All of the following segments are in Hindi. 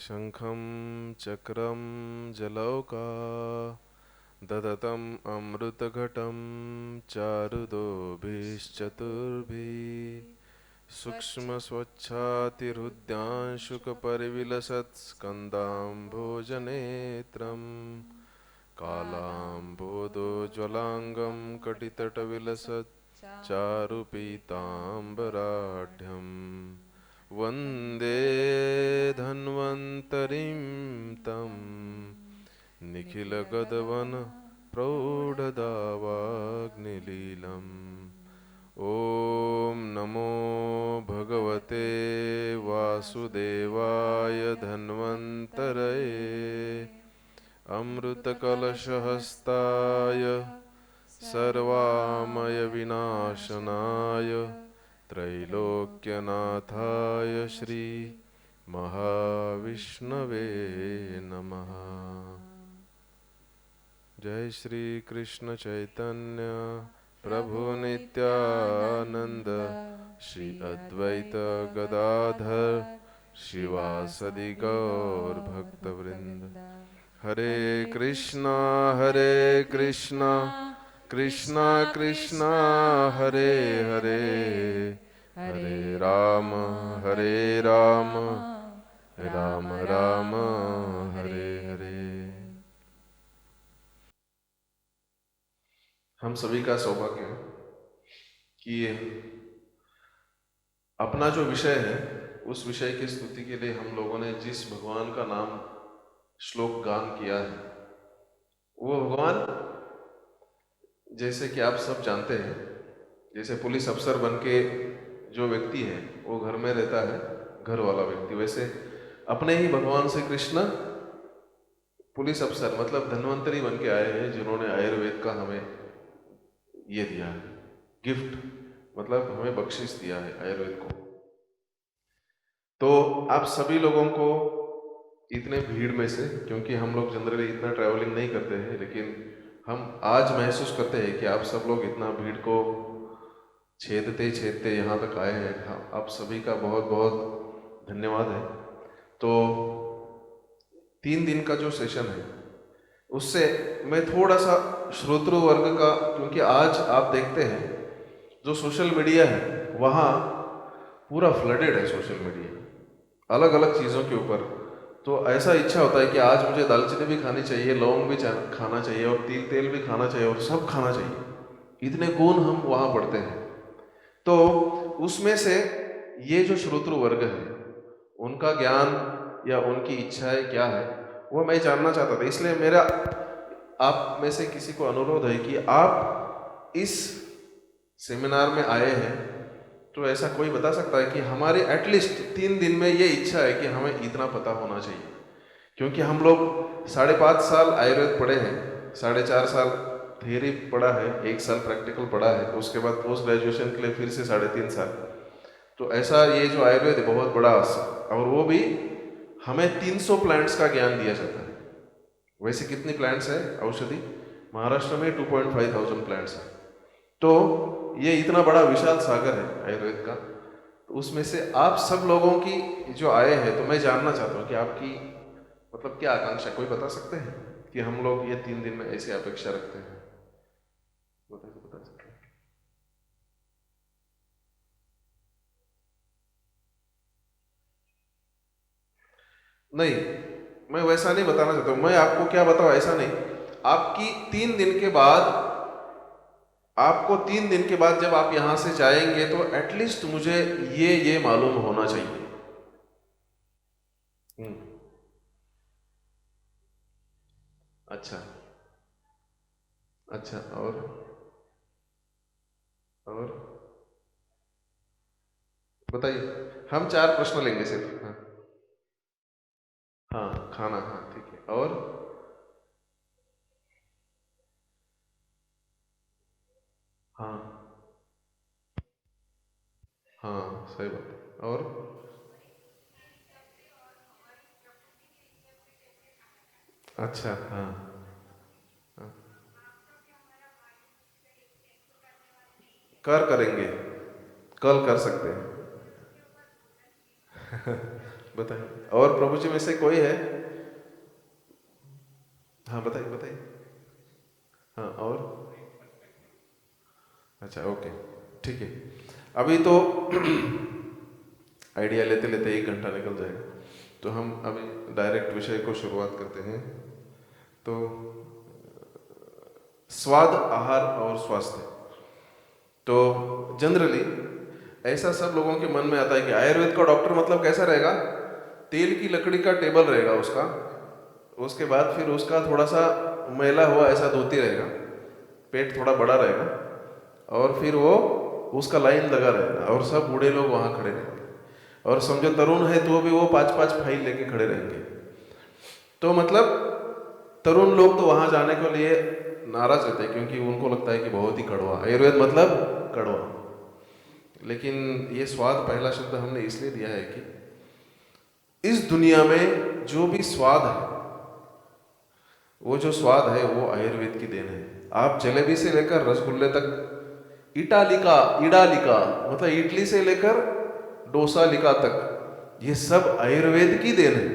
शंखं चक्रं जलौका ददतम् अमृतघटं चारुदोभिश्चतुर्भिः सूक्ष्मस्वच्छातिरुद्यांशुकपरिविलसत्स्कन्दाम्भोजनेत्रम् कालाम्बोदोज्ज्वलाङ्गं कटितटविलसत् चारुपीताम्बराढ्यम् वन्दे धन्वन्तरिं तं निखिलगदवन् प्रौढदावाग्निलीलम् ॐ नमो भगवते वासुदेवाय धन्वन्तरये अमृतकलशहस्ताय सर्वामयविनाशनाय त्रैलोक्यनाथाय श्री महाविष्णवे नमः। जय श्री कृष्ण चैतन्य प्रभु नित्यानंद श्री अद्वैत गदाधर शिवासदि गौर भक्तवृंद। हरे कृष्णा कृष्णा कृष्णा हरे हरे हरे राम राम राम हरे हरे। हम सभी का सौभाग्य है कि अपना जो विषय है उस विषय की स्तुति के लिए हम लोगों ने जिस भगवान का नाम श्लोक गान किया है वो भगवान, जैसे कि आप सब जानते हैं, जैसे पुलिस अफसर बन के जो व्यक्ति है वो घर में रहता है, घर वाला व्यक्ति, वैसे अपने ही भगवान श्री कृष्ण पुलिस अफसर मतलब धन्वंतरी बन के आए हैं, जिन्होंने आयुर्वेद का हमें ये दिया है गिफ्ट, मतलब हमें बख्शिश दिया है आयुर्वेद को। तो आप सभी लोगों को इतने भीड़ में से, क्योंकि हम लोग जनरली इतना ट्रैवलिंग नहीं करते हैं, लेकिन हम आज महसूस करते हैं कि आप सब लोग इतना भीड़ को छेदते यहाँ तक आए हैं। आप सभी का बहुत बहुत धन्यवाद है। तो 3 दिन का जो सेशन है उससे मैं थोड़ा सा श्रोतृ वर्ग का, क्योंकि आज आप देखते हैं जो सोशल मीडिया है वहाँ पूरा फ्लडेड है, सोशल मीडिया अलग अलग चीज़ों के ऊपर। तो ऐसा इच्छा होता है कि आज मुझे दालचीनी भी खानी चाहिए, लौंग भी खाना चाहिए और तिल तेल भी खाना चाहिए और सब खाना चाहिए, इतने गुण हम वहाँ पढ़ते हैं। तो उसमें से ये जो श्रोतृ वर्ग है उनका ज्ञान या उनकी इच्छाएं क्या है वो मैं जानना चाहता था। इसलिए मेरा आप में से किसी को अनुरोध है कि आप इस सेमिनार में आए हैं तो ऐसा कोई बता सकता है कि हमारे एटलीस्ट 3 दिन में ये इच्छा है कि हमें इतना पता होना चाहिए, क्योंकि हम लोग 5.5 साल आयुर्वेद पढ़े हैं, 4.5 साल थियरी पढ़ा है, 1 साल प्रैक्टिकल पढ़ा है, उसके बाद पोस्ट ग्रेजुएशन के लिए फिर से 3.5 साल। तो ऐसा ये जो आयुर्वेद है बहुत बड़ा, और वो भी हमें 300 प्लांट्स का ज्ञान दिया जाता है। वैसे कितनी प्लांट्स है औषधि? महाराष्ट्र में 2,500 प्लांट्स है। तो ये इतना बड़ा विशाल सागर है आयुर्वेद का। तो उसमें से आप सब लोगों की जो आए हैं, तो मैं जानना चाहता हूँ कि आपकी मतलब क्या आकांक्षा, कोई बता सकते हैं कि हम लोग ये 3 दिन में ऐसी अपेक्षा रखते हैं? बता सकते हैं? नहीं, मैं वैसा नहीं बताना चाहता हूँ। मैं आपको क्या बताऊँ ऐसा नहीं, आपकी 3 दिन के बाद, आपको 3 दिन के बाद जब आप यहां से जाएंगे तो एटलीस्ट मुझे ये मालूम होना चाहिए। अच्छा अच्छा, और बताइए। हम 4 प्रश्न लेंगे सिर्फ। हाँ हाँ, खाना, हाँ ठीक है। और हाँ हाँ, सही बात है। और अच्छा, हाँ हाँ, करेंगे, कल कर सकते हैं। बताइए। और प्रभु जी में से कोई है? हाँ बताइए बताइए। हाँ और? अच्छा ओके, ठीक है। अभी तो आइडिया लेते लेते 1 घंटा निकल जाएगा, तो हम अभी डायरेक्ट विषय को शुरुआत करते हैं। तो स्वाद, आहार और स्वास्थ्य। तो जनरली ऐसा सब लोगों के मन में आता है कि आयुर्वेद का डॉक्टर मतलब कैसा रहेगा? तेल की लकड़ी का टेबल रहेगा उसका, उसके बाद फिर उसका थोड़ा सा मैला हुआ ऐसा धोती रहेगा, पेट थोड़ा बड़ा रहेगा, और फिर वो उसका लाइन लगा रहेगा और सब बूढ़े लोग वहाँ खड़े रहेंगे, और समझो तरुण है तो भी वो 5-5 फाइल लेके खड़े रहेंगे। तो मतलब तरुण लोग तो वहाँ जाने के लिए नाराज रहते हैं, क्योंकि उनको लगता है कि बहुत ही कड़वा, आयुर्वेद मतलब कड़वा। लेकिन ये स्वाद पहला शब्द हमने इसलिए दिया है कि इस दुनिया में जो भी स्वाद है, वो जो स्वाद है वो आयुर्वेद की देन है। आप जलेबी से लेकर रसगुल्ले तक, इटालिका, इडालिका मतलब इडली से लेकर डोसा लिका तक, ये सब आयुर्वेद की देन है।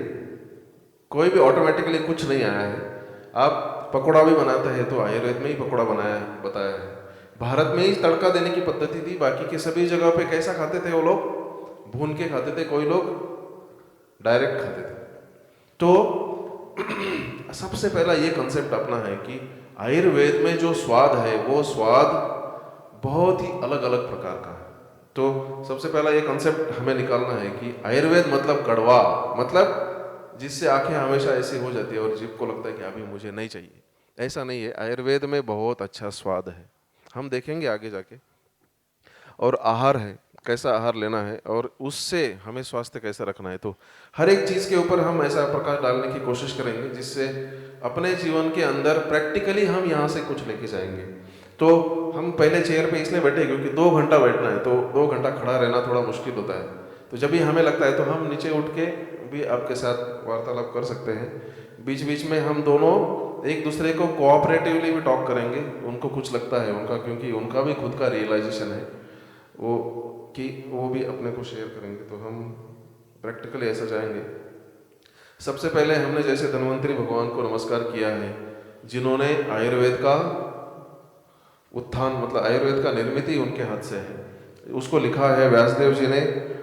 कोई भी ऑटोमेटिकली कुछ नहीं आया है। आप पकौड़ा भी बनाते हैं तो आयुर्वेद में ही पकौड़ा बनाया बताया है। भारत में ही तड़का देने की पद्धति थी, बाकी के सभी जगह पे कैसा खाते थे वो लोग? भून के खाते थे, कोई लोग डायरेक्ट खाते थे। तो सबसे पहला ये कंसेप्ट अपना है कि आयुर्वेद में जो स्वाद है वो स्वाद बहुत ही अलग अलग प्रकार का है। तो सबसे पहला ये कंसेप्ट हमें निकालना है कि आयुर्वेद मतलब कड़वा, मतलब जिससे आंखें हमेशा ऐसी हो जाती है और जीभ को लगता है कि अभी मुझे नहीं चाहिए। ऐसा नहीं है, आयुर्वेद में बहुत अच्छा स्वाद है, हम देखेंगे आगे जाके। और आहार है, कैसा आहार लेना है और उससे हमें स्वास्थ्य कैसा रखना है। तो हर एक चीज़ के ऊपर हम ऐसा प्रकाश डालने की कोशिश करेंगे जिससे अपने जीवन के अंदर प्रैक्टिकली हम यहाँ से कुछ लेके जाएंगे। तो हम पहले चेयर पे इसलिए बैठे क्योंकि 2 घंटा बैठना है, तो 2 घंटा खड़ा रहना थोड़ा मुश्किल होता है। तो जब भी हमें लगता है तो हम नीचे उठ के भी आपके साथ वार्तालाप कर सकते हैं। बीच बीच में हम दोनों एक दूसरे को कोऑपरेटिवली भी टॉक करेंगे, उनको कुछ लगता है उनका, क्योंकि उनका भी खुद का रियलाइजेशन है वो, कि वो भी अपने को शेयर करेंगे। तो हम प्रैक्टिकली ऐसा जाएंगे। सबसे पहले हमने जैसे धन्वंतरी भगवान को नमस्कार किया है, जिन्होंने आयुर्वेद का उत्थान, मतलब आयुर्वेद का निर्मित ही उनके हाथ से है। उसको लिखा है व्यासदेव जी ने,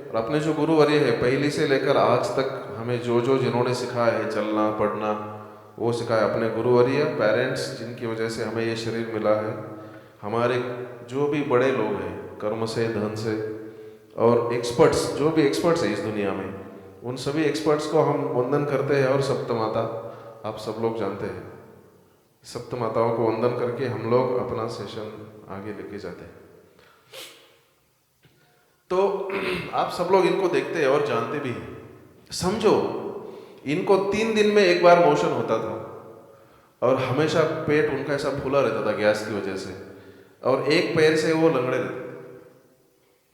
और अपने जो गुरुवर्य है पहली से लेकर आज तक हमें जो जो जिन्होंने सिखाया है, चलना पढ़ना, वो सिखाया अपने गुरुवर्य, पेरेंट्स जिनकी वजह से हमें ये शरीर मिला है, हमारे जो भी बड़े लोग हैं कर्म से, धन से, और एक्सपर्ट्स, जो भी एक्सपर्ट्स हैं इस दुनिया में, उन सभी एक्सपर्ट्स को हम वंदन करते हैं। और सप्तमाता आप सब लोग जानते हैं, सप्तमाताओं को वंदन करके हम लोग अपना सेशन आगे लेके जाते हैं। तो आप सब लोग इनको देखते हैं और जानते भी हैं। समझो इनको 3 दिन में एक बार मोशन होता था, और हमेशा पेट उनका ऐसा फूला रहता था गैस की वजह से, और एक पैर से वो लंगड़े रहते थे।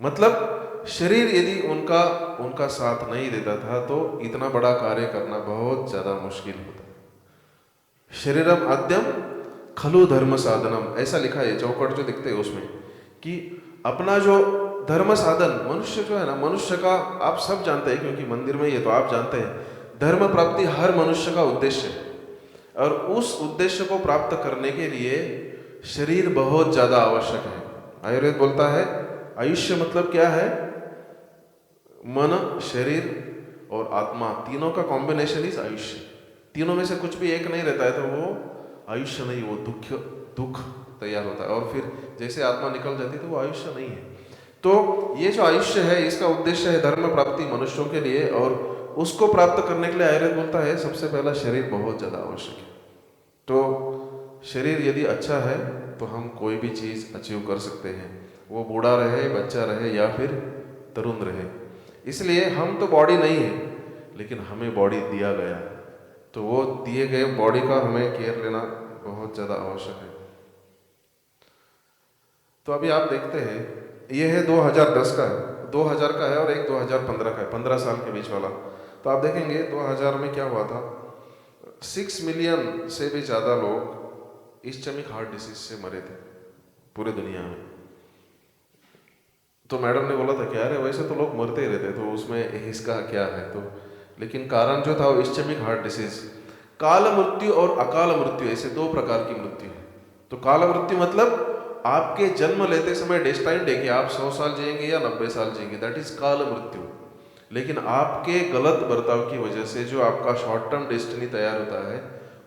मतलब शरीर यदि उनका उनका साथ नहीं देता था तो इतना बड़ा कार्य करना बहुत ज्यादा मुश्किल होता। शरीरम आद्यम खलु धर्म साधनम, ऐसा लिखा है चौखट जो दिखते हैं उसमें, कि अपना जो धर्म साधन, मनुष्य जो है ना, मनुष्य का आप सब जानते हैं क्योंकि मंदिर में ये तो आप जानते हैं, धर्म प्राप्ति हर मनुष्य का उद्देश्य है। और उस उद्देश्य को प्राप्त करने के लिए शरीर बहुत ज्यादा आवश्यक है। आयुर्वेद बोलता है आयुष्य मतलब क्या है? मन, शरीर और आत्मा, तीनों का कॉम्बिनेशन इज आयुष्य। तीनों में से कुछ भी एक नहीं रहता है तो वो आयुष्य नहीं, वो दुख तैयार होता है, और फिर जैसे आत्मा निकल जाती है तो वो आयुष्य नहीं है। तो ये जो आयुष्य है इसका उद्देश्य है धर्म प्राप्ति मनुष्यों के लिए, और उसको प्राप्त करने के लिए आयुर्वेद बोलता है सबसे पहला शरीर बहुत ज़्यादा आवश्यक है। तो शरीर यदि अच्छा है तो हम कोई भी चीज़ अचीव कर सकते हैं, वो बूढ़ा रहे, बच्चा रहे या फिर तरुण रहे। इसलिए हम तो बॉडी नहीं है, लेकिन हमें बॉडी दिया गया है, तो वो दिए गए बॉडी का हमें केयर लेना बहुत ज़्यादा आवश्यक है। तो अभी आप देखते हैं ये है 2010 का है, 2000 का है, और एक 2015 का है, 15 साल के बीच वाला। तो आप देखेंगे 2000 में क्या हुआ था, 6 मिलियन से भी ज़्यादा लोग इस्चेमिक हार्ट डिसीज से मरे थे पूरे दुनिया में। तो मैडम ने बोला था कि अरे वैसे तो लोग मरते ही रहते, तो उसमें इसका क्या है? तो लेकिन कारण जो था वो इस्चेमिक हार्ट डिसीज। काल मृत्यु और अकाल मृत्यु ऐसे दो प्रकार की मृत्यु है। तो काल मृत्यु मतलब आपके जन्म लेते समय डेस्टाइन डे कि आप 100 साल जिएंगे या 90 साल जिएंगे, दैट इज काल मृत्यु। लेकिन आपके गलत बर्ताव की वजह से जो आपका शॉर्ट टर्म डेस्टिनी तैयार होता है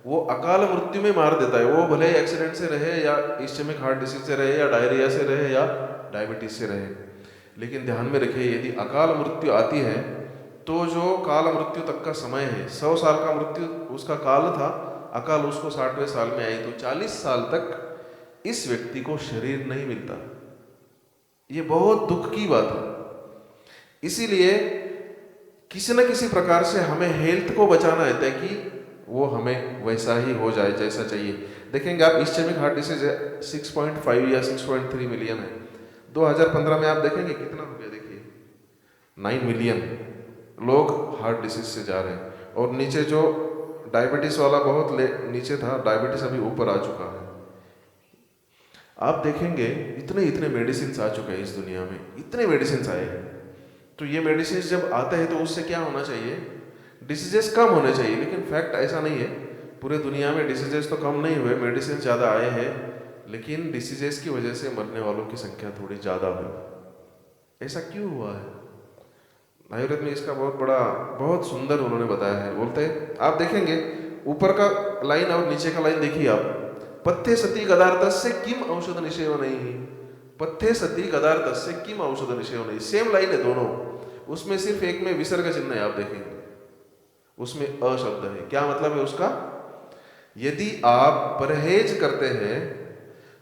वो अकाल मृत्यु में मार देता है। वो भले एक्सीडेंट से रहे या इस्चेमिक हार्ट डिसीज से रहे या डायरिया से रहे या डायबिटीज से रहे। लेकिन ध्यान में रखिए, यदि अकाल मृत्यु आती है तो जो काल मृत्यु तक का समय है, 100 साल का मृत्यु उसका काल था, अकाल उसको 60वें साल में आई, तो 40 साल तक इस व्यक्ति को शरीर नहीं मिलता। ये बहुत दुख की बात है। इसीलिए किसी न किसी प्रकार से हमें हेल्थ को बचाना है ताकि वो हमें वैसा ही हो जाए जैसा चाहिए। देखेंगे आप इस्चेमिक हार्ट डिसीज 6.5 या 6.3 मिलियन है। 2015 में आप देखेंगे कितना हो गया, देखिए 9 मिलियन लोग हार्ट डिसीज से जा रहे हैं। और नीचे जो डायबिटीज वाला बहुत नीचे था, डायबिटीज अभी ऊपर आ चुका है। आप देखेंगे इतने इतने मेडिसिन आ चुके हैं इस दुनिया में, इतने मेडिसिन आए हैं। तो ये मेडिसिन जब आते हैं तो उससे क्या होना चाहिए, डिसीजेस कम होने चाहिए। लेकिन फैक्ट ऐसा नहीं है, पूरे दुनिया में डिसीजेस तो कम नहीं हुए, मेडिसिन ज़्यादा आए हैं, लेकिन डिसीजेस की वजह से मरने वालों की संख्या थोड़ी ज़्यादा हुई। ऐसा क्यों हुआ है? आयुर्वेद में इसका बहुत सुंदर उन्होंने बताया है। बोलते हैं, आप देखेंगे ऊपर का लाइन और नीचे का लाइन देखिए आप, पथ्य सती गदार्थस्य किम औषध निषेवनैः, पथ्य सती गदार्थस्य किम औषध निषेवनैः, सेम लाइन है दोनों। उसमें सिर्फ एक में विसर्ग चिन्ह है, आप देखेंगे उसमें अ शब्द है। क्या मतलब है उसका? यदि आप परहेज करते हैं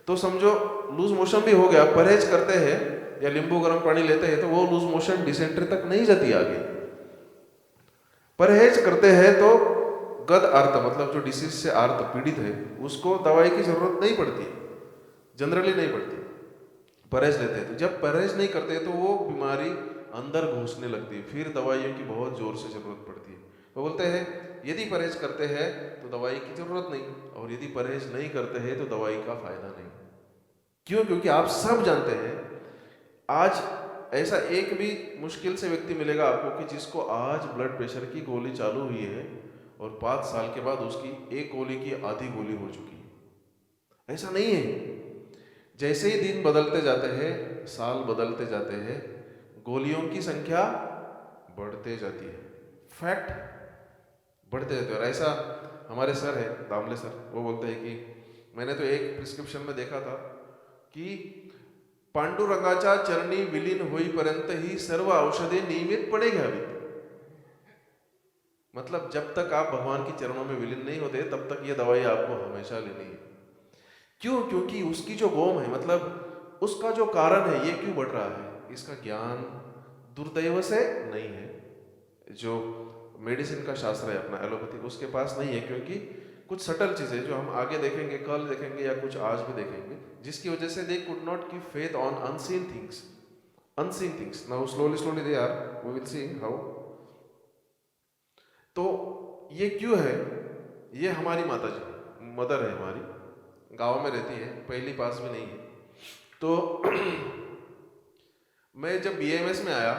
तो समझो लूज मोशन भी हो गया, परहेज करते हैं या नींबू गर्म पानी लेते हैं तो वो लूज मोशन डिसेंट्री तक नहीं जाती आगे। परहेज करते हैं तो गद आर्त मतलब जो डिसीज से आर्त पीड़ित है उसको दवाई की जरूरत नहीं पड़ती, जनरली नहीं पड़ती, परहेज लेते हैं। तो जब परहेज नहीं करते तो वो बीमारी अंदर घुसने लगती है, फिर दवाइयों की बहुत जोर से जरूरत पड़ती है। वो बोलते हैं यदि परहेज करते हैं तो दवाई की जरूरत नहीं, और यदि परहेज नहीं करते हैं तो दवाई का फायदा नहीं। क्यों? क्योंकि आप सब जानते हैं आज ऐसा एक भी मुश्किल से व्यक्ति मिलेगा आपको कि जिसको आज ब्लड प्रेशर की गोली चालू हुई है और 5 साल के बाद उसकी एक गोली की आधी गोली हो चुकी है। ऐसा नहीं है। जैसे ही दिन बदलते जाते हैं, साल बदलते जाते हैं, गोलियों की संख्या बढ़ते जाती है, फैक्ट बढ़ते जाते हैं। और ऐसा हमारे सर है दामले सर, वो बोलते हैं कि मैंने तो एक प्रिस्क्रिप्शन में देखा था कि पांडुरंगाच्या चरणी विलीन होईपर्यंत ही सर्व औषधे नियमित पड़े घ्यावीत। मतलब जब तक आप भगवान के चरणों में विलीन नहीं होते तब तक ये दवाई आपको हमेशा लेनी है। क्यों? क्योंकि उसकी जो गोम है, मतलब उसका जो कारण है, ये क्यों बढ़ रहा है, इसका ज्ञान दुर्दैव से नहीं है। जो मेडिसिन का शास्त्र है अपना एलोपैथिक, उसके पास नहीं है, क्योंकि कुछ सटल चीजें जो हम आगे देखेंगे, कल देखेंगे या कुछ आज भी देखेंगे, जिसकी वजह से they could not keep faith on unseen things. Now slowly they are, we will see how. तो ये क्यों है? ये हमारी माता जी मदर है, हमारी गांव में रहती है, पहली पास भी नहीं है। तो मैं जब बीएमएस में आया,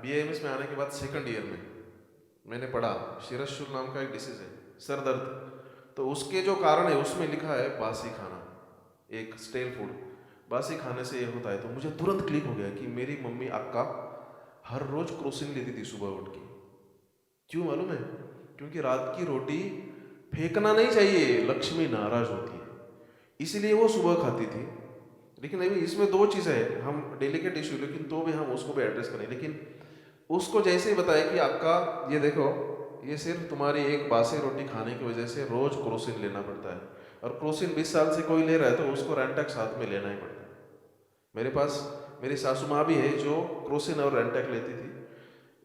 बीएमएस में आने के बाद सेकंड ईयर में मैंने पढ़ा शिरस्शूल नाम का एक डिसीज है, सर दर्द। तो उसके जो कारण है उसमें लिखा है बासी खाना, एक स्टेल फूड, बासी खाने से ये होता है। तो मुझे तुरंत क्लिक हो गया कि मेरी मम्मी अक्का हर रोज क्रोसिन लेती थी सुबह उठ के। क्यों मालूम है? क्योंकि रात की रोटी फेंकना नहीं चाहिए, लक्ष्मी नाराज होती है, इसीलिए वो सुबह खाती थी। लेकिन अभी इसमें दो चीज़ें हैं, हम डेलिकेट इशू, लेकिन तो भी हम उसको भी एड्रेस करें। लेकिन उसको जैसे ही बताया कि आपका ये देखो, ये सिर्फ तुम्हारी एक बासी रोटी खाने की वजह से रोज क्रोसिन लेना पड़ता है, और क्रोसिन 20 साल से कोई ले रहा है तो उसको रेंटैक साथ में लेना ही पड़ता है। मेरे पास मेरी सासू माँ भी है जो क्रोसिन और रेंटैक लेती थी,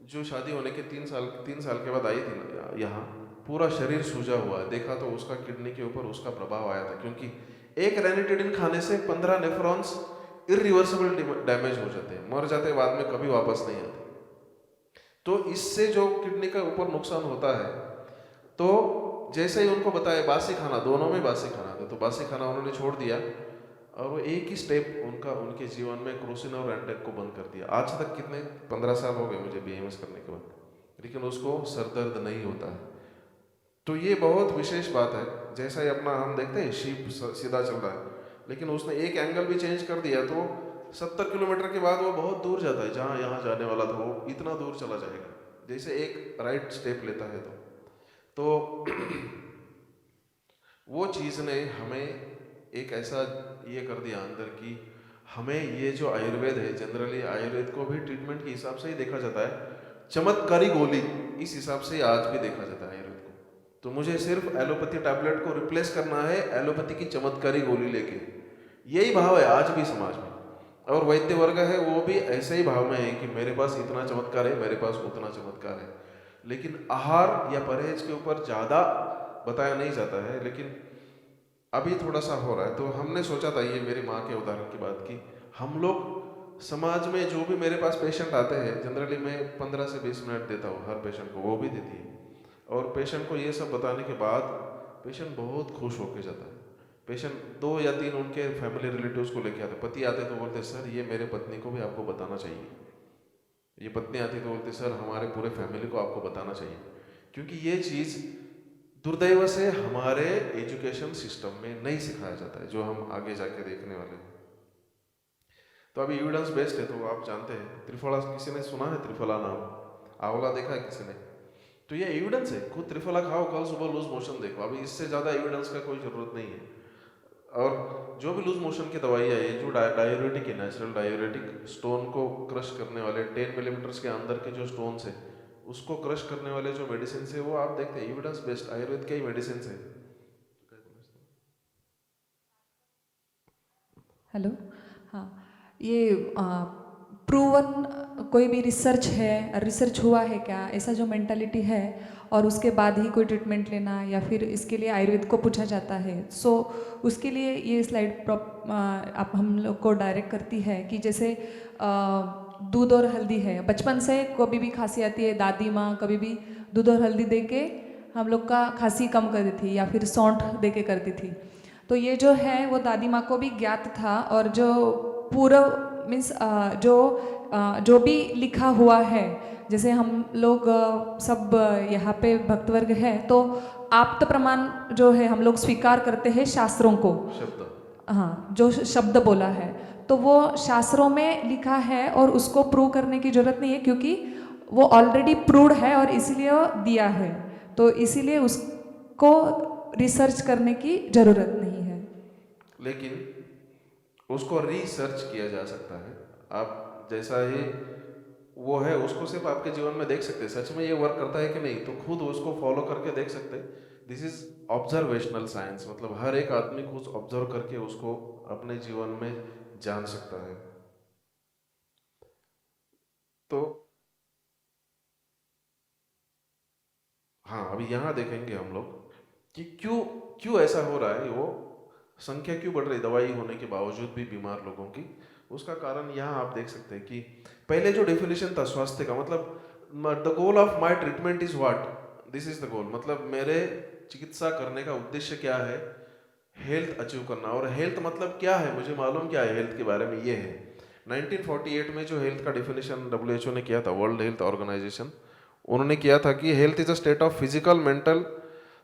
जो शादी होने के 3 साल के बाद आई थी यहाँ, पूरा शरीर सूजा हुआ है। देखा तो उसका किडनी के ऊपर उसका प्रभाव आया था, क्योंकि एक रेनिटिडिन खाने से 15 नेफ्रॉन्स इरिवर्सिबल डैमेज हो जाते हैं, मर जाते हैं, बाद में कभी वापस नहीं आते। तो इससे जो किडनी का ऊपर नुकसान होता है, तो जैसे ही उनको बताया बासी खाना, दोनों में बासी खाना था, तो बासी खाना उन्होंने छोड़ दिया, और वो एक ही स्टेप उनके जीवन में क्रोसिन और रेंटैक को बंद कर दिया। आज तक कितने 15 साल हो गए मुझे बीएमएस करने के बाद, लेकिन उसको सर दर्द नहीं होता है। तो ये बहुत विशेष बात है। जैसा ही अपना हम देखते हैं शीप सीधा चल रहा है, लेकिन उसने एक एंगल भी चेंज कर दिया तो 70 किलोमीटर के बाद वो बहुत दूर जाता है। जहाँ यहाँ जाने वाला था वो इतना दूर चला जाएगा, जैसे एक राइट स्टेप लेता है तो वो चीज़ ने हमें एक ऐसा ये कर दिया अंदर की, हमें ये जो आयुर्वेद है, जनरली आयुर्वेद को भी ट्रीटमेंट के हिसाब से ही देखा जाता है, चमत्कारी गोली इस हिसाब से आज भी देखा जाता है आयुर्वेद को। तो मुझे सिर्फ एलोपैथी टैबलेट को रिप्लेस करना है एलोपैथी की चमत्कारी गोली लेके, यही भाव है आज भी समाज में। और वैद्य वर्ग है वो भी ऐसे ही भाव में है कि मेरे पास इतना चमत्कार है, मेरे पास उतना चमत्कार है। लेकिन आहार या परहेज के ऊपर ज़्यादा बताया नहीं जाता है, लेकिन अभी थोड़ा सा हो रहा है। तो हमने सोचा था, ये मेरी माँ के उदाहरण की बात की, हम लोग समाज में जो भी मेरे पास पेशेंट आते हैं, जनरली मैं 15 से 20 मिनट देता हूँ हर पेशेंट को, वो भी देती है। और पेशेंट को ये सब बताने के बाद पेशेंट बहुत खुश होकर जाता है। पेशेंट 2 या 3 उनके फैमिली रिलेटिव्स को लेके आते, पति आते तो बोलते सर ये मेरे पत्नी को भी आपको बताना चाहिए, ये पत्नी आती तो बोलते सर हमारे पूरे फैमिली को आपको बताना चाहिए। क्योंकि ये चीज़ दुर्दैव से हमारे एजुकेशन सिस्टम में नहीं सिखाया जाता है, जो हम आगे जाके देखने वाले हैं। तो अभी एविडेंस बेस्ड है, तो आप जानते हैं त्रिफला, किसी ने सुना है त्रिफला नाम? आंवला देखा है किसी ने? तो ये एविडेंस है, खुद त्रिफला खाओ, कल सुबह लूज मोशन देखो। अभी इससे ज़्यादा एविडेंस का कोई ज़रूरत नहीं है। और जो भी लूज मोशन की दवाई है, जो डायूरेटिक है, नेचुरल डायूरेटिक, स्टोन को क्रश करने वाले 10 मिलीमीटर्स के अंदर के जो स्टोन्स है उसको क्रश करने वाले जो मेडिसिन है, वो आप देखते हैं एविडेंस बेस्ड आयुर्वेद के ही मेडिसिन है। हेलो। हाँ, ये प्रूवन कोई भी रिसर्च है, रिसर्च हुआ है क्या, ऐसा जो मेंटालिटी है और उसके बाद ही कोई ट्रीटमेंट लेना, या फिर इसके लिए आयुर्वेद को पूछा जाता है? सो उसके लिए ये स्लाइड आप हम लोग को डायरेक्ट करती है कि जैसे दूध और हल्दी है, बचपन से कभी भी खांसी आती है, दादी माँ कभी भी दूध और हल्दी दे के हम लोग का खांसी कम कर देती थी, या फिर सौंठ दे के करती थी। तो ये जो है वो दादी माँ को भी ज्ञात था, और जो पूर्व मीन्स जो भी लिखा हुआ है, जैसे हम लोग सब यहाँ पे भक्तवर्ग है, तो आप्त प्रमाण जो है हम लोग स्वीकार करते हैं शास्त्रों को, शब्द, हाँ, जो शब्द बोला है तो वो शास्त्रों में लिखा है, और उसको प्रूव करने की जरूरत नहीं है क्योंकि वो ऑलरेडी प्रूव्ड है और इसीलिए दिया है, तो इसीलिए उसको रिसर्च करने की जरूरत नहीं है। लेकिन उसको रिसर्च किया जा सकता है। आप जैसा ही वो है उसको सिर्फ आपके जीवन में देख सकते हैं, सच में ये वर्क करता है कि नहीं, तो खुद उसको फॉलो करके देख सकते हैं। दिस इज ऑब्जर्वेशनल साइंस, मतलब हर एक आदमी खुद ऑब्जर्व करके उसको अपने जीवन में जान सकता है। तो हाँ, अभी यहाँ देखेंगे हम लोग कि क्यों क्यों ऐसा हो रहा है, वो संख्या क्यों बढ़ रही दवाई होने के बावजूद भी बीमार लोगों की। उसका कारण यहाँ आप देख सकते हैं कि पहले जो डेफिनेशन था स्वास्थ्य का, मतलब the goal of my treatment is what, this is the goal, मतलब मेरे चिकित्सा करने का उद्देश्य क्या है, हेल्थ अचीव करना। और हेल्थ मतलब क्या है, मुझे मालूम क्या है हेल्थ के बारे में, ये है 1948 में जो हेल्थ का डेफिनेशन WHO ने किया था, वर्ल्ड हेल्थ ऑर्गेनाइजेशन, उन्होंने किया था कि health is a state of physical, mental,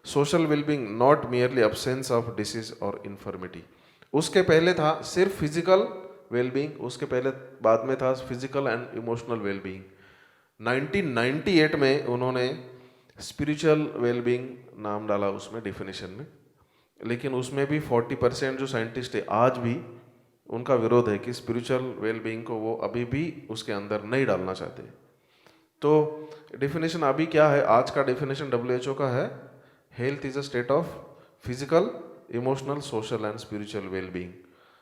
social wellbeing, not merely absence of disease और इन्फर्मिटी। उसके पहले था सिर्फ फिजिकल वेलबींग, उसके पहले बाद में था फिजिकल एंड इमोशनल वेलबींग। 1998 में उन्होंने स्पिरिचुअल वेलबींग नाम डाला उसमें डेफिनेशन में, लेकिन उसमें भी 40% जो साइंटिस्ट है आज भी उनका विरोध है कि स्पिरिचुअल वेलबींग को वो अभी भी उसके अंदर नहीं डालना चाहते। तो डेफिनेशन अभी क्या है, आज का डेफिनेशन WHO का है, health is a state of physical, emotional, social and spiritual wellbeing.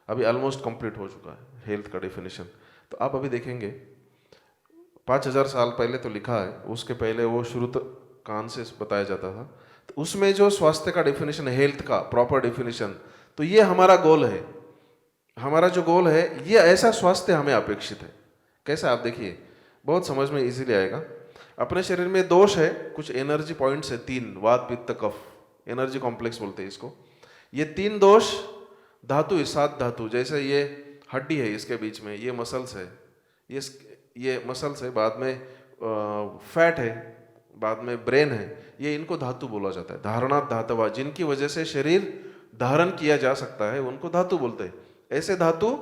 अभी ऑलमोस्ट कंप्लीट हो चुका है हेल्थ का डेफिनेशन। तो आप अभी देखेंगे 5000 साल पहले तो लिखा है, उसके पहले वो श्रुत कान से बताया जाता था। तो उसमें जो स्वास्थ्य का डेफिनेशन है, हेल्थ का प्रॉपर डेफिनेशन, तो ये हमारा गोल है। हमारा जो गोल है ये ऐसा स्वास्थ्य हमें अपेक्षित है। कैसा, आप देखिए बहुत समझ में इजीली आएगा। अपने शरीर में दोष है, कुछ एनर्जी पॉइंट्स है 3, वात पित्त कफ, एनर्जी कॉम्प्लेक्स बोलते हैं इसको। ये 3 दोष धातु है, 7 धातु, जैसे ये हड्डी है इसके बीच में, ये मसल्स है, ये मसल्स है, बाद में फैट है, बाद में ब्रेन है, ये इनको धातु बोला जाता है। धारणात् धातवा, जिनकी वजह से शरीर धारण किया जा सकता है उनको धातु बोलते हैं। ऐसे धातु,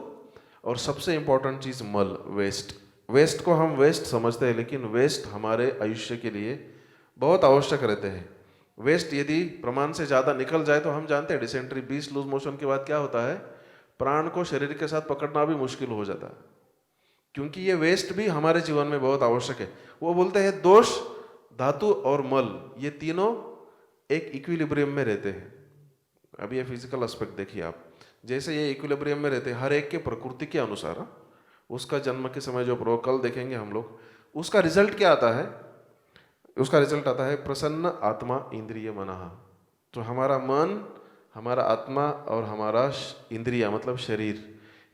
और सबसे इंपॉर्टेंट चीज मल, वेस्ट। वेस्ट को हम वेस्ट समझते हैं, लेकिन वेस्ट हमारे आयुष्य के लिए बहुत आवश्यक रहते हैं। वेस्ट यदि प्रमाण से ज़्यादा निकल जाए तो हम जानते हैं डिसेंट्री 20 लूज मोशन के बाद क्या होता है, प्राण को शरीर के साथ पकड़ना भी मुश्किल हो जाता है, क्योंकि ये वेस्ट भी हमारे जीवन में बहुत आवश्यक है। वो बोलते हैं दोष, धातु और मल, ये तीनों एक इक्विलिब्रियम में रहते हैं। अभी ये फिजिकल एस्पेक्ट देखिए आप, जैसे ये इक्विलिब्रियम में रहते हैं हर एक के प्रकृति के अनुसार, उसका जन्म के समय जो कल देखेंगे हम लोग, उसका रिजल्ट क्या आता है, उसका रिजल्ट आता है प्रसन्न आत्मा इंद्रिय मनः। तो हमारा मन, हमारा आत्मा और हमारा इंद्रिया मतलब शरीर,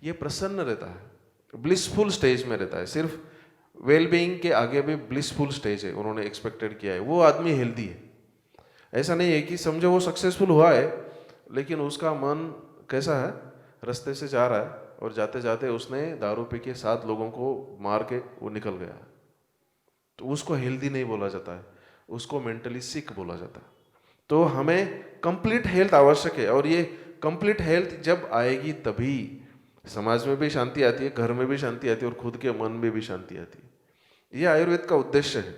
ये प्रसन्न रहता है, ब्लिसफुल स्टेज में रहता है। सिर्फ वेलबीइंग के आगे भी ब्लिसफुल स्टेज है, उन्होंने एक्सपेक्टेड किया है, वो आदमी हेल्दी है। ऐसा नहीं है कि समझो वो सक्सेसफुल हुआ है लेकिन उसका मन कैसा है, रास्ते से जा रहा है और जाते जाते उसने दारू पी के 7 लोगों को मार के वो निकल गया, तो उसको हेल्दी नहीं बोला जाता है, उसको मेंटली सिक बोला जाता है। तो हमें कंप्लीट हेल्थ आवश्यक है, और ये कंप्लीट हेल्थ जब आएगी तभी समाज में भी शांति आती है, घर में भी शांति आती है, और खुद के मन में भी शांति आती है। ये आयुर्वेद का उद्देश्य है।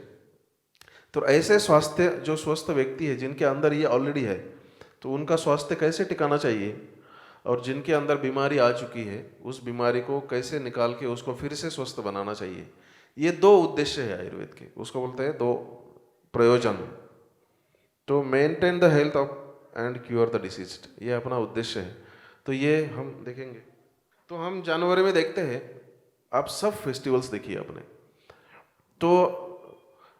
तो ऐसे स्वास्थ्य, जो स्वस्थ व्यक्ति है जिनके अंदर ये ऑलरेडी है, तो उनका स्वास्थ्य कैसे टिकाना चाहिए, और जिनके अंदर बीमारी आ चुकी है उस बीमारी को कैसे निकाल के उसको फिर से स्वस्थ बनाना चाहिए। ये 2 उद्देश्य है आयुर्वेद के, उसको बोलते हैं 2 प्रयोजन। तो maintain the health of and cure the deceased, ये अपना उद्देश्य है। तो ये हम देखेंगे। तो हम जनवरी में देखते हैं, आप सब फेस्टिवल्स देखिए अपने। तो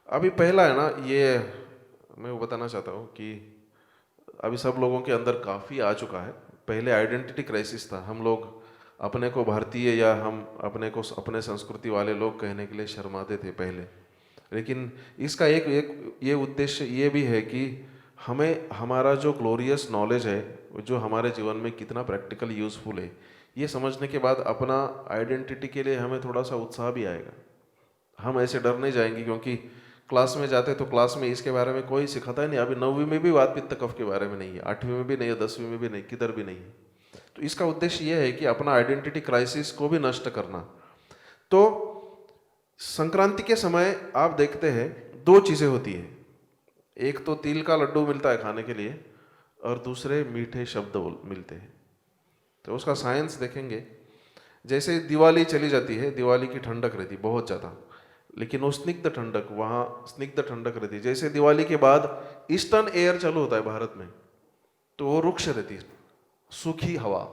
अभी पहला है ना, ये मैं वो बताना चाहता हूँ कि अभी सब लोगों के अंदर काफ़ी आ चुका है। पहले आइडेंटिटी क्राइसिस था, हम लोग अपने को भारतीय या हम अपने को अपने संस्कृति वाले लोग कहने के लिए शर्माते थे पहले। लेकिन इसका एक ये उद्देश्य ये भी है कि हमें हमारा जो ग्लोरियस नॉलेज है, जो हमारे जीवन में कितना प्रैक्टिकल यूज़फुल है, ये समझने के बाद अपना आइडेंटिटी के लिए हमें थोड़ा सा उत्साह भी आएगा। हम ऐसे डर नहीं जाएंगे, क्योंकि क्लास में जाते तो क्लास में इसके बारे में कोई सिखाता ही नहीं। अभी 9वीं में भी वात पित्त कफ के बारे में नहीं है, 8वीं में भी नहीं है, 10वीं में भी नहीं, किधर भी नहीं है। तो इसका उद्देश्य यह है कि अपना आइडेंटिटी क्राइसिस को भी नष्ट करना। तो संक्रांति के समय आप देखते हैं 2 चीज़ें होती है, एक तो तिल का लड्डू मिलता है खाने के लिए, और दूसरे मीठे शब्द मिलते हैं। तो उसका साइंस देखेंगे। जैसे दिवाली चली जाती है, दिवाली की ठंडक रहती बहुत ज़्यादा, लेकिन वो स्निग्ध ठंडक, वहाँ स्निग्ध ठंडक रहती है। जैसे दिवाली के बाद ईस्टर्न एयर चालू होता है भारत में, तो वो रुक्ष रहती है, सूखी हवा।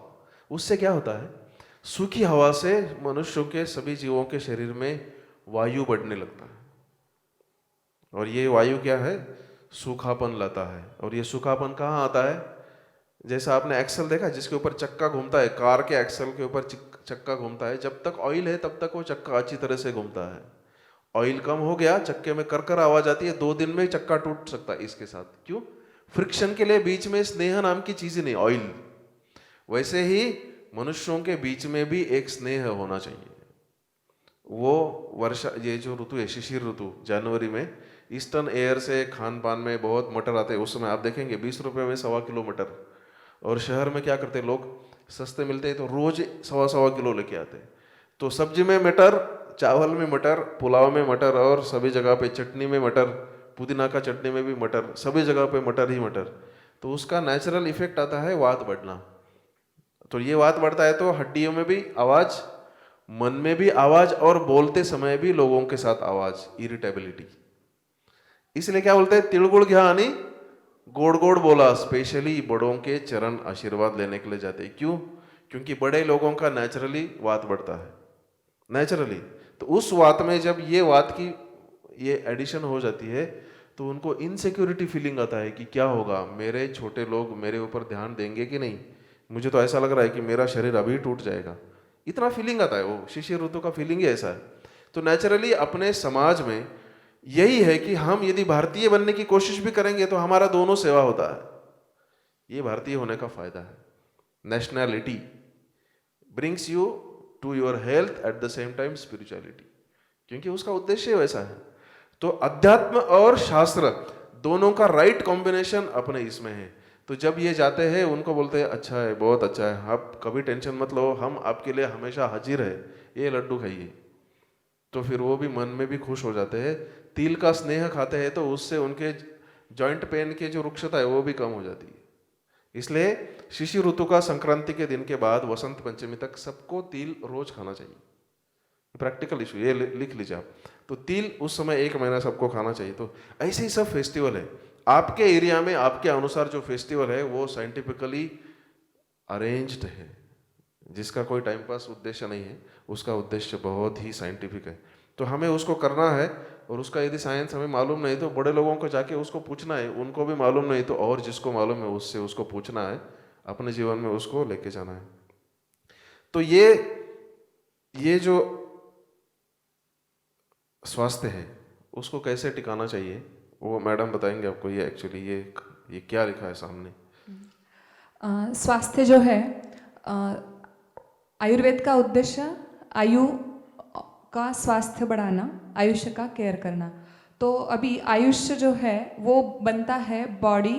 उससे क्या होता है, सूखी हवा से मनुष्यों के सभी जीवों के शरीर में वायु बढ़ने लगता है, और ये वायु क्या है, सूखापन लाता है। और ये सूखापन कहाँ आता है, जैसा आपने एक्सल देखा जिसके ऊपर चक्का घूमता है, कार के एक्सल के ऊपर चक्का घूमता है, जब तक ऑयल है तब तक वो चक्का अच्छी तरह से घूमता है। ऑयल कम हो गया, चक्के में करकर आवाज आती है, 2 दिन में चक्का टूट सकता है इसके साथ। क्यों, फ्रिक्शन के लिए बीच में स्नेह नाम की चीज नहीं, ऑयल। वैसे ही मनुष्यों के बीच में भी एक स्नेह होना चाहिए। वो वर्षा, ये जो ऋतु है शिशिर ऋतु, जनवरी में ईस्टर्न एयर से खान पान में बहुत मटर आते हैं। उस समय आप देखेंगे 20 रुपये में 1.25 किलो मटर, और शहर में क्या करते हैं लोग, सस्ते मिलते हैं तो रोज 1.25 किलो लेके आते हैं। तो सब्जी में मटर, चावल में मटर, पुलाव में मटर, और सभी जगह पे चटनी में मटर, पुदीना का चटनी में भी मटर, सभी जगह पे मटर ही मटर। तो उसका नेचुरल इफेक्ट आता है वात बढ़ना। तो ये वात बढ़ता है तो हड्डियों में भी आवाज, मन में भी आवाज, और बोलते समय भी लोगों के साथ आवाज, इरिटेबिलिटी। इसलिए क्या बोलते हैं, तिल गुड़ घ्या आणि गोड़ गोड़ बोला। स्पेशली बड़ों के चरण आशीर्वाद लेने के लिए जाते हैं। क्यों, क्योंकि बड़े लोगों का नेचुरली वात बढ़ता है, नेचुरली। तो उस वात में जब ये वात की ये एडिशन हो जाती है तो उनको इनसिक्योरिटी फीलिंग आता है कि क्या होगा, मेरे छोटे लोग मेरे ऊपर ध्यान देंगे कि नहीं, मुझे तो ऐसा लग रहा है कि मेरा शरीर अभी टूट जाएगा, इतना फीलिंग आता है। वो शिशिर ऋतु का फीलिंग ही ऐसा है। तो नेचुरली अपने समाज में यही है कि हम यदि भारतीय बनने की कोशिश भी करेंगे तो हमारा दोनों सेवा होता है। ये भारतीय होने का फायदा है। Nationality brings you to your health at the same time spirituality, क्योंकि उसका उद्देश्य वैसा है। तो अध्यात्म और शास्त्र दोनों का राइट कॉम्बिनेशन अपने इसमें है। तो जब ये जाते हैं उनको बोलते हैं अच्छा है, बहुत अच्छा है, आप कभी टेंशन मत लो, हम आपके लिए हमेशा हाजिर है, ये लड्डू खाइए। तो फिर वो भी मन में भी खुश हो जाते हैं। तिल का स्नेह खाते हैं तो उससे उनके जॉइंट पेन की जो रुक्षता है वो भी कम हो जाती है। इसलिए शिशिर ऋतु का संक्रांति के दिन के बाद वसंत पंचमी तक सबको तिल रोज खाना चाहिए। प्रैक्टिकल इशू, ये लिख लीजिए आप। तो तिल उस समय 1 महीना सबको खाना चाहिए। तो ऐसे ही सब फेस्टिवल है, आपके एरिया में आपके अनुसार जो फेस्टिवल है वो साइंटिफिकली अरेंज्ड है, जिसका कोई टाइम पास उद्देश्य नहीं है, उसका उद्देश्य बहुत ही साइंटिफिक है। तो हमें उसको करना है, और उसका यदि साइंस हमें मालूम नहीं तो बड़े लोगों को जाके उसको पूछना है, उनको भी मालूम नहीं तो और जिसको मालूम है उससे उसको पूछना है, अपने जीवन में उसको लेके जाना है। तो ये जो स्वास्थ्य है उसको कैसे टिकाना चाहिए वो मैडम बताएंगे आपको। ये एक्चुअली ये क्या लिखा है सामने। स्वास्थ्य जो है, आयुर्वेद का उद्देश्य आयु का स्वास्थ्य बढ़ाना, आयुष्य का केयर करना। तो अभी आयुष्य जो है वो बनता है बॉडी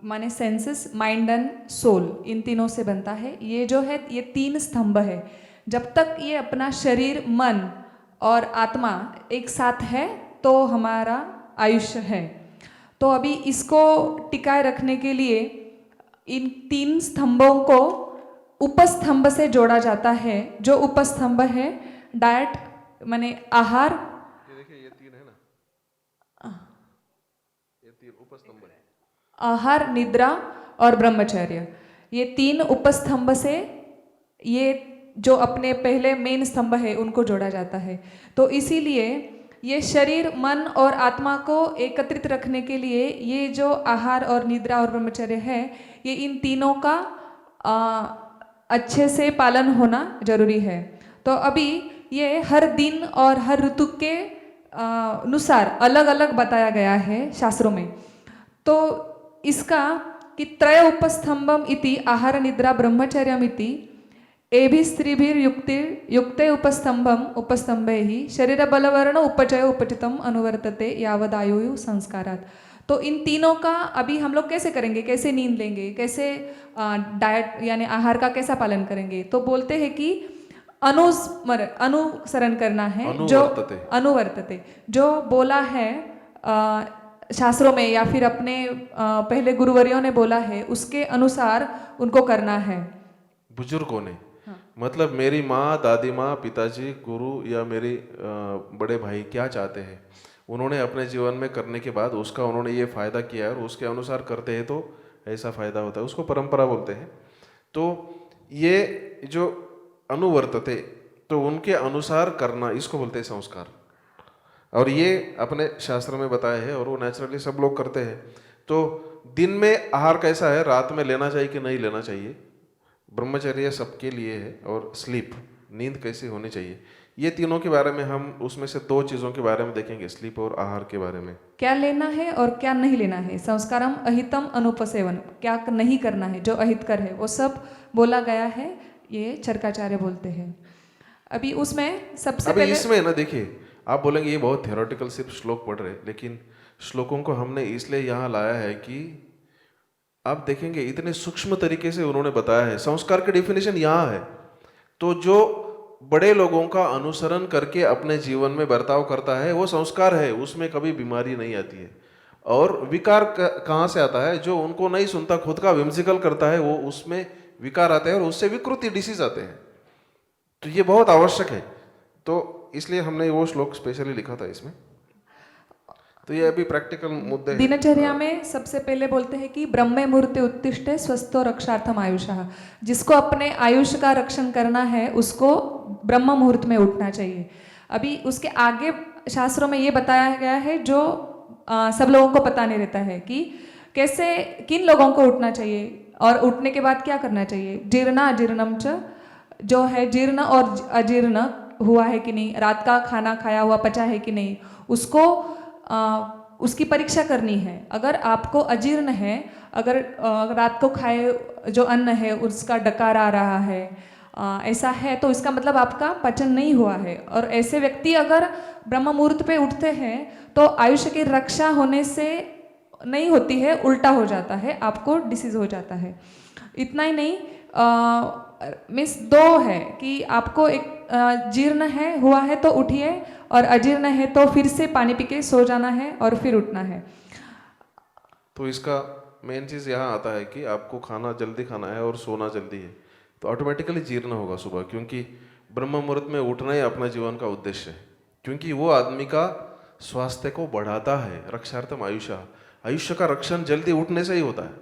माने सेंसेस, माइंड एंड सोल, इन तीनों से बनता है। ये जो है ये 3 स्तंभ है। जब तक ये अपना शरीर, मन और आत्मा एक साथ है तो हमारा आयुष्य है। तो अभी इसको टिकाए रखने के लिए इन 3 स्तंभों को उपस्तंभ से जोड़ा जाता है। जो उपस्तंभ है डाइट माने आहार, ये देखिए ये 3 है ना, ये 3 उपस्तंभ है। आहार, निद्रा और ब्रह्मचर्य, ये 3 उपस्तंभ से ये जो अपने पहले मेन स्तंभ है उनको जोड़ा जाता है। तो इसीलिए ये शरीर, मन और आत्मा को एकत्रित रखने के लिए ये जो आहार और निद्रा और ब्रह्मचर्य है, ये इन तीनों का अच्छे से पालन होना जरूरी है। तो अभी ये हर दिन और हर ऋतु के अनुसार अलग अलग बताया गया है शास्त्रों में। तो इसका कि त्रय उपस्तंभम इति आहार निद्रा ब्रह्मचर्यम इति एभि स्त्रीभिर युक्ते उपस्तंभम उपस्तंभे ही शरीर बलवर्ण उपचय उपचितम अनुवर्तते यावदायु संस्कारात्। तो इन तीनों का अभी हम लोग कैसे करेंगे, कैसे नींद लेंगे, कैसे डाइट यानी आहार का कैसा पालन करेंगे। तो बोलते हैं कि अनुसरण करना है, जो अनुवर्तते, जो बोला है शास्त्रों में या फिर अपने पहले गुरुवर्यों ने बोला है उसके अनुसार उनको करना है। बुजुर्गों ने, मतलब मेरी माँ, दादी माँ, पिताजी, गुरु या मेरे बड़े भाई क्या चाहते हैं, उन्होंने अपने जीवन में करने के बाद उसका उन्होंने ये फ़ायदा किया है और उसके अनुसार करते हैं तो ऐसा फ़ायदा होता है, उसको परंपरा बोलते हैं। तो ये जो अनुवर्तते, तो उनके अनुसार करना, इसको बोलते हैं संस्कार। और ये अपने शास्त्र में बताया है और वो नेचुरली सब लोग करते हैं। तो दिन में आहार कैसा है, रात में लेना चाहिए कि नहीं लेना चाहिए, ब्रह्मचर्य सबके लिए है। और स्लीप, नींद कैसी होनी चाहिए, ये तीनों के बारे में हम उसमें से 2 चीज़ों के बारे में देखेंगे, स्लीप और आहार के बारे में। क्या लेना है और क्या नहीं लेना है। संस्कारम अहितम अनुपसेवन, क्या नहीं करना है, जो अहितकर है वो सब बोला गया है, ये चरकाचार्य बोलते हैं। अभी उसमें सबसे पहले इसमें ना देखिए, आप बोलेंगे ये बहुत थ्योरेटिकल सिर्फ श्लोक पढ़ रहे, लेकिन श्लोकों को हमने इसलिए यहाँ लाया है कि आप देखेंगे इतने सूक्ष्म तरीके से उन्होंने बताया है। संस्कार की डेफिनेशन यहाँ है। तो जो बड़े लोगों का अनुसरण करके अपने जीवन में बर्ताव करता है वो संस्कार है, उसमें कभी बीमारी नहीं आती है। और विकार कहाँ से आता है, जो उनको नहीं सुनता, खुद का विम्सिकल करता है, वो उसमें विकार आते हैं और उससे विकृति, डिसीज आते हैं। तो ये बहुत आवश्यक है, तो इसलिए हमने वो श्लोक स्पेशली लिखा था इसमें। तो ये अभी प्रैक्टिकल मुद्दे हैं। दिनचर्या में सबसे पहले बोलते हैं कि ब्रह्मे मुहूर्ते उत्तिष्ठे स्वस्थो रक्षार्थम आयुषः, जिसको अपने आयुष्य का रक्षण करना है उसको ब्रह्म मुहूर्त में उठना चाहिए। अभी उसके आगे शास्त्रों में ये बताया गया है जो सब लोगों को पता नहीं रहता है कि कैसे, किन लोगों को उठना चाहिए और उठने के बाद क्या करना चाहिए। जीर्णा अजीर्णम च, जो है जीर्ण और अजीर्ण हुआ है कि नहीं, रात का खाना खाया हुआ पचा है कि नहीं, उसको उसकी परीक्षा करनी है। अगर आपको अजीर्ण है, अगर रात को खाए जो अन्न है उसका डकार आ रहा है ऐसा है तो इसका मतलब आपका पाचन नहीं हुआ है। और ऐसे व्यक्ति अगर ब्रह्म मुहूर्त पे उठते हैं तो आयुष्य की रक्षा होने से नहीं होती है, उल्टा हो जाता है, आपको डिसीज हो जाता है। इतना ही नहीं, मिस दो है कि आपको एक जीर्ण है हुआ है तो उठिए, और अजीर्ण है तो फिर से पानी पी के सो जाना है और फिर उठना है। तो इसका मेन चीज़ यहाँ आता है कि आपको खाना जल्दी खाना है और सोना जल्दी है, तो ऑटोमेटिकली जीर्ण होगा सुबह, क्योंकि ब्रह्म मुहूर्त में उठना ही अपना जीवन का उद्देश्य है, क्योंकि वो आदमी का स्वास्थ्य को बढ़ाता है। रक्षार्थम आयुष्य, आयुष्य का रक्षण जल्दी उठने से ही होता है।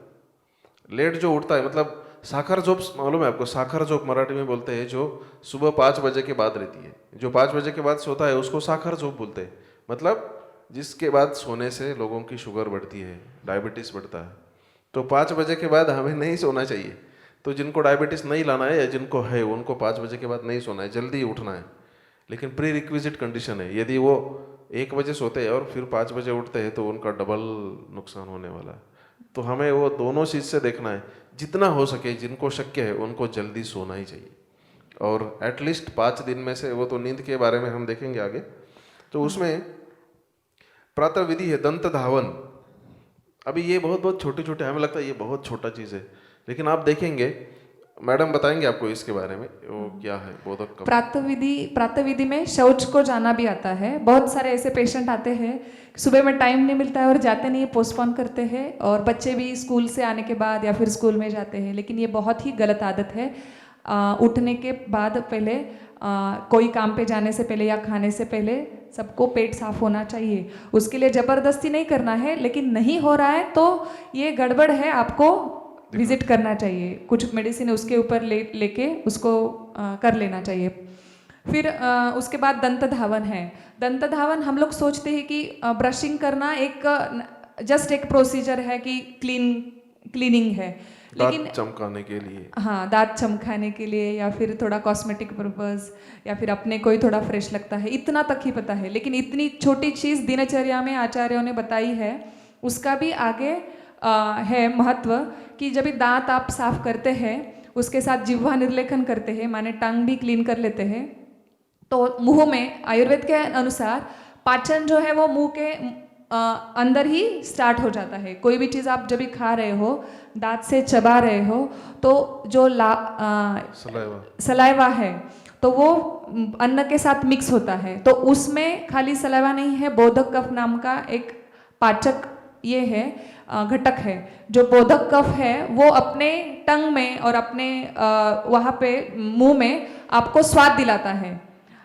लेट जो उठता है, मतलब साखर जोप मालूम है आपको, साखर जोप मराठी में बोलते हैं, जो सुबह 5 बजे के बाद रहती है। जो 5 बजे के बाद सोता है उसको साखर जोप बोलते हैं, मतलब जिसके बाद सोने से लोगों की शुगर बढ़ती है, डायबिटीज़ बढ़ता है। तो 5 बजे के बाद हमें नहीं सोना चाहिए। तो जिनको डायबिटीज़ नहीं लाना है या जिनको है उनको 5 बजे के बाद नहीं सोना है, जल्दी उठना है। लेकिन प्री रिक्विजिट कंडीशन है, यदि वो 1 बजे सोते हैं और फिर 5 बजे उठते हैं तो उनका डबल नुकसान होने वाला है। तो हमें वो दोनों चीज़ से देखना है, जितना हो सके जिनको शक्य है उनको जल्दी सोना ही चाहिए। और एटलीस्ट 5 दिन में से, वो तो नींद के बारे में हम देखेंगे आगे, तो उसमें प्रातः विधि है दंत धावन। अभी ये बहुत बहुत छोटे छोटे, हमें लगता है ये बहुत छोटा चीज़ है, लेकिन आप देखेंगे, मैडम बताएंगे आपको इसके बारे में वो क्या है बोधक का। प्रातः विधि में शौच को जाना भी आता है। बहुत सारे ऐसे पेशेंट आते हैं, सुबह में टाइम नहीं मिलता है और जाते नहीं, पोस्टपोन करते हैं, और बच्चे भी स्कूल से आने के बाद या फिर स्कूल में जाते हैं। लेकिन ये बहुत ही गलत आदत है। उठने के बाद पहले कोई काम पे जाने से पहले या खाने से पहले सबको पेट साफ होना चाहिए। उसके लिए ज़बरदस्ती नहीं करना है, लेकिन नहीं हो रहा है तो ये गड़बड़ है, आपको विजिट करना चाहिए। कुछ मेडिसिन उसके ऊपर लेके उसको कर लेना चाहिए। फिर उसके बाद दंत धावन है। दंत धावन हम लोग सोचते हैं कि ब्रशिंग करना एक जस्ट एक प्रोसीजर है कि क्लीनिंग है, लेकिन दांत चमकाने के लिए, हाँ, दांत चमकाने के लिए या फिर थोड़ा कॉस्मेटिक पर्पस या फिर अपने को ही थोड़ा फ्रेश लगता है, इतना तक ही पता है। लेकिन इतनी छोटी चीज़ दिनचर्या में आचार्यों ने बताई है, उसका भी आगे है महत्व कि जब भी दांत आप साफ करते हैं उसके साथ जिह्वा निर्लेखन करते हैं, माने टंग भी क्लीन कर लेते हैं, तो मुंह में आयुर्वेद के अनुसार पाचन जो है वो मुंह के अंदर ही स्टार्ट हो जाता है। कोई भी चीज़ आप जब भी खा रहे हो, दांत से चबा रहे हो, तो जो सलाइवा है तो वो अन्न के साथ मिक्स होता है। तो उसमें खाली सलाइवा नहीं है, बोधक कफ नाम का एक पाचक ये है, घटक है। जो बोधक कफ है वो अपने टंग में और अपने वहाँ पे मुंह में आपको स्वाद दिलाता है।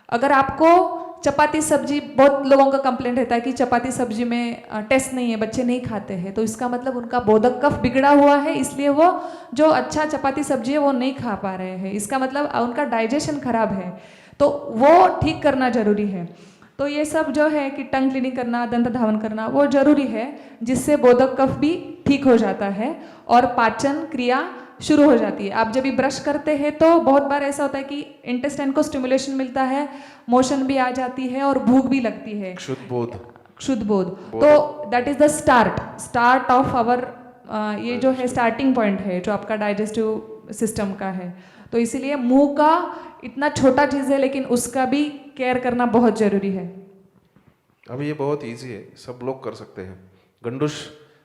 अगर आपको चपाती सब्जी, बहुत लोगों का कंप्लेंट रहता है कि चपाती सब्जी में टेस्ट नहीं है, बच्चे नहीं खाते हैं, तो इसका मतलब उनका बोधक कफ बिगड़ा हुआ है, इसलिए वो जो अच्छा चपाती सब्जी है वो नहीं खा पा रहे हैं। इसका मतलब उनका डाइजेशन खराब है, तो वो ठीक करना जरूरी है। तो ये सब जो है कि टंग क्लीनिंग करना, दंत धावन करना, वो जरूरी है, जिससे बोधक कफ भी ठीक हो जाता है और पाचन क्रिया शुरू हो जाती है। आप जब भी ब्रश करते हैं तो बहुत बार ऐसा होता है कि इंटेस्टाइन को स्टिमुलेशन मिलता है, मोशन भी आ जाती है और भूख भी लगती है, क्षुद्ध बोध। तो that is the start of our, ये जो है स्टार्टिंग पॉइंट है जो आपका डाइजेस्टिव सिस्टम का है। तो इसीलिए मुंह का इतना छोटा चीज़ है, लेकिन उसका भी केयर करना बहुत जरूरी है। अभी ये बहुत इजी है, सब लोग कर सकते हैं। गंडुश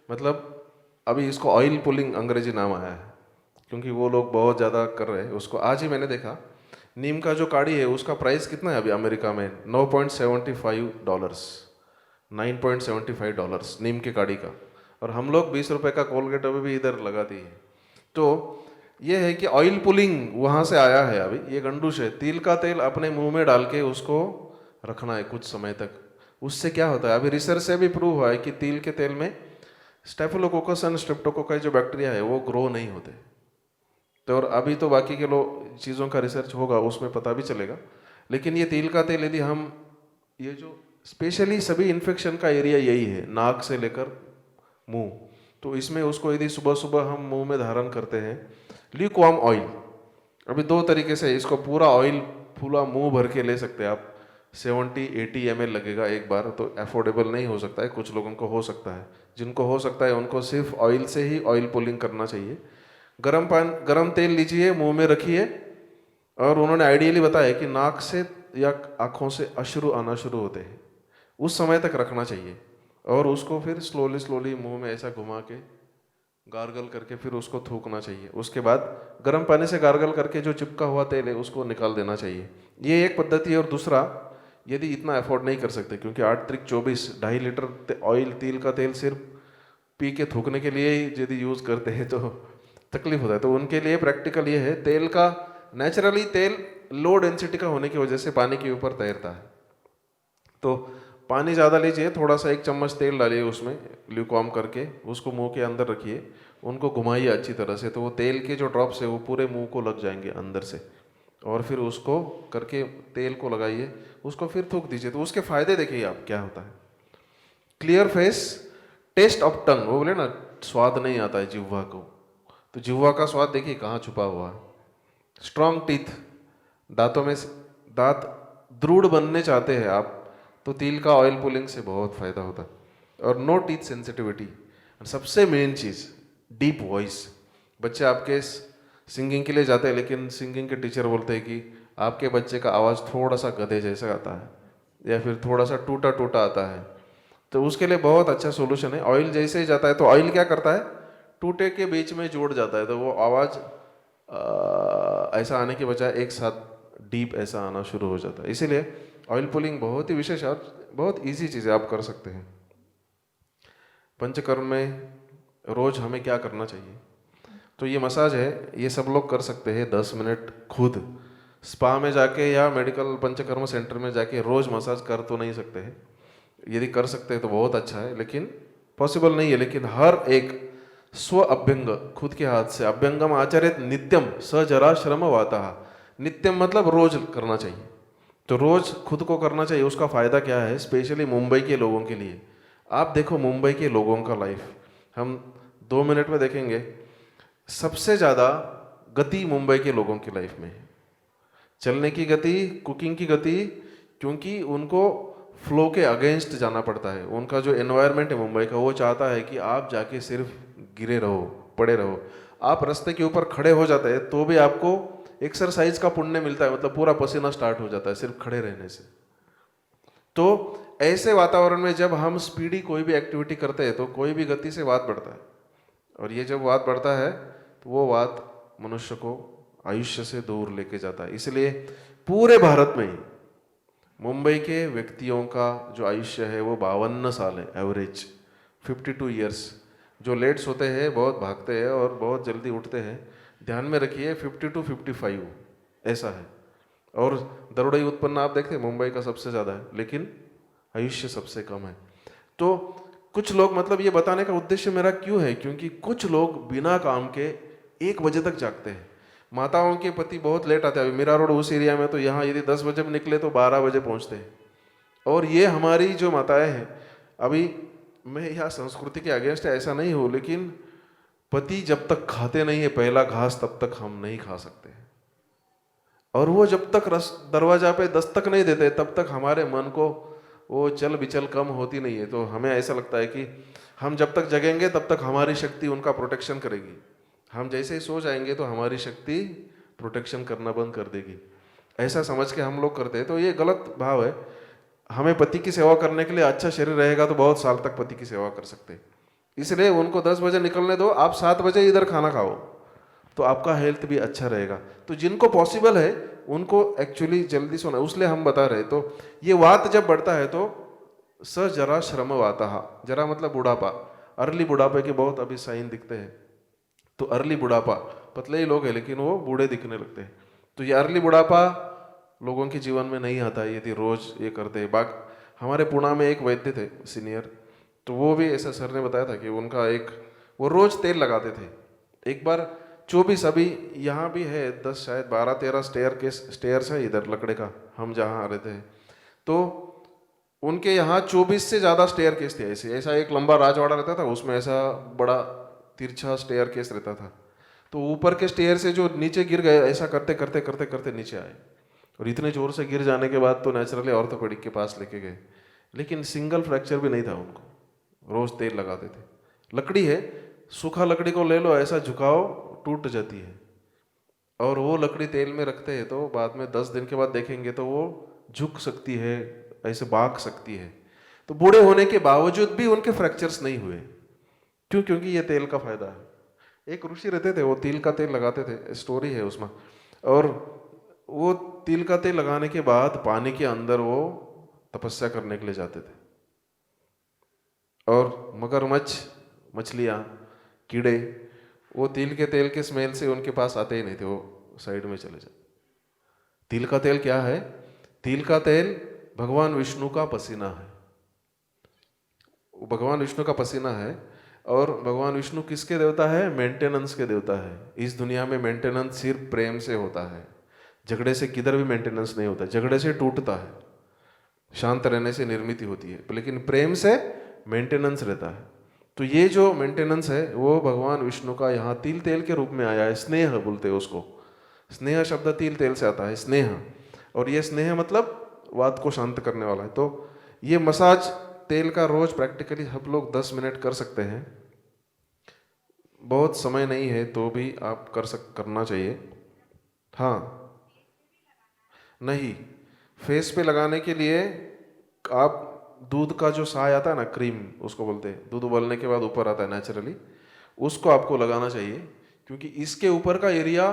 मतलब अभी इसको ऑयल पुलिंग अंग्रेजी नाम आया है, क्योंकि वो लोग बहुत ज़्यादा कर रहे हैं उसको। आज ही मैंने देखा, नीम का जो काढ़ी है उसका प्राइस कितना है अभी अमेरिका में, $9.75, $9.75 नीम के काढ़ी का। और हम लोग 20 रुपये का कोलगेट अभी भी इधर लगाती है। तो ये है कि ऑयल पुलिंग वहाँ से आया है। अभी ये गंडुश है, तिल का तेल अपने मुंह में डाल के उसको रखना है कुछ समय तक। उससे क्या होता है, अभी रिसर्च से भी प्रूव हुआ है कि तिल के तेल में स्टेफिलोकोकस एंड स्ट्रेप्टोकोकाई जो बैक्टीरिया है वो ग्रो नहीं होते। तो और अभी तो बाकी के चीज़ों का रिसर्च होगा, उसमें पता भी चलेगा। लेकिन ये तिल का तेल यदि हम, ये जो स्पेशली सभी इन्फेक्शन का एरिया यही है, नाक से लेकर मुंह, तो इसमें उसको यदि सुबह सुबह हम मुंह में धारण करते हैं, ल्यूकवार्म ऑयल। अभी 2 तरीके से इसको पूरा ऑयल पूरा मुंह भर के ले सकते हैं आप, 70-80 ml लगेगा एक बार, तो अफोर्डेबल नहीं हो सकता है, कुछ लोगों को हो सकता है। जिनको हो सकता है उनको सिर्फ ऑयल से ही ऑयल पुलिंग करना चाहिए। गरम तेल लीजिए, मुंह में रखिए और उन्होंने आइडियली बताया कि नाक से या आँखों से अश्रु आना शुरू होते हैं, उस समय तक रखना चाहिए और उसको फिर स्लोली स्लोली मुंह में ऐसा घुमा के गार्गल करके फिर उसको थूकना चाहिए। उसके बाद गर्म पानी से गार्गल करके जो चिपका हुआ तेल है उसको निकाल देना चाहिए। ये एक पद्धति है। और दूसरा, यदि इतना अफोर्ड नहीं कर सकते, क्योंकि 8 त्रिक 24 2.5 लीटर ऑयल तिल का तेल सिर्फ पी के थूकने के लिए ही यदि यूज़ करते हैं तो तकलीफ होता है, तो उनके लिए प्रैक्टिकल ये है, तेल का नेचुरली तेल लो डेंसिटी का होने की वजह से पानी के ऊपर तैरता है, तो पानी ज़्यादा लीजिए, थोड़ा सा 1 चम्मच तेल डालिए उसमें ल्यूकॉम करके, उसको मुंह के अंदर रखिए, उनको घुमाइए अच्छी तरह से, तो वो तेल के जो ड्रॉप्स है वो पूरे मुंह को लग जाएंगे अंदर से, और फिर उसको करके तेल को लगाइए, उसको फिर थूक दीजिए। तो उसके फायदे देखिए आप क्या होता है। Clear face, test of tongue, वो बोले ना स्वाद नहीं आता है जिह्वा को, तो जिह्वा का स्वाद देखिए कहाँ छुपा हुआ है। स्ट्रॉन्ग टीथ, दांतों में दांत दृढ़ बनने चाहते हैं आप, तो तिल का ऑयल पुलिंग से बहुत फायदा होता है। और नो टीथ सेंसिटिविटी, सबसे मेन चीज़ डीप वॉइस। बच्चे आपके सिंगिंग के लिए जाते हैं, लेकिन सिंगिंग के टीचर बोलते हैं कि आपके बच्चे का आवाज़ थोड़ा सा गधे जैसा आता है या फिर थोड़ा सा टूटा टूटा आता है, तो उसके लिए बहुत अच्छा सोल्यूशन है। ऑयल जैसे ही जाता है तो ऑयल क्या करता है, टूटे के बीच में जोड़ जाता है, तो वो आवाज़ ऐसा आने के बजाय एक साथ डीप ऐसा आना शुरू हो जाता है। इसीलिए ऑयल पुलिंग बहुत ही विशेष और बहुत इजी चीज़ है, आप कर सकते हैं। पंचकर्म में रोज़ हमें क्या करना चाहिए, तो ये मसाज है, ये सब लोग कर सकते हैं 10 मिनट खुद स्पा में जाके या मेडिकल पंचकर्म सेंटर में जाके रोज़ मसाज कर तो नहीं सकते हैं। यदि कर सकते हैं तो बहुत अच्छा है, लेकिन पॉसिबल नहीं है। लेकिन हर एक स्व अभ्यंग, खुद के हाथ से, अभ्यंगम आचरित नित्यम स जरा श्रम वाता, नित्यम मतलब रोज करना चाहिए, तो रोज खुद को करना चाहिए। उसका फायदा क्या है, स्पेशली मुंबई के लोगों के लिए। आप देखो मुंबई के लोगों का लाइफ, हम 2 मिनट में देखेंगे, सबसे ज़्यादा गति मुंबई के लोगों की लाइफ में है, चलने की गति, कुकिंग की गति, क्योंकि उनको फ्लो के अगेंस्ट जाना पड़ता है। उनका जो एनवायरनमेंट है मुंबई का, वो चाहता है कि आप जाके सिर्फ गिरे रहो, पड़े रहो। आप रास्ते के ऊपर खड़े हो जाते हैं तो भी आपको एक्सरसाइज का पुण्य मिलता है, मतलब पूरा पसीना स्टार्ट हो जाता है सिर्फ खड़े रहने से। तो ऐसे वातावरण में जब हम स्पीडी कोई भी एक्टिविटी करते हैं तो कोई भी गति से वात बढ़ता है, और ये जब वात बढ़ता है तो वो वात मनुष्य को आयुष्य से दूर लेके जाता है। इसलिए पूरे भारत में ही मुंबई के व्यक्तियों का जो आयुष्य है वो 52 साल है एवरेज, 52 ईयर्स। जो लेट सोते हैं, बहुत भागते हैं और बहुत जल्दी उठते हैं, ध्यान में रखिए 50 to 55 ऐसा है। और दरोड़ई उत्पन्न आप देखते हैं मुंबई का सबसे ज़्यादा है, लेकिन आयुष्य सबसे कम है। तो कुछ लोग, मतलब ये बताने का उद्देश्य मेरा क्यों है, क्योंकि कुछ लोग बिना काम के 1 बजे तक जागते हैं। माताओं के पति बहुत लेट आते हैं। अभी मीरा रोड उस एरिया में तो यहाँ यदि 10 बजे में निकले तो 12 बजे पहुँचते हैं। और ये हमारी जो माताएं हैं, अभी मैं यहाँ संस्कृति के अगेंस्ट ऐसा नहीं हूँ, लेकिन पति जब तक खाते नहीं है पहला घास तब तक हम नहीं खा सकते, और वो जब तक दरवाजा पे दस्तक नहीं देते तब तक हमारे मन को वो चल बिचल कम होती नहीं है। तो हमें ऐसा लगता है कि हम जब तक जगेंगे तब तक हमारी शक्ति उनका प्रोटेक्शन करेगी, हम जैसे ही सो जाएंगे तो हमारी शक्ति प्रोटेक्शन करना बंद कर देगी, ऐसा समझ के हम लोग करते हैं। तो ये गलत भाव है। हमें पति की सेवा करने के लिए अच्छा शरीर रहेगा तो बहुत साल तक पति की सेवा कर सकते हैं। इसलिए उनको 10 बजे निकलने दो, आप 7 बजे इधर खाना खाओ तो आपका हेल्थ भी अच्छा रहेगा। तो जिनको पॉसिबल है उनको एक्चुअली जल्दी सोना, उसलिए हम बता रहे। तो ये वात जब बढ़ता है तो स जरा श्रम वाता, जरा मतलब बुढ़ापा, अर्ली बुढ़ापे के बहुत अभी साइन दिखते हैं। तो अर्ली बुढ़ापा, पतले ही लोग हैं लेकिन वो बूढ़े दिखने लगते हैं, तो ये अर्ली बुढ़ापा लोगों के जीवन में नहीं आता है यदि रोज ये करते हैं। हमारे पुणे में एक वैद्य थे सीनियर, तो वो भी ऐसा सर ने बताया था कि उनका वो रोज तेल लगाते थे। एक बार 24, अभी यहाँ भी है 10 शायद 12-13 स्टेयर्स है इधर लकड़े का, हम जहाँ रहते हैं, तो उनके यहाँ 24 से ज़्यादा स्टेयर केस थे। ऐसा एक लंबा राजवाड़ा रहता था, उसमें ऐसा बड़ा तिरछा स्टेयर केस रहता था। तो ऊपर के स्टेयर से जो नीचे गिर गए, ऐसा करते करते करते करते नीचे आए, और इतने जोर से गिर जाने के बाद तो नेचुरली ऑर्थोपेडिक के पास लेके गए, लेकिन सिंगल फ्रैक्चर भी नहीं था उनको। रोज तेल लगाते थे। लकड़ी है, सूखा लकड़ी को ले लो, ऐसा झुकाओ टूट जाती है, और वो लकड़ी तेल में रखते हैं तो बाद में 10 दिन के बाद देखेंगे तो वो झुक सकती है, ऐसे भाग सकती है। तो बूढ़े होने के बावजूद भी उनके फ्रैक्चर्स नहीं हुए। क्यों? क्योंकि ये तेल का फायदा है। एक ऋषि रहते थे, वो तिल का तेल लगाते थे, स्टोरी है उसमें। और वो तिल का तेल लगाने के बाद पानी के अंदर वो तपस्या करने के लिए जाते थे। और मगरमच्छ, मछलियाँ, कीड़े वो तिल के तेल के स्मेल से उनके पास आते ही नहीं थे, वो साइड में चले जाते। तिल का तेल क्या है? तिल का तेल भगवान विष्णु का पसीना है। वो भगवान विष्णु का पसीना है। और भगवान विष्णु किसके देवता है? मेंटेनेंस के देवता है। इस दुनिया में मेंटेनेंस सिर्फ प्रेम से होता है। झगड़े से किधर भी मेंटेनेंस नहीं होता। झगड़े से टूटता है, शांत रहने से निर्मित होती है, लेकिन प्रेम से मेंटेनेंस रहता है। तो ये जो मेंटेनेंस है वो भगवान विष्णु का यहाँ तिल तेल के रूप में आया है। स्नेह बोलते हैं उसको। स्नेह शब्द तिल तेल से आता है, स्नेह। और ये स्नेह मतलब वात को शांत करने वाला है। तो ये मसाज तेल का रोज प्रैक्टिकली हम लोग 10 मिनट कर सकते हैं। बहुत समय नहीं है तो भी आप करना चाहिए। हाँ, नहीं, फेस पे लगाने के लिए आप दूध का जो साय आता है ना, क्रीम उसको बोलते हैं, दूध उबलने के बाद ऊपर आता है नेचुरली, उसको आपको लगाना चाहिए। क्योंकि इसके ऊपर का एरिया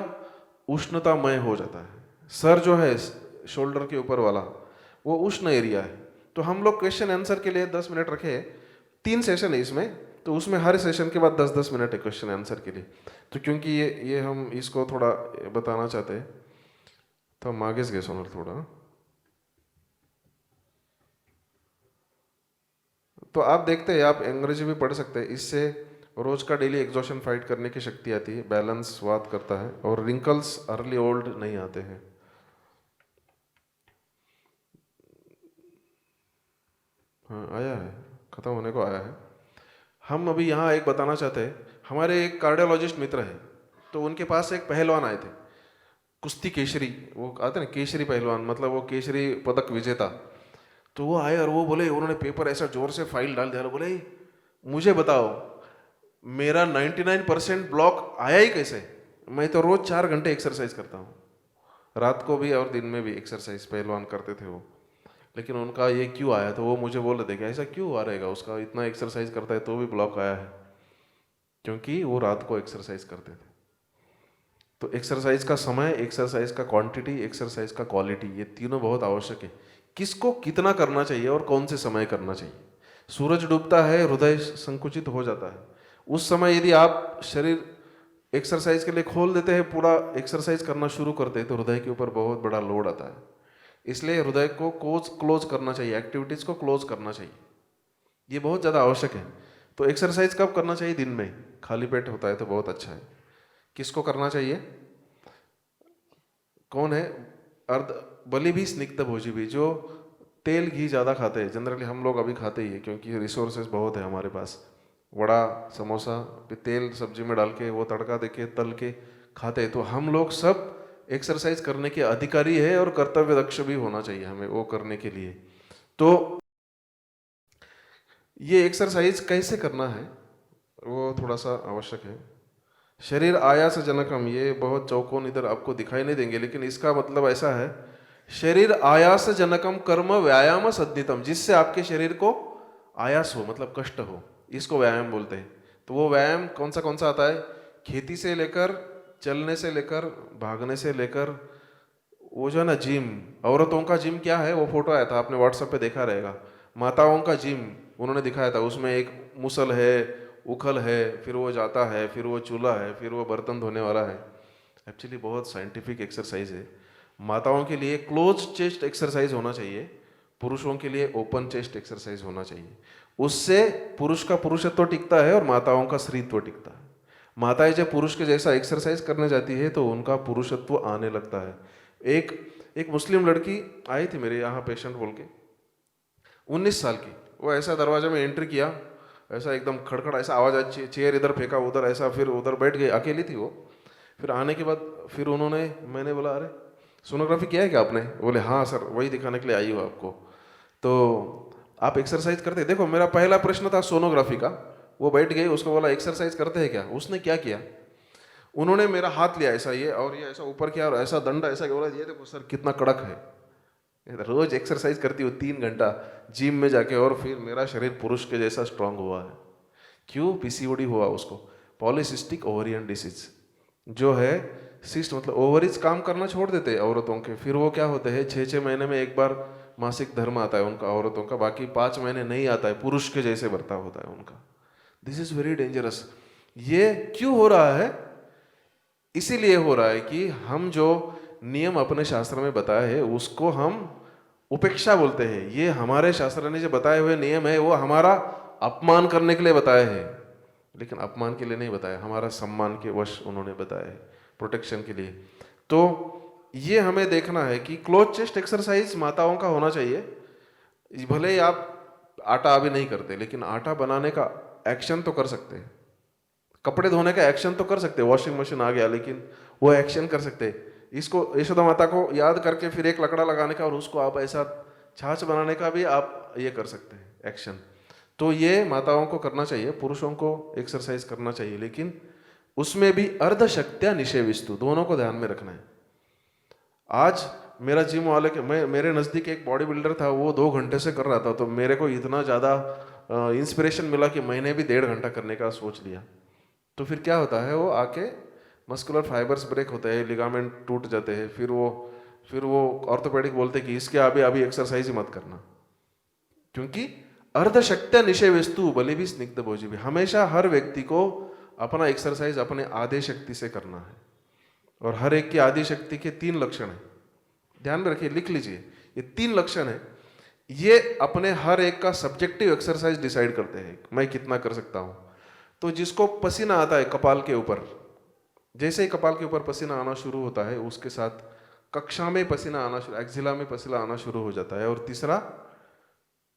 उष्णतामय हो जाता है। सर जो है शोल्डर के ऊपर वाला वो उष्ण एरिया है। तो हम लोग क्वेश्चन आंसर के लिए 10 मिनट रखे, 3 सेशन है इसमें, तो उसमें हर सेशन के बाद 10-10 मिनट है क्वेश्चन आंसर के लिए। तो क्योंकि ये हम इसको थोड़ा बताना चाहते हैं तो हम आगे गए सोनल थोड़ा। तो आप देखते हैं, आप अंग्रेजी भी पढ़ सकते हैं। इससे रोज का डेली एग्जॉशन फाइट करने की शक्ति आती है, बैलेंस वात करता है, और रिंकल्स अर्ली ओल्ड नहीं आते हैं। हाँ, आया है, खत्म होने को आया है। हम अभी यहाँ एक बताना चाहते हैं। हमारे एक कार्डियोलॉजिस्ट मित्र है, तो उनके पास एक पहलवान आए थे, कुश्ती केशरी, वो आते ना केशरी पहलवान, मतलब वो केशरी पदक विजेता। तो वो आए और वो बोले, उन्होंने पेपर ऐसा जोर से फाइल डाल दिया, बोले मुझे बताओ मेरा 99% ब्लॉक आया ही कैसे? मैं तो रोज 4 घंटे एक्सरसाइज करता हूँ, रात को भी और दिन में भी एक्सरसाइज पहलवान करते थे वो, लेकिन उनका ये क्यों आया? तो वो मुझे बोल रहे थे कि ऐसा क्यों आ रहेगा, उसका इतना एक्सरसाइज करता है तो भी ब्लॉक आया है, क्योंकि वो रात को एक्सरसाइज करते थे। तो एक्सरसाइज का समय, एक्सरसाइज का क्वांटिटी, एक्सरसाइज का क्वालिटी, ये तीनों बहुत आवश्यक है। किसको कितना करना चाहिए और कौन से समय करना चाहिए? सूरज डूबता है, हृदय संकुचित हो जाता है, उस समय यदि आप शरीर एक्सरसाइज के लिए खोल देते हैं, पूरा एक्सरसाइज करना शुरू करते हैं, तो हृदय के ऊपर बहुत बड़ा लोड आता है। इसलिए हृदय को क्लोज करना चाहिए, एक्टिविटीज को क्लोज करना चाहिए, ये बहुत ज़्यादा आवश्यक है। तो एक्सरसाइज कब करना चाहिए? दिन में, खाली पेट होता है तो बहुत अच्छा है। किसको करना चाहिए? कौन है? अर्ध बलि भी, स्निग्ध भोजी भी, जो तेल घी ज़्यादा खाते हैं। जनरली हम लोग अभी खाते ही है क्योंकि रिसोर्सेज बहुत है हमारे पास। वड़ा, समोसा, फिर तेल सब्जी में डाल के वो तड़का दे के तल के खाते हैं। तो हम लोग सब एक्सरसाइज करने के अधिकारी है और कर्तव्य दक्ष भी होना चाहिए हमें वो करने के लिए। तो ये एक्सरसाइज कैसे करना है वो थोड़ा सा आवश्यक है। शरीर आयास जनकम, ये बहुत चौकोन इधर आपको दिखाई नहीं देंगे, लेकिन इसका मतलब ऐसा है, शरीर आयास जनकम कर्म व्यायाम सद्धितम, जिससे आपके शरीर को आयास हो, मतलब कष्ट हो, इसको व्यायाम बोलते हैं। तो वो व्यायाम कौन सा आता है? खेती से लेकर, चलने से लेकर, भागने से लेकर, वो जो है ना जिम, औरतों का जिम क्या है, वो फोटो आया था, आपने व्हाट्सएप पे देखा रहेगा। माताओं का जिम उन्होंने दिखाया था, उसमें एक मुसल है, उखल है, फिर वो जाता है, फिर वो चूल्हा है, फिर वो बर्तन धोने वाला है। एक्चुअली बहुत साइंटिफिक एक्सरसाइज है। माताओं के लिए क्लोज चेस्ट एक्सरसाइज होना चाहिए, पुरुषों के लिए ओपन चेस्ट एक्सरसाइज होना चाहिए। उससे पुरुष का पुरुषत्व टिकता है और माताओं का स्त्रीत्व टिकता है। माताएं जब पुरुष के जैसा एक्सरसाइज करने जाती है तो उनका पुरुषत्व आने लगता है। एक मुस्लिम लड़की आई थी मेरे यहाँ पेशेंट बोल के, 19 साल की। वो ऐसा दरवाजे में एंट्री किया, ऐसा एकदम खड़खड़ ऐसा आवाज़ आई, चेयर इधर फेंका उधर, ऐसा, फिर उधर बैठ गई, अकेली थी वो। फिर आने के बाद फिर उन्होंने, मैंने बोला अरे सोनोग्राफी किया है क्या आपने? बोले हाँ सर, वही दिखाने के लिए आई हो आपको। तो आप एक्सरसाइज करते? देखो मेरा पहला प्रश्न था सोनोग्राफी का। वो बैठ गई, उसको बोला एक्सरसाइज करते हैं क्या? उसने क्या किया, उन्होंने मेरा हाथ लिया ऐसा, ये और ये ऐसा ऊपर किया और ऐसा दंडा ऐसा किया, बोला ये देखो सर कितना कड़क है। रोज एक्सरसाइज करती हूँ 3 घंटा जिम में जाके, और फिर मेरा शरीर पुरुष के जैसा स्ट्रांग हुआ है। क्यों? पीसीओडी हुआ उसको, पॉलीसिस्टिक ओवरियन डिसीज, जो है सिस्ट मतलब ओवरीज काम करना छोड़ देते हैं औरतों के। फिर वो क्या होते हैं, 6-6 महीने में एक बार मासिक धर्म आता है उनका, औरतों का, बाकी 5 महीने नहीं आता है, पुरुष के जैसे बर्ताव होता है उनका। This is very dangerous. ये क्यों हो रहा है? इसीलिए हो रहा है कि हम जो नियम अपने शास्त्र में बताए हैं उसको हम उपेक्षा बोलते हैं। ये हमारे शास्त्र ने जो बताए हुए नियम है वो हमारा अपमान करने के लिए बताए हैं, लेकिन अपमान के लिए नहीं बताया, हमारा सम्मान के वश उन्होंने बताया है, प्रोटेक्शन के लिए। तो ये हमें देखना है कि क्लोज चेस्ट एक्सरसाइज माताओं का होना चाहिए। भले ही आप आटा अभी नहीं करते, लेकिन आटा बनाने का एक्शन तो कर सकते हैं, कपड़े धोने का एक्शन तो कर सकते हैं, वॉशिंग मशीन आ गया, लेकिन वो एक्शन कर सकते हैं। इसको यशोदा माता को याद करके फिर एक लकड़ा लगाने का और उसको आप ऐसा छाछ बनाने का भी आप ये कर सकते हैं एक्शन। तो ये माताओं को करना चाहिए, पुरुषों को एक्सरसाइज करना चाहिए, लेकिन उसमें भी अर्धशक्त्या निषेविस्तु, दोनों को ध्यान में रखना है। आज मेरा जिम वाले के मेरे नज़दीक एक बॉडी बिल्डर था, वो 2 घंटे से कर रहा था, तो मेरे को इतना ज़्यादा इंस्पिरेशन मिला कि मैंने भी 1.5 घंटा करने का सोच लिया। तो फिर क्या होता है, वो आके मस्कुलर फाइबर्स ब्रेक होते हैं, लिगामेंट टूट जाते हैं, फिर वो ऑर्थोपेडिक बोलते हैं कि इसके अभी एक्सरसाइज ही मत करना, क्योंकि अर्धशक्त्या निषेविस्तु बलि भी स्निग्ध भोजी भी। हमेशा हर व्यक्ति को अपना एक्सरसाइज अपने आधे शक्ति से करना है, और हर एक की आधी शक्ति के 3 लक्षण है, ध्यान में रखिए, लिख लीजिए, ये 3 लक्षण है। ये अपने हर एक का सब्जेक्टिव एक्सरसाइज डिसाइड करते हैं, मैं कितना कर सकता हूं। तो जिसको पसीना आता है कपाल के ऊपर, जैसे ही कपाल के ऊपर पसीना आना शुरू होता है, उसके साथ कक्षा में पसीना आना शुरू, एक्जिला में पसीना आना शुरू हो जाता है, और तीसरा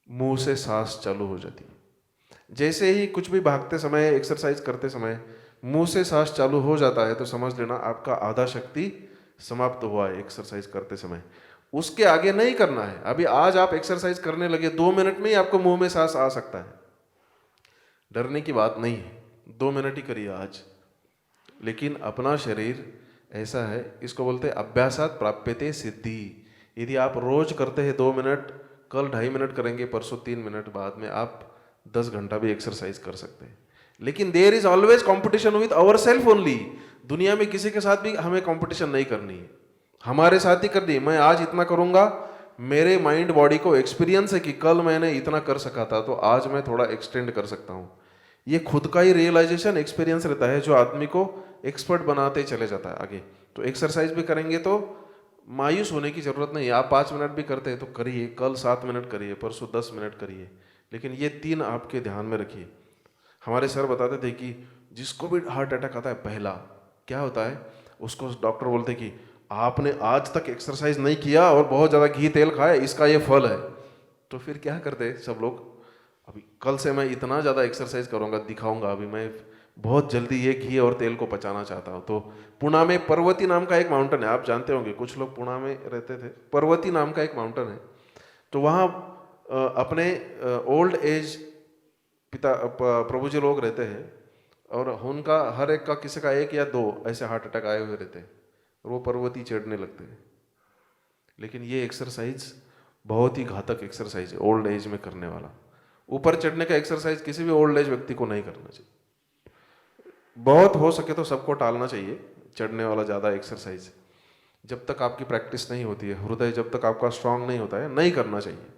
मुंह से सांस चालू हो जाती है। जैसे ही कुछ भी भागते समय, एक्सरसाइज करते समय मुंह से सांस चालू हो जाता है, तो समझ लेना आपका आधा शक्ति समाप्त हुआ है एक्सरसाइज करते समय। उसके आगे नहीं करना है। अभी आज आप एक्सरसाइज करने लगे, 2 मिनट में ही आपको मुंह में सांस आ सकता है, डरने की बात नहीं है, 2 मिनट ही करिए आज। लेकिन अपना शरीर ऐसा है, इसको बोलते हैं अभ्यासात प्राप्यते सिद्धि। यदि आप रोज करते हैं 2 मिनट, कल 2.5 मिनट करेंगे, परसों 3 मिनट, बाद में आप 10 घंटा भी एक्सरसाइज कर सकते हैं। लेकिन there is always competition with our self only. दुनिया में किसी के साथ भी हमें कॉम्पिटिशन नहीं करनी है, हमारे साथ ही करनी है। मैं आज इतना करूंगा, मेरे माइंड बॉडी को एक्सपीरियंस है कि कल मैंने इतना कर सका था, तो आज मैं थोड़ा एक्सटेंड कर सकता हूँ। ये खुद का ही रियलाइजेशन एक्सपीरियंस रहता है, जो आदमी को एक्सपर्ट बनाते चले जाता है आगे। तो एक्सरसाइज भी करेंगे तो मायूस होने की जरूरत नहीं है। आप 5 मिनट भी करते हैं तो करिए, कल 7 मिनट करिए, परसों 10 मिनट करिए, लेकिन ये 3 आपके ध्यान में रखिए। हमारे सर बताते थे कि जिसको भी हार्ट अटैक आता है, पहला क्या होता है, उसको डॉक्टर बोलते कि आपने आज तक एक्सरसाइज नहीं किया और बहुत ज़्यादा घी तेल खाया, इसका ये फल है। तो फिर क्या करते सब लोग, अभी कल से मैं इतना ज़्यादा एक्सरसाइज करूँगा, दिखाऊंगा, अभी मैं बहुत जल्दी ये घी और तेल को पचाना चाहता हूँ। तो पुणे में पर्वती नाम का एक माउंटेन है, आप जानते होंगे, कुछ लोग पुणे में रहते थे, पर्वती नाम का एक माउंटेन है। तो वहाँ अपने ओल्ड एज पिता प्रभु जी लोग रहते हैं, और उनका हर एक का किसी का 1 या 2 ऐसे हार्ट अटैक आए हुए रहते हैं, और वो पर्वती चढ़ने लगते हैं। लेकिन ये एक्सरसाइज बहुत ही घातक एक्सरसाइज है ओल्ड एज में करने वाला। ऊपर चढ़ने का एक्सरसाइज किसी भी ओल्ड एज व्यक्ति को नहीं करना चाहिए। बहुत हो सके तो सबको टालना चाहिए चढ़ने वाला ज़्यादा एक्सरसाइज। जब तक आपकी प्रैक्टिस नहीं होती है, हृदय जब तक आपका स्ट्रांग नहीं होता है, नहीं करना चाहिए।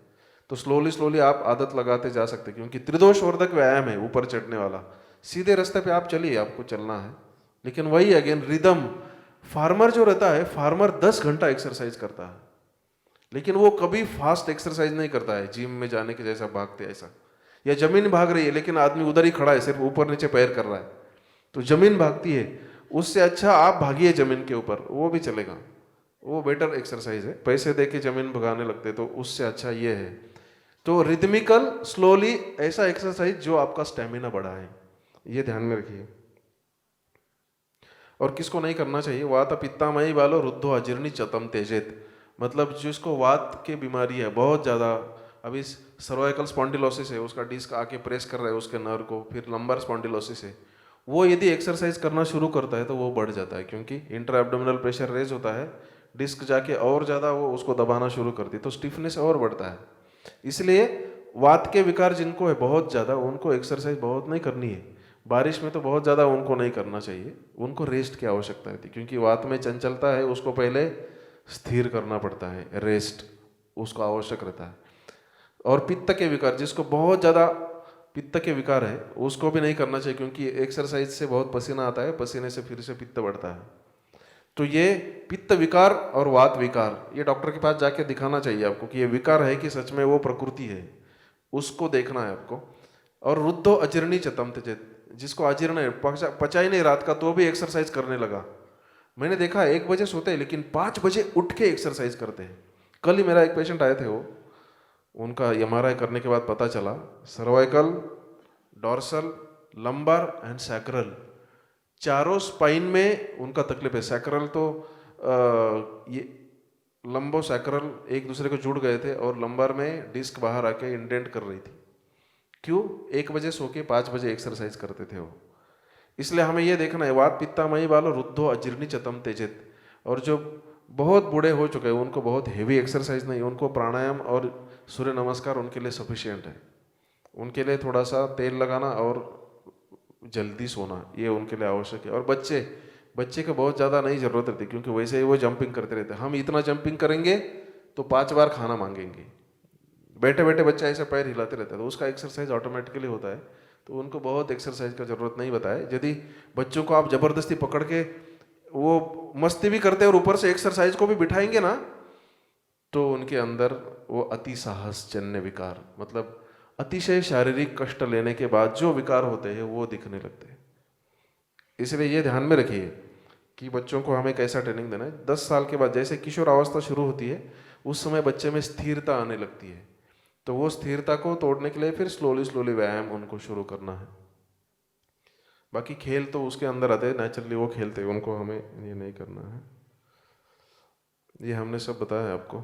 तो स्लोली आप आदत लगाते जा सकते, क्योंकि त्रिदोषवर्धक व्यायाम है ऊपर चढ़ने वाला। सीधे रास्ते पे आप चलिए, आपको चलना है, लेकिन वही अगेन रिदम। फार्मर जो रहता है, फार्मर 10 घंटा एक्सरसाइज करता है, लेकिन वो कभी फास्ट एक्सरसाइज नहीं करता है, जिम में जाने के जैसा भागते ऐसा। या जमीन भाग रही है लेकिन आदमी उधर ही खड़ा है, सिर्फ ऊपर नीचे पैर कर रहा है, तो जमीन भागती है। उससे अच्छा आप भागिए जमीन के ऊपर, वो भी चलेगा, वो बेटर एक्सरसाइज है। पैसे दे के जमीन भगाने लगते, तो उससे अच्छा ये है। तो रिदमिकल स्लोली ऐसा एक्सरसाइज जो आपका स्टेमिना बढ़ाए, ये ध्यान में रखिए। और किसको नहीं करना चाहिए, वात पित्तामयी वालो रुद्धो अजीर्णी चतम तेजेत, मतलब जिसको वात की बीमारी है बहुत ज़्यादा, अभी सर्वाइकल स्पॉन्डिलोसिस है, उसका डिस्क आके प्रेस कर रहा है उसके नर्व को, फिर लंबर स्पॉन्डिलोसिस है, वो यदि एक्सरसाइज करना शुरू करता है तो वो बढ़ जाता है, क्योंकि इंट्रा एब्डोमिनल प्रेशर रेज होता है, डिस्क जाके और ज़्यादा वो उसको दबाना शुरू करती है, तो स्टिफनेस और बढ़ता है। इसलिए वात के विकार जिनको है बहुत ज़्यादा, उनको एक्सरसाइज बहुत नहीं करनी है। बारिश में तो बहुत ज़्यादा उनको नहीं करना चाहिए, उनको रेस्ट की आवश्यकता रहती है, क्योंकि वात में चंचलता है, उसको पहले स्थिर करना पड़ता है, रेस्ट उसको आवश्यक रहता है। और पित्त के विकार, जिसको बहुत ज़्यादा पित्त के विकार है, उसको भी नहीं करना चाहिए, क्योंकि एक्सरसाइज से बहुत पसीना आता है, पसीने से फिर से पित्त बढ़ता है। तो ये पित्त विकार और वात विकार, ये डॉक्टर के पास जाके दिखाना चाहिए आपको कि ये विकार है कि सच में वो प्रकृति है, उसको देखना है आपको। और रुद्धो अजीर्णी चतम त्यजेत, जिसको अजीर्ण है, पचा ही नहीं रात का तो भी एक्सरसाइज करने लगा। मैंने देखा 1 बजे सोते हैं लेकिन 5 बजे उठ के एक्सरसाइज करते हैं। कल ही मेरा एक पेशेंट आए थे, वो उनका एमआरआई करने के बाद पता चला cervical, dorsal, lumbar and sacral, चारों स्पाइन में उनका तकलीफ है। सैक्रल तो ये लंबो सैक्रल एक दूसरे को जुड़ गए थे और लंबर में डिस्क बाहर आके इंडेंट कर रही थी। क्यों? 1 बजे सो के 5 बजे एक्सरसाइज करते थे वो। इसलिए हमें ये देखना है, वात पित्तामयी वालों रुद्धो अजीर्णी चतम तेजित। और जो बहुत बूढ़े हो चुके हैं उनको बहुत हेवी एक्सरसाइज नहीं, उनको प्राणायाम और सूर्य नमस्कार उनके लिए सफिशिएंट है। उनके लिए थोड़ा सा तेल लगाना और जल्दी सोना, ये उनके लिए आवश्यक है। और बच्चे को बहुत ज़्यादा नहीं ज़रूरत रहती, क्योंकि वैसे ही वो जंपिंग करते रहते हैं। हम इतना जंपिंग करेंगे तो 5 बार खाना मांगेंगे, बैठे बैठे बच्चा ऐसे पैर हिलाते रहता है, तो उसका एक्सरसाइज ऑटोमेटिकली होता है। तो उनको बहुत एक्सरसाइज का ज़रूरत नहीं बताए। यदि बच्चों को आप ज़बरदस्ती पकड़ के वो मस्ती भी करते हैं और ऊपर से एक्सरसाइज को भी बिठाएंगे ना, तो उनके अंदर वो अति साहस जन्य विकार, मतलब अतिशय शारीरिक कष्ट लेने के बाद जो विकार होते हैं वो दिखने लगते हैं। इसलिए ये ध्यान में रखिए कि बच्चों को हमें कैसा ट्रेनिंग देना है। 10 साल के बाद जैसे किशोर अवस्था शुरू होती है, उस समय बच्चे में स्थिरता आने लगती है, तो वो स्थिरता को तोड़ने के लिए फिर स्लोली स्लोली व्यायाम उनको शुरू करना है। बाकी खेल तो उसके अंदर आते हैं, नेचुरली वो खेलते हैं, उनको हमें ये नहीं करना है। ये हमने सब बताया आपको।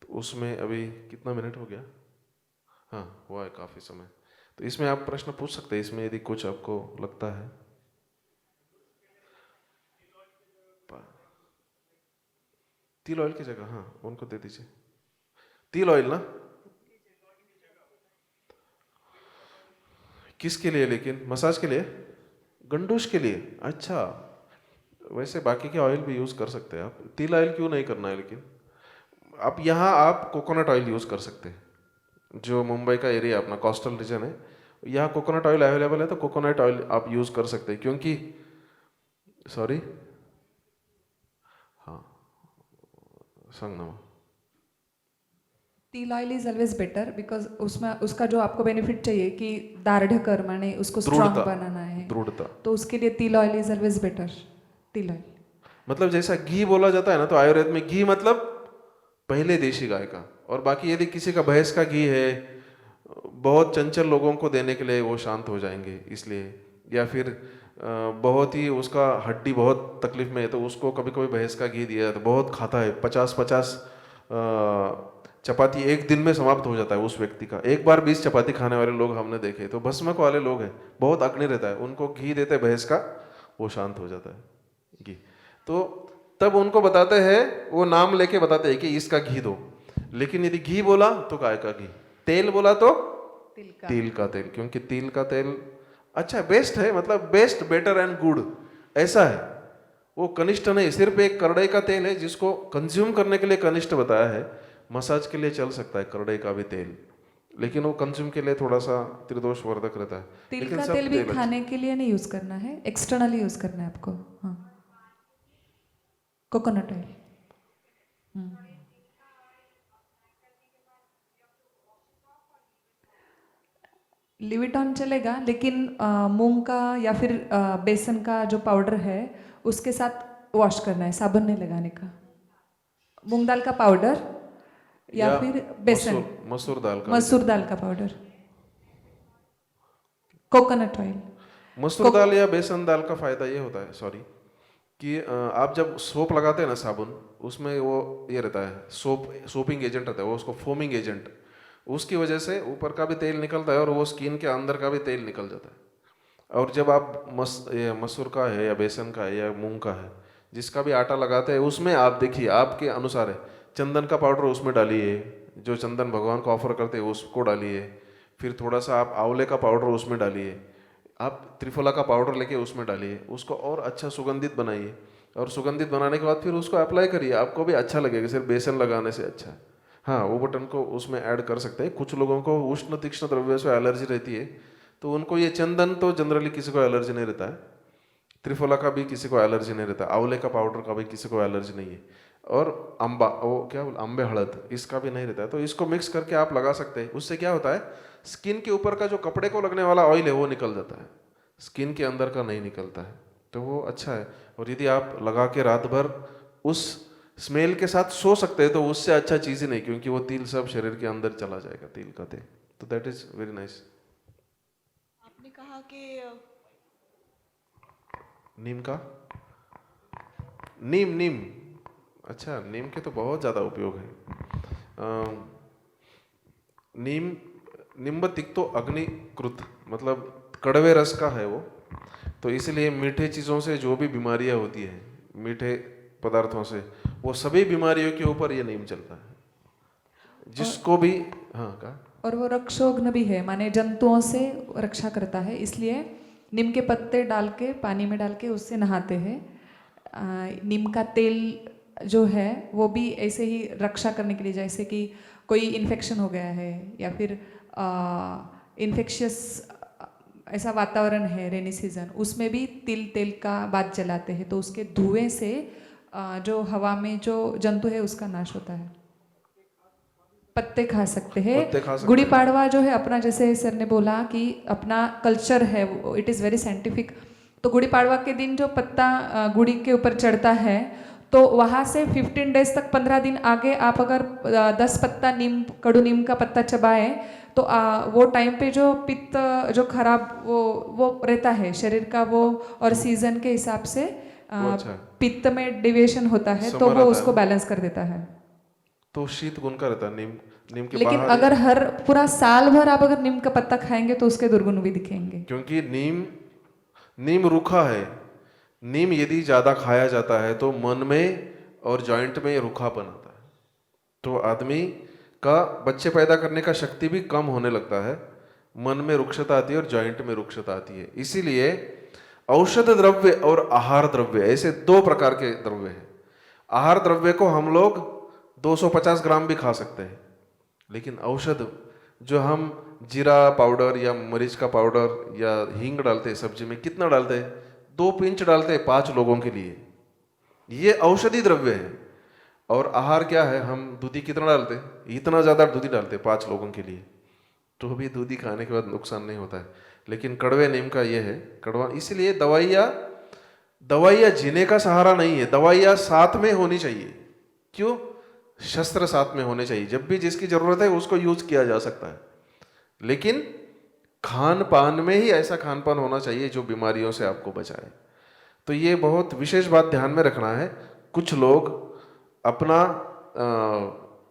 तो उसमें अभी कितना मिनट हो गया? हाँ, हुआ है काफ़ी समय। तो इसमें आप प्रश्न पूछ सकते हैं, इसमें यदि कुछ आपको लगता है। तिल ऑयल की जगह, हाँ उनको दे दीजिए तिल ऑयल ना। किसके लिए? लेकिन मसाज के लिए, गंडूश के लिए? अच्छा, वैसे बाकी के ऑयल भी यूज़ कर सकते हैं आप, तिल ऑयल क्यों नहीं करना है? लेकिन आप यहाँ आप कोकोनट ऑयल यूज़ कर सकते हैं। जो मुंबई का एरिया अपना कोस्टल रीजन है, यहाँ कोकोनट ऑयल अवेलेबल है, तो कोकोनट ऑयल आप यूज़ कर सकते हैं। क्योंकि सॉरी, हाँ संग नवा तिल oil is always better, because उसमें उसका जो आपको बेनिफिट चाहिए कि दाढ़ माने उसको स्ट्रांग दृढ़ता, बनाना है, दृढ़ता, तो उसके लिए तिल ऑयल इज ऑलवेज बेटर। तिल ऑयल मतलब जैसा घी बोला जाता है ना, तो आयुर्वेद में घी मतलब पहले देशी गाय का। और बाकी यदि किसी का भैंस का घी है, बहुत चंचल लोगों को देने के लिए वो शांत हो जाएंगे इसलिए, या फिर बहुत ही उसका हड्डी बहुत तकलीफ में है, तो उसको कभी कभी भैंस का घी दिया तो बहुत खाता है, 50-50 चपाती एक दिन में समाप्त हो जाता है उस व्यक्ति का। एक बार 20 चपाती खाने वाले लोग हमने देखे। तो भस्मक वाले लोग हैं, बहुत अग्नि रहता है, उनको घी देते भैंस का, वो शांत हो जाता है घी। तो तब उनको बताते हैं, वो नाम लेके बताते हैं कि इसका घी दो। लेकिन यदि घी बोला तो गाय का घी, तेल बोला तो तिल का तेल, क्योंकि तिल का तेल अच्छा बेस्ट है, मतलब बेस्ट, बेटर एंड गुड ऐसा है। वो कनिष्ठ नहीं, सिर्फ एक करड़े का तेल है जिसको कंज्यूम करने के लिए कनिष्ठ बताया है। मसाज के लिए चल सकता है करड़े का भी तेल, लेकिन वो कंज्यूम के लिए थोड़ा सा त्रिदोष वर्धक रहता है। तिल लेकिन का सब तेल भी तेल खाने के लिए नहीं यूज करना है, एक्सटर्नली यूज करना है आपको। हाँ, कोकोनट ऑयल। लिविटॉन चलेगा, लेकिन मूंग का या फिर बेसन का जो पाउडर है उसके साथ वॉश करना है, साबुन नहीं लगाने का। मूंग दाल का पाउडर या फिर बेसन, मसूर दाल का, मसूर दाल का पाउडर, कोकोनट ऑयल। मसूर दाल या बेसन दाल का फायदा ये होता है, सॉरी, कि आप जब सोप लगाते हैं ना साबुन, उसमें वो ये रहता है, सोपिंग एजेंट रहता है वो, उसको फोमिंग एजेंट, उसकी वजह से ऊपर का भी तेल निकलता है और वो स्किन के अंदर का भी तेल निकल जाता है। और जब आप ये मसूर का है या बेसन का है या मूंग का है, जिसका भी आटा लगाते हैं, उसमें आप देखिए आपके अनुसार है, चंदन का पाउडर उसमें डालिए, जो चंदन भगवान को ऑफर करते हैं उसको डालिए, फिर थोड़ा सा आप आंवले का पाउडर उसमें डालिए, आप त्रिफला का पाउडर लेके उसमें डालिए, उसको और अच्छा सुगंधित बनाइए, और सुगंधित बनाने के बाद फिर उसको अप्लाई करिए, आपको भी अच्छा लगेगा, सिर्फ बेसन लगाने से अच्छा है। हाँ, वो बटन को उसमें ऐड कर सकते हैं। कुछ लोगों को उष्ण तीक्ष्ण द्रव्य से एलर्जी रहती है, तो उनको ये चंदन तो जनरली किसी को एलर्जी नहीं रहता है, त्रिफला का भी किसी को एलर्जी नहीं रहता, आंवले का पाउडर का भी किसी को एलर्जी नहीं है, और अम्बा वो क्या बोल अम्बे हड़द इसका भी नहीं रहता है। तो इसको मिक्स करके आप लगा सकते हैं। उससे क्या होता है, स्किन के ऊपर का जो कपड़े को लगने वाला ऑयल है वो निकल जाता है, स्किन के अंदर का नहीं निकलता है, तो वो अच्छा है। और यदि आप लगा के रात भर उस स्मेल के साथ सो सकते हैं तो उससे अच्छा चीज़ ही नहीं, क्योंकि वो तिल सब शरीर के अंदर चला जाएगा, तिल का तेल। तो दैट इज वेरी नाइस। आपने कहा कि नीम का, नीम नीम अच्छा, नीम के तो बहुत ज़्यादा उपयोग है। नीम निम्ब तिक्तो अग्निकृत, मतलब कड़वे रस का है वो, तो इसलिए मीठे चीज़ों से जो भी बीमारियां होती है, मीठे पदार्थों से, वो सभी बीमारियों के ऊपर ये नीम चलता है, जिसको भी। हाँ कहा। और वो रक्षोघ्न भी है, माने जंतुओं से रक्षा करता है, इसलिए नीम के पत्ते डाल के पानी में डाल के उससे नहाते हैं। नीम का तेल जो है वो भी ऐसे ही रक्षा करने के लिए, जैसे कि कोई इन्फेक्शन हो गया है या फिर इन्फेक्शियस ऐसा वातावरण है रेनी सीजन, उसमें भी तिल तेल का बात जलाते हैं, तो उसके धुएं से जो हवा में जो जंतु है उसका नाश होता है। पत्ते खा सकते हैं। पत्ते खा सकते गुड़ी हैं। पाड़वा जो है अपना, जैसे सर ने बोला कि अपना कल्चर है, इट इज़ वेरी साइंटिफिक। तो गुड़ी पाड़वा के दिन जो पत्ता गुड़ी के ऊपर चढ़ता है, तो वहाँ से 15 डेज तक 15 दिन आगे आप अगर 10 पत्ता नीम कड़ू नीम का पत्ता चबाए तो वो टाइम पे जो पित्त जो खराब वो रहता है शरीर का वो, और सीजन के हिसाब से वो अच्छा है। पित्त में डिविएशन होता है, तो समर वो आता उसको है। बैलेंस कर देता है। तो शीत गुण का रहता है नीम, नीम के लेकिन बाहर अगर हर पूरा साल भर आप अगर नीम का पत्ता खाएंगे तो उसके दुर्गुण भी दिखेंगे। क्योंकि नीम नीम रूखा है। नीम यदि ज़्यादा खाया जाता है तो मन में और जॉइंट में रूखापन आता है, तो आदमी का बच्चे पैदा करने का शक्ति भी कम होने लगता है, मन में रुक्षता आती है और जॉइंट में रुक्षता आती है। इसीलिए औषध द्रव्य और आहार द्रव्य ऐसे दो प्रकार के द्रव्य हैं। आहार द्रव्य को हम लोग 250 ग्राम भी खा सकते हैं, लेकिन औषध जो हम जीरा पाउडर या मरीच का पाउडर या हींग डालते हैं सब्जी में, कितना डालते हैं, 2 पिंच डालते हैं 5 लोगों के लिए, ये औषधि द्रव्य है। और आहार क्या है, हम दूधी कितना डालते हैं, इतना ज़्यादा दूधी डालते हैं 5 लोगों के लिए, तो भी दूधी खाने के बाद नुकसान नहीं होता है। लेकिन कड़वे नीम का ये है, कड़वा, इसलिए दवाइयाँ जीने का सहारा नहीं है, दवाइयाँ साथ में होनी चाहिए। क्यों? शस्त्र साथ में होने चाहिए, जब भी जिसकी जरूरत है उसको यूज किया जा सकता है, लेकिन खान पान में ही ऐसा खान पान होना चाहिए जो बीमारियों से आपको बचाए। तो ये बहुत विशेष बात ध्यान में रखना है। कुछ लोग अपना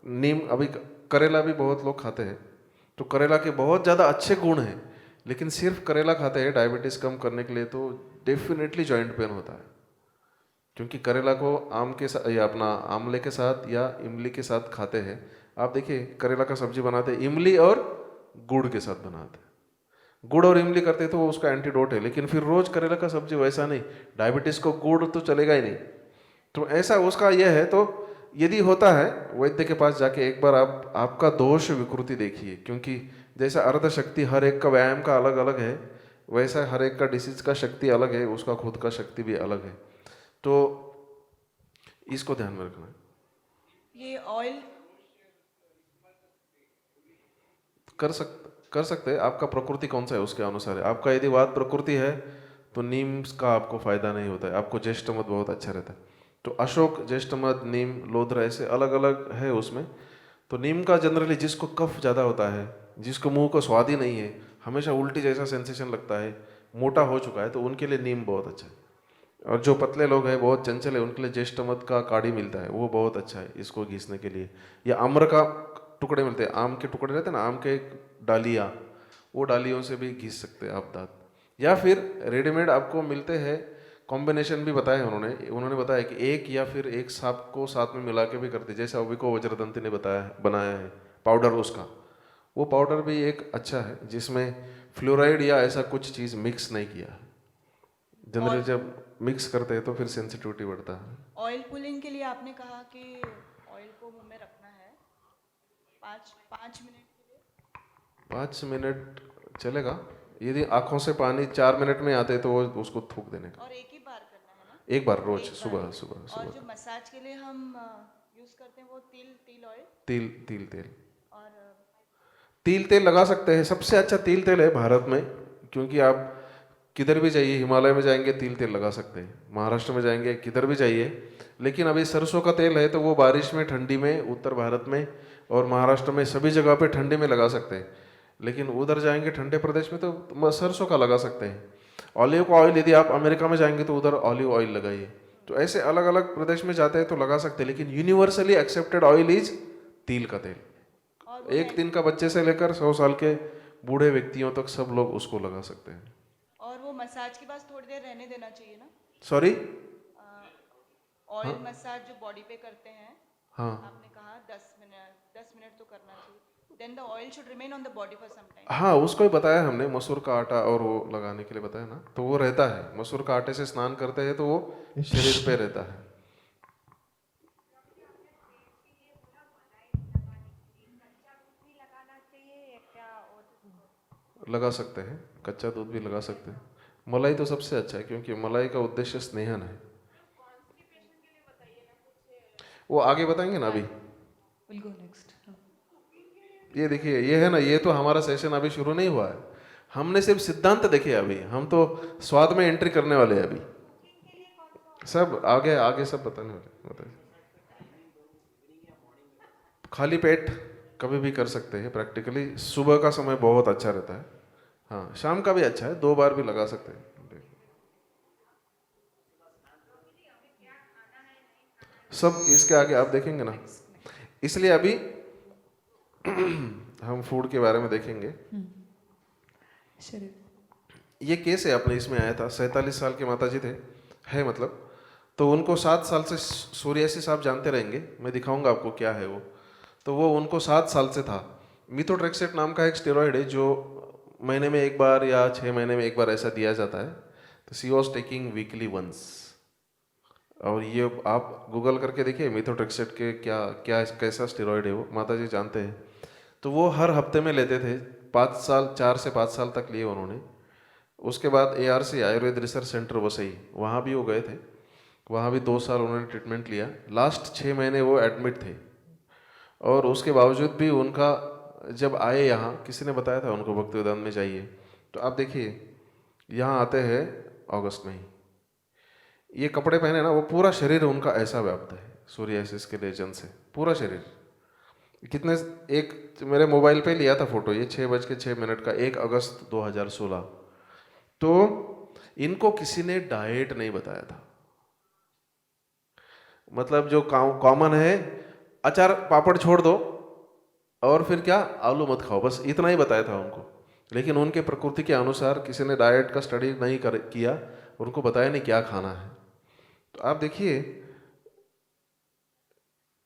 नीम, अभी करेला भी बहुत लोग खाते हैं, तो करेला के बहुत ज़्यादा अच्छे गुण हैं, लेकिन सिर्फ करेला खाते हैं डायबिटीज़ कम करने के लिए, तो डेफिनेटली जॉइंट पेन होता है। क्योंकि करेला को आम के साथ या अपना आमले के साथ या इमली के साथ खाते हैं। आप देखिए करेला का सब्जी बनाते हैं इमली और गुड़ के साथ बनाते हैं, गुड़ और इमली करते तो वो उसका एंटीडोट है, लेकिन फिर रोज करेला का सब्जी वैसा नहीं, डायबिटीज को गुड़ तो चलेगा ही नहीं, तो ऐसा उसका यह है। तो यदि होता है वैद्य के पास जाके एक बार आप आपका दोष विकृति देखिए, क्योंकि जैसा अर्ध शक्ति हर एक का व्यायाम का अलग अलग है, वैसा हर एक का डिसीज का शक्ति अलग है, उसका खुद का शक्ति भी अलग है, तो इसको ध्यान में रखना है। ये ऑयल कर सकते हैं, आपका प्रकृति कौन सा है उसके अनुसार है। आपका यदि वात प्रकृति है तो नीम का आपको फायदा नहीं होता है, आपको ज्येष्ठ मध बहुत अच्छा रहता है। तो अशोक, ज्येष्ठ मध, नीम, लोद्र ऐसे अलग अलग है उसमें। तो नीम का जनरली जिसको कफ ज़्यादा होता है, जिसको मुंह को स्वाद ही नहीं है, हमेशा उल्टी जैसा सेंसेशन लगता है, मोटा हो चुका है, तो उनके लिए नीम बहुत अच्छा है। और जो पतले लोग हैं, बहुत चंचल है, उनके लिए ज्येष्ठ मध का काढ़ी मिलता है, वो बहुत अच्छा है इसको घिसने के लिए। या अम्र का टुकड़े मिलते हैं, आम के टुकड़े रहते हैं ना, आम के डालियाँ, वो डालियों से भी घिस सकते हैं आप दांत। या फिर रेडीमेड आपको मिलते हैं, कॉम्बिनेशन भी बताया उन्होंने बताया कि एक या फिर एक सांप को साथ में मिला के भी करते, जैसे अभी को वज्रदंती ने बनाया है पाउडर उसका, वो पाउडर भी एक अच्छा है जिसमें फ्लोराइड या ऐसा कुछ चीज़ मिक्स नहीं किया है। जनरली जब मिक्स करते हैं तो फिर सेंसिटिविटी बढ़ता है। ऑयल पुलिंग के लिए आपने कहा कि ऑयल को मुंह में रखना है 5 मिनट के लिए। 5 मिनट चलेगा, यदि आंखों से पानी 4 मिनट में आते तो वो उसको थूक देने का। और एक ही बार करना है ना? एक बार रोज, एक बार। सुबह सुबह और सुबह। जो मसाज के लिए हम यूज करते हैं वो तिल ऑयल तिल और तेल लगा सकते हैं। सबसे अच्छा तेल है भारत में, क्योंकि आप किधर भी जाइए, हिमालय में जाएंगे तेल लगा सकते हैं, महाराष्ट्र में जाएंगे, किधर भी जाइए। लेकिन अभी सरसों का तेल है तो वो बारिश में, ठंडी में, उत्तर भारत में और महाराष्ट्र में सभी जगह पे ठंडी में लगा सकते हैं। लेकिन उधर जाएंगे ठंडे प्रदेश में तो सरसों का लगा सकते हैं। ऑलिव का ऑयल, यदि आप अमेरिका में जाएंगे तो उधर ऑलिव ऑयल लगाइए। तो ऐसे अलग अलग प्रदेश में जाते हैं तो लगा सकते हैं, लेकिन यूनिवर्सली एक्सेप्टेड ऑयल इज तिल का तेल। और वो 1 दिन का बच्चे से लेकर 100 साल के बूढ़े व्यक्तियों तक सब लोग उसको लगा सकते हैं। और वो मसाज के बाद थोड़ी देर रहने देना चाहिए ना? सॉरी, ऑयल मसाज जो बॉडी पे करते हैं, हाँ आपने कहा 10 मिनट तो करना चाहिए। Then the oil should remain on the body for some time. हाँ, उसको ही बताया हमने, मसूर का आटा और वो लगाने के लिए बताया ना, तो वो रहता है। मसूर का आटे से स्नान करते हैं तो वो शरीर पे रहता है। लगा सकते हैं, कच्चा दूध भी लगा सकते हैं। मलाई तो सबसे अच्छा है, क्योंकि मलाई का उद्देश्य स्नेहन है। वो आगे बताएंगे ना अभी। Will go next. ये देखिए, ये है ना, ये तो हमारा सेशन अभी शुरू नहीं हुआ है, हमने सिर्फ सिद्धांत देखे अभी, हम तो स्वाद में एंट्री करने वाले हैं अभी। सब आगे आगे सब बताने वाले। खाली पेट कभी भी कर सकते हैं प्रैक्टिकली। सुबह का समय बहुत अच्छा रहता है, हाँ शाम का भी अच्छा है, 2 बार भी लगा सकते हैं। सब इसके आगे आप देखेंगे ना, इसलिए अभी हम फूड के बारे में देखेंगे। शरीर ये केस है अपने इसमें आया था, 47 साल के माता जी थे, है मतलब, तो उनको 7 साल से सोरियासिस, आप जानते रहेंगे, मैं दिखाऊंगा आपको क्या है वो। तो वो उनको 7 साल से था। मिथोट्रेक्सेट नाम का एक स्टेरॉयड है जो महीने में एक बार या 6 महीने में एक बार ऐसा दिया जाता है। तो सी वॉज टेकिंग वीकली वंस। और ये आप गूगल करके देखिए मिथोट्रेक्सेट के क्या क्या कैसा स्टेरॉयड है वो, माता जी जानते हैं। तो वो हर हफ्ते में लेते थे, 4 से 5 साल तक लिए उन्होंने। उसके बाद ARC Ayurveda research centre Vasai, वहाँ भी वो गए थे, वहाँ भी 2 साल उन्होंने ट्रीटमेंट लिया। लास्ट 6 महीने वो एडमिट थे, और उसके बावजूद भी उनका, जब आए यहाँ, किसी ने बताया था उनको भक्तिवेदांत में जाइए, तो आप देखिए यहाँ आते हैं अगस्त में ही, ये कपड़े पहने ना, वो पूरा शरीर उनका ऐसा व्याप्त है सोरियासिस के लेजन से, पूरा शरीर। कितने, एक मेरे मोबाइल पे लिया था फोटो, ये 6:06 का, 1 अगस्त 2016। तो इनको किसी ने डाइट नहीं बताया था, मतलब जो कॉमन है, अचार पापड़ छोड़ दो और फिर क्या, आलू मत खाओ, बस इतना ही बताया था उनको। लेकिन उनके प्रकृति के अनुसार किसी ने डाइट का स्टडी नहीं किया, उनको बताया नहीं क्या खाना है। तो आप देखिए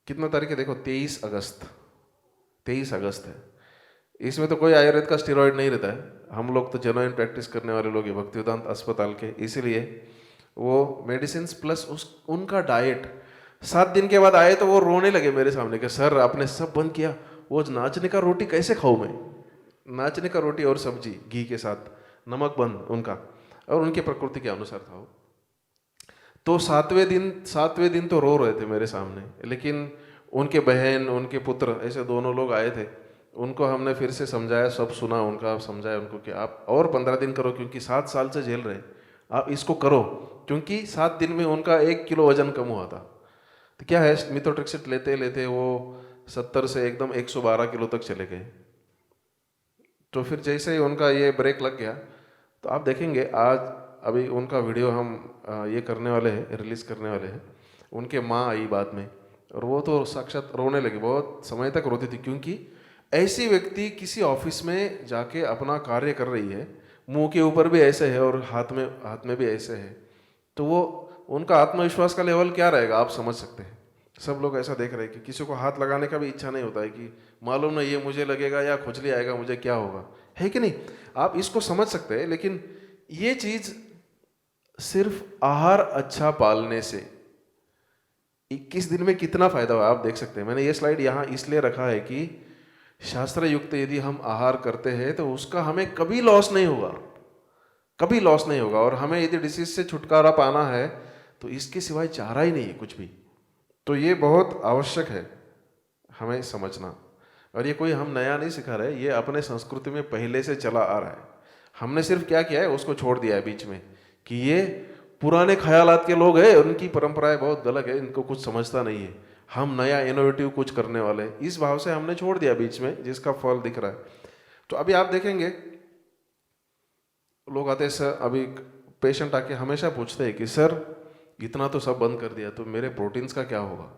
कितना तारीख है, देखो 23 अगस्त है। इसमें तो कोई आयुर्वेद का स्टेरॉइड नहीं रहता है, हम लोग तो जेन्युइन प्रैक्टिस करने वाले लोग हैं भक्तिवेदांत अस्पताल के, इसीलिए वो मेडिसिन प्लस उनका डाइट। 7 दिन के बाद आए तो वो रोने लगे मेरे सामने कि सर आपने सब बंद किया, वो नाचने का रोटी कैसे खाऊं मैं, नाचने का रोटी और सब्जी घी के साथ, नमक बंद उनका, और उनके प्रकृति के अनुसार था वो। तो 7वें दिन तो रो रहे थे मेरे सामने, लेकिन उनके बहन, उनके पुत्र, ऐसे दोनों लोग आए थे, उनको हमने फिर से समझाया, सब सुना उनका, समझाया उनको कि आप और 15 दिन करो, क्योंकि 7 साल से झेल रहे, आप इसको करो, क्योंकि 7 दिन में उनका 1 किलो वजन कम हुआ था। तो क्या है, मिथोट्रेक्सेट लेते लेते वो 70 से एकदम 112 किलो तक चले गए। तो फिर जैसे ही उनका ये ब्रेक लग गया, तो आप देखेंगे आज अभी उनका वीडियो हम ये करने वाले हैं, रिलीज़ करने वाले हैं। उनके माँ आई बाद में, और वो तो साक्षात रोने लगी, बहुत समय तक रोती थी, क्योंकि ऐसी व्यक्ति किसी ऑफिस में जाके अपना कार्य कर रही है, मुंह के ऊपर भी ऐसे है और हाथ में भी ऐसे है, तो वो उनका आत्मविश्वास का लेवल क्या रहेगा आप समझ सकते हैं। सब लोग ऐसा देख रहे हैं कि किसी को हाथ लगाने का भी इच्छा नहीं होता है कि मालूम नहीं ये मुझे लगेगा या खुजली आएगा, मुझे क्या होगा, है कि नहीं। आप इसको समझ सकते हैं, लेकिन ये चीज सिर्फ आहार अच्छा पालने से 21 दिन में कितना फायदा हुआ आप देख सकते हैं। मैंने ये स्लाइड यहाँ इसलिए रखा है कि शास्त्र युक्त यदि हम आहार करते हैं तो उसका हमें कभी लॉस नहीं होगा, कभी लॉस नहीं होगा। और हमें यदि डिसीज से छुटकारा पाना है तो इसके सिवाय चारा ही नहीं है कुछ भी। तो ये बहुत आवश्यक है हमें समझना। और ये कोई हम नया नहीं सिखा रहे, ये अपने संस्कृति में पहले से चला आ रहा है। हमने सिर्फ क्या किया है, उसको छोड़ दिया है बीच में कि ये पुराने ख्यालात के लोग हैं, उनकी परंपराएं बहुत गलत है, इनको कुछ समझता नहीं है, हम नया इनोवेटिव कुछ करने वाले हैं, इस भाव से हमने छोड़ दिया बीच में, जिसका फल दिख रहा है। तो अभी आप देखेंगे लोग आते हैं, सर अभी पेशेंट आके हमेशा पूछते हैं कि सर इतना तो सब बंद कर दिया तो मेरे प्रोटीन्स का क्या होगा,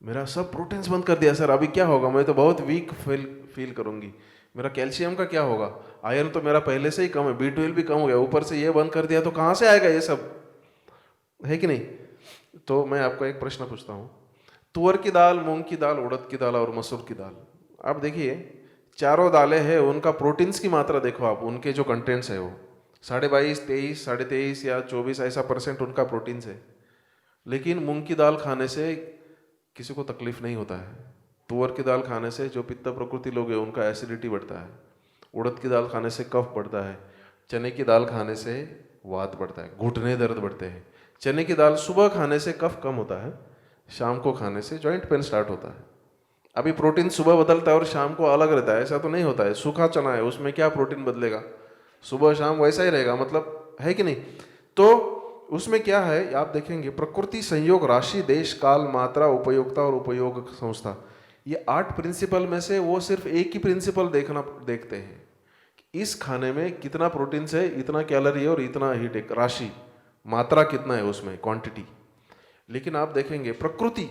मेरा सब प्रोटीन्स बंद कर दिया सर, अभी क्या होगा, मैं तो बहुत वीक फील करूंगी, मेरा कैल्शियम का क्या होगा, आयरन तो मेरा पहले से ही कम है, B12 भी कम हो गया, ऊपर से ये बंद कर दिया तो कहाँ से आएगा ये सब, है कि नहीं। तो मैं आपको एक प्रश्न पूछता हूँ, तुअर की दाल, मूंग की दाल, उड़द की दाल और मसूर की दाल, आप देखिए चारों दालें हैं, उनका प्रोटीन्स की मात्रा देखो आप, उनके जो कंटेंट्स है वो 22.5, 23, 23.5 या 24 ऐसा % उनका प्रोटीन्स है। लेकिन मूंग की दाल खाने से किसी को तकलीफ नहीं होता है, तुअर की दाल खाने से जो पित्त प्रकृति लोग हैं उनका एसिडिटी बढ़ता है, उड़द की दाल खाने से कफ बढ़ता है, चने की दाल खाने से वात बढ़ता है, घुटने दर्द बढ़ते हैं। चने की दाल सुबह खाने से कफ कम होता है, शाम को खाने से जॉइंट पेन स्टार्ट होता है। अभी प्रोटीन सुबह बदलता है और शाम को अलग रहता है, ऐसा तो नहीं होता है। सूखा चना है, उसमें क्या प्रोटीन बदलेगा, सुबह शाम वैसा ही रहेगा, मतलब है कि नहीं। तो उसमें क्या है आप देखेंगे, प्रकृति, संयोग, राशि, देश, काल, मात्रा, उपयोगिता और उपयोग संस्था, ये 8 प्रिंसिपल में से वो सिर्फ एक ही प्रिंसिपल देखते हैं, इस खाने में कितना प्रोटीन है, इतना कैलोरी है और इतना हीट है, राशि, मात्रा कितना है उसमें, क्वांटिटी। लेकिन आप देखेंगे प्रकृति,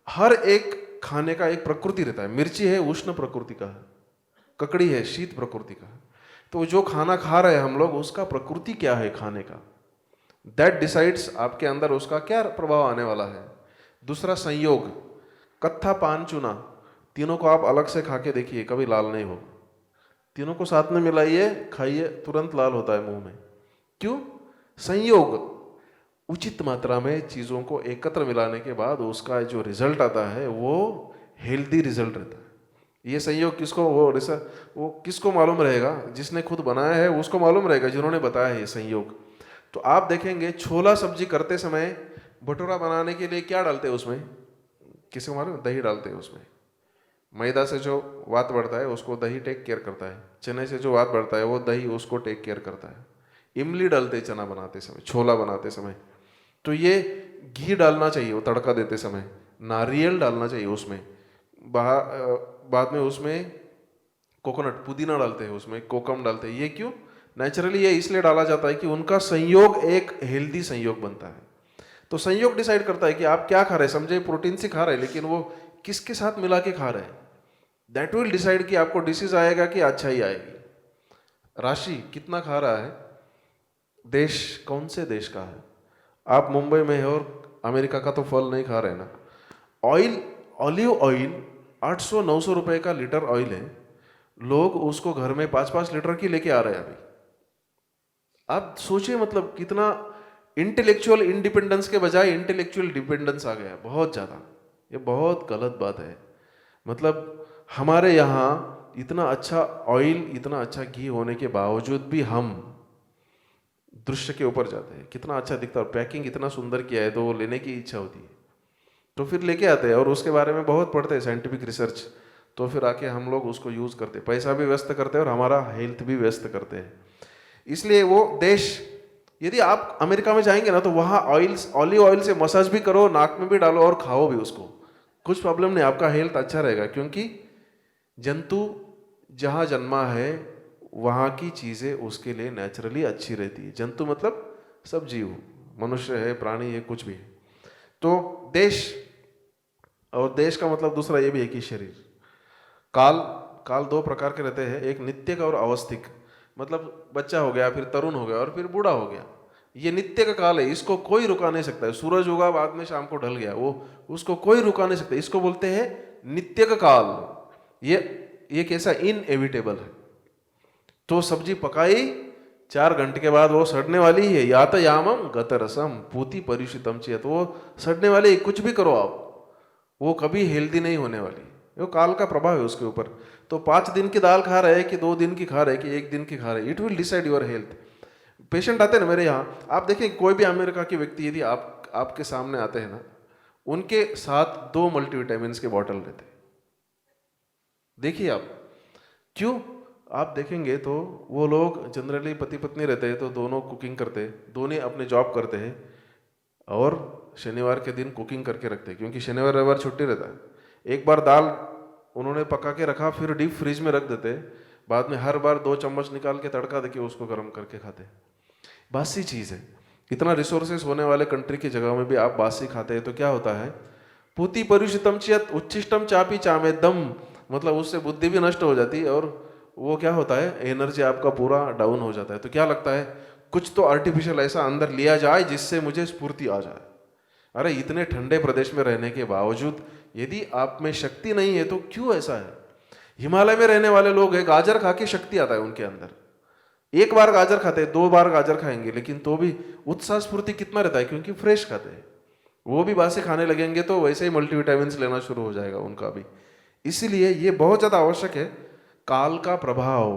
हर एक खाने का एक प्रकृति रहता है। मिर्ची है उष्ण प्रकृति का है, ककड़ी है शीत प्रकृति का है। तो जो खाना खा रहे हैं हम लोग, उसका प्रकृति क्या है खाने का, दैट डिसाइड्स आपके अंदर उसका क्या प्रभाव आने वाला है। दूसरा संयोग, कत्था, पान, चूना, तीनों को आप अलग से खा के देखिए, कभी लाल नहीं होगा। तीनों को साथ में मिलाइए, खाइए, तुरंत लाल होता है मुंह में। क्यों? संयोग, उचित मात्रा में चीज़ों को एकत्र मिलाने के बाद उसका जो रिजल्ट आता है वो हेल्दी रिजल्ट रहता है। ये संयोग किसको, वो किसको मालूम रहेगा, जिसने खुद बनाया है उसको मालूम रहेगा, जिन्होंने बताया है ये संयोग। तो आप देखेंगे छोला सब्जी करते समय भटूरा बनाने के लिए क्या डालते हैं उसमें, किसी को मालूम, दही डालते हैं उसमें। मैदा से जो वात बढ़ता है उसको दही टेक केयर करता है, चने से जो वात बढ़ता है वो दही उसको टेक केयर करता है। इमली डालते चना बनाते समय, छोला बनाते समय। तो ये घी डालना चाहिए वो तड़का देते समय, नारियल डालना चाहिए उसमें, बाद में उसमें कोकोनट, पुदीना डालते हैं उसमें, कोकम डालते हैं। ये क्यों? नेचुरली ये इसलिए डाला जाता है कि उनका संयोग एक हेल्दी संयोग बनता है। तो संयोग डिसाइड करता है कि आप क्या खा रहे हैं। समझे प्रोटीन से खा रहे हैं, लेकिन वो किसके साथ मिला के खा रहे हैं, दैट विल डिसाइड कि आपको डिसीज आएगा कि अच्छा ही आएगी। राशि कितना खा रहा है, देश कौन से देश का है, आप मुंबई में है और अमेरिका का तो फल नहीं खा रहे ना। ऑयल, ऑलिव ऑयल 800-900 रुपए का लीटर ऑयल है, लोग उसको घर में 5-5 लीटर की लेके आ रहे हैं अभी। आप सोचिए मतलब कितना इंटेलेक्चुअल इंडिपेंडेंस के बजाय इंटेलेक्चुअल डिपेंडेंस आ गया है, बहुत ज़्यादा। ये बहुत गलत बात है। मतलब हमारे यहाँ इतना अच्छा ऑयल, इतना अच्छा घी होने के बावजूद भी हम दृश्य के ऊपर जाते हैं, कितना अच्छा दिखता है और पैकिंग इतना सुंदर किया है तो वो लेने की इच्छा होती है, तो फिर लेके आते हैं और उसके बारे में बहुत पढ़ते हैं, साइंटिफिक रिसर्च, तो फिर आके हम लोग उसको यूज़ करते हैं, पैसा भी व्यस्त करते हैं और हमारा हेल्थ भी व्यस्त करते हैं। इसलिए वो देश, यदि आप अमेरिका में जाएंगे ना तो वहाँ ऑलिव ऑयल से मसाज भी करो, नाक में भी डालो और खाओ भी उसको, कुछ प्रॉब्लम नहीं, आपका हेल्थ अच्छा रहेगा। क्योंकि जंतु जहाँ जन्मा है वहाँ की चीज़ें उसके लिए नेचुरली अच्छी रहती है। जंतु मतलब सब जीव, मनुष्य है, प्राणी है, कुछ भी है। तो देश, और देश का मतलब दूसरा ये भी है कि शरीर। काल 2 प्रकार के रहते हैं, एक नित्यक और अवस्थिक। मतलब बच्चा हो गया, फिर तरुण हो गया और फिर बूढ़ा हो गया। ये नित्य का काल है, इसको कोई रुका नहीं सकता है। सूरज उगा बाद में शाम को ढल गया, वो उसको कोई रुका नहीं सकता। इसको बोलते हैं नित्य का काल। ये कैसा इनएविटेबल है। तो सब्जी पकाई, 4 घंटे के बाद वो सड़ने वाली है। यातयामम गतरसम पूति परिषितम चेत, वो सड़ने वाली, कुछ भी करो आप, वो कभी हेल्दी नहीं होने वाली। वो काल का प्रभाव है उसके ऊपर। तो 5 दिन की दाल खा रहे कि 2 दिन की खा रहे कि 1 दिन की खा रहे, it will decide your health. Patient आते हैं ना मेरे यहाँ, आप देखें कोई भी अमेरिका के व्यक्ति यदि आपके सामने आते हैं ना, उनके साथ 2 मल्टीविटामिन के बॉटल रहते हैं। देखिए आप क्यों, आप देखेंगे तो वो लोग जनरली पति पत्नी रहते हैं तो दोनों कुकिंग करते हैं, दोनों अपने जॉब करते हैं और शनिवार के दिन कुकिंग करके रखते हैं, क्योंकि शनिवार रविवार छुट्टी रहता है। एक बार दाल उन्होंने पका के रखा, फिर डीप फ्रिज में रख देते, बाद में हर बार 2 चम्मच निकाल के तड़का देके उसको गर्म करके खाते। बासी चीज़ है। इतना रिसोर्सेस होने वाले कंट्री की जगह में भी आप बासी खाते हैं तो क्या होता है, पूति परुषितम चेत उच्छिष्टम चापी चामेदम, मतलब उससे बुद्धि भी नष्ट हो जाती है और वो क्या होता है, एनर्जी आपका पूरा डाउन हो जाता है। तो क्या लगता है, कुछ तो आर्टिफिशियल ऐसा अंदर लिया जाए जिससे मुझे स्फूर्ति आ जाए। अरे इतने ठंडे प्रदेश में रहने के बावजूद यदि आप में शक्ति नहीं है तो क्यों ऐसा है। हिमालय में रहने वाले लोग हैं, गाजर खा के शक्ति आता है उनके अंदर। 1 बार गाजर खाते हैं, 2 बार गाजर खाएंगे, लेकिन तो भी उत्साह स्फूर्ति कितना रहता है, क्योंकि फ्रेश खाते हैं। वो भी बासी खाने लगेंगे तो वैसे ही मल्टीविटामिन लेना शुरू हो जाएगा उनका भी। इसीलिए ये बहुत ज़्यादा आवश्यक है। काल का प्रभाव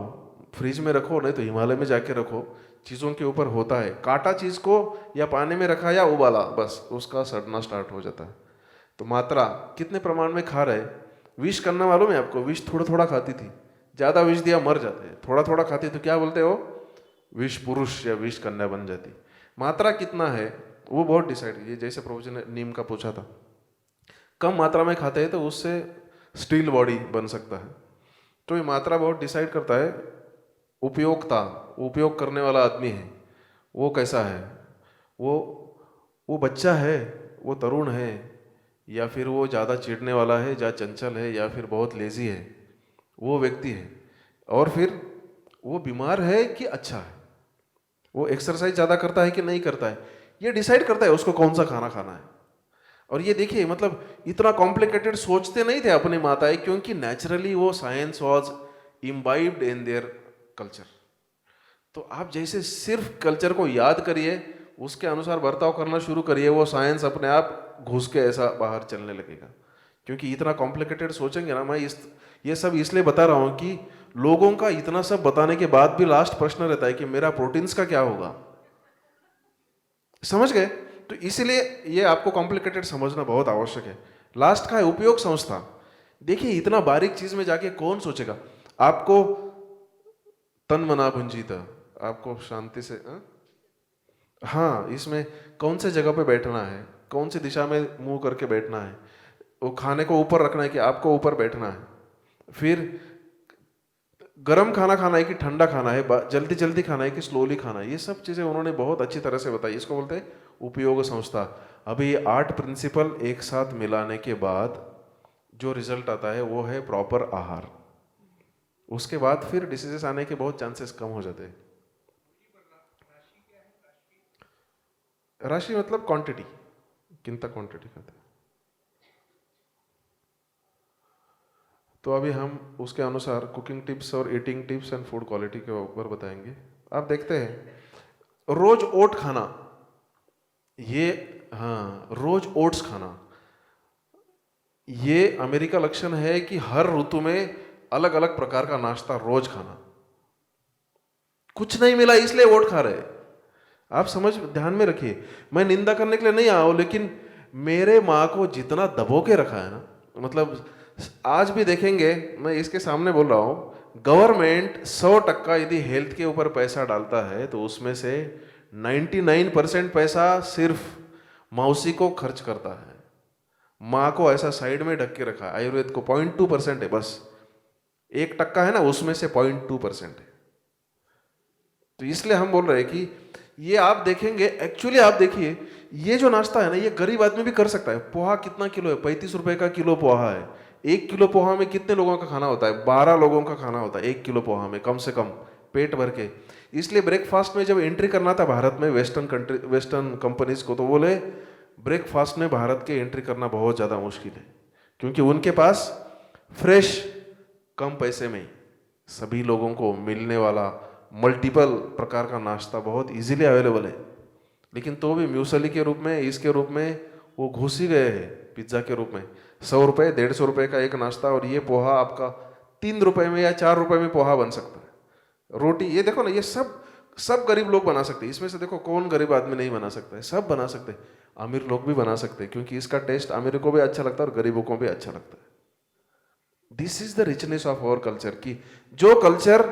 फ्रिज में रखो, नहीं तो हिमालय में जाके रखो, चीज़ों के ऊपर होता है। काटा चीज़ को या पानी में रखा या उबाला, बस उसका सड़ना स्टार्ट हो जाता है। तो मात्रा कितने प्रमाण में खा रहे, विष करना मालूम है आपको, विष थोड़ा थोड़ा खाती थी, ज़्यादा विष दिया मर जाते हैं, थोड़ा थोड़ा खाती तो क्या बोलते हो, विष पुरुष या विष कन्या बन जाती। मात्रा कितना है वो बहुत डिसाइड, ये जैसे प्रभु जी ने नीम का पूछा था, कम मात्रा में खाते हैं तो उससे स्टील बॉडी बन सकता है। तो ये मात्रा बहुत डिसाइड करता है। उपयोगता, उपयोग करने वाला आदमी है वो कैसा है, वो बच्चा है, वो तरुण है, या फिर वो ज़्यादा चिढ़ने वाला है, या चंचल है, या फिर बहुत लेजी है, वो व्यक्ति है। और फिर वो बीमार है कि अच्छा है, वो एक्सरसाइज ज़्यादा करता है कि नहीं करता है, ये डिसाइड करता है उसको कौन सा खाना खाना है। और ये देखिए, मतलब इतना कॉम्प्लिकेटेड सोचते नहीं थे अपनी माताएं, क्योंकि नेचुरली वो science was imbibed in their culture. तो आप जैसे सिर्फ कल्चर को याद करिए, उसके अनुसार बर्ताव करना शुरू करिए, वो साइंस अपने आप घुस के ऐसा बाहर चलने लगेगा। क्योंकि इतना कॉम्प्लिकेटेड सोचेंगे ना, मैं ये सब इसलिए बता रहा हूँ कि लोगों का इतना सब बताने के बाद भी लास्ट प्रश्न रहता है कि मेरा प्रोटीन्स का क्या होगा। समझ गए? तो इसीलिए ये आपको कॉम्प्लिकेटेड समझना बहुत आवश्यक है। लास्ट का है उपयोग संस्था। देखिए इतना बारीक चीज में जाके कौन सोचेगा। आपको तन मना भुंजीता, आपको शांति से हाँ, इसमें कौन से जगह पे बैठना है, कौन सी दिशा में मुंह करके बैठना है, वो खाने को ऊपर रखना है कि आपको ऊपर बैठना है, फिर गरम खाना खाना है कि ठंडा खाना है, जल्दी जल्दी खाना है कि स्लोली खाना है, ये सब चीज़ें उन्होंने बहुत अच्छी तरह से बताई। इसको बोलते हैं उपयोग संस्था। अभी 8 प्रिंसिपल एक साथ मिलाने के बाद जो रिजल्ट आता है वो है प्रॉपर आहार। उसके बाद फिर डिसीजेस आने के बहुत चांसेस कम हो जाते हैं। राशि मतलब क्वांटिटी, कितना क्वांटिटी खाते हैं। तो अभी हम उसके अनुसार कुकिंग टिप्स और eating tips and food quality के ऊपर बताएंगे। आप देखते हैं रोज ओट खाना, ये हाँ रोज ओट्स खाना, ये अमेरिका लक्षण है कि हर ऋतु में अलग अलग प्रकार का नाश्ता रोज खाना। कुछ नहीं मिला इसलिए ओट खा रहे। आप समझ ध्यान में रखिए, मैं निंदा करने के लिए नहीं आया हूं, लेकिन मेरे माँ को जितना दबो के रखा है ना, मतलब आज भी देखेंगे, मैं इसके सामने बोल रहा हूं, गवर्नमेंट 100% यदि हेल्थ के ऊपर पैसा डालता है तो उसमें से 99% पैसा सिर्फ मौसी को खर्च करता है। माँ को ऐसा साइड में ढक के रखा है। आयुर्वेद को 0.2% है, बस 1% है ना, उसमें से 0.2% है। तो इसलिए हम बोल रहे हैं कि ये आप देखेंगे, एक्चुअली आप देखिए ये जो नाश्ता है ना, ये गरीब आदमी भी कर सकता है। पोहा कितना किलो है? 35 रुपए का किलो पोहा है। 1 किलो पोहा में कितने लोगों का खाना होता है? 12 लोगों का खाना होता है 1 किलो पोहा में, कम से कम पेट भर के। इसलिए ब्रेकफास्ट में जब एंट्री करना था भारत में वेस्टर्न कंपनीज को, तो बोले ब्रेकफास्ट में भारत के एंट्री करना बहुत ज़्यादा मुश्किल है, क्योंकि उनके पास फ्रेश कम पैसे में सभी लोगों को मिलने वाला मल्टीपल प्रकार का नाश्ता बहुत इजीली अवेलेबल है। लेकिन तो भी म्यूसली के रूप में, इसके रूप में वो घुस ही गए हैं पिज्ज़ा के रूप में। 100 रुपये 150 रुपये का एक नाश्ता, और ये पोहा आपका 3 रुपये में या 4 रुपये में पोहा बन सकता है। रोटी, ये देखो ना, ये सब गरीब लोग बना सकते हैं। इसमें से देखो कौन गरीब आदमी नहीं बना सकता है, सब बना सकते हैं। अमीर लोग भी बना सकते हैं, क्योंकि इसका टेस्ट अमीर को भी अच्छा लगता है और गरीबों को भी अच्छा लगता है। This is the richness of our culture, की जो कल्चर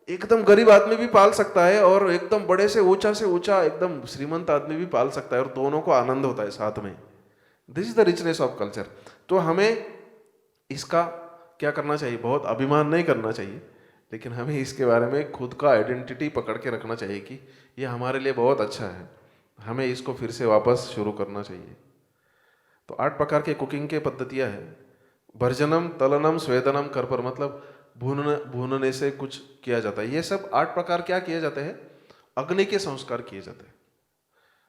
एकदम गरीब आदमी भी पाल सकता है और एकदम बड़े से ऊंचा एकदम श्रीमंत आदमी भी पाल सकता है, और दोनों को आनंद होता है साथ में। This is the richness of culture. तो हमें इसका क्या करना चाहिए, बहुत अभिमान नहीं करना चाहिए, लेकिन हमें इसके बारे में खुद का आइडेंटिटी पकड़ के रखना चाहिए कि ये हमारे लिए बहुत अच्छा है, हमें इसको फिर से वापस शुरू करना चाहिए। तो 8 प्रकार के कुकिंग के पद्धतियाँ हैं। भर्जनम, तलनम, स्वेदनम, कर्पर, मतलब भूनने से कुछ किया जाता है। ये सब 8 प्रकार क्या किए जाते हैं, अग्नि के संस्कार किए जाते हैं।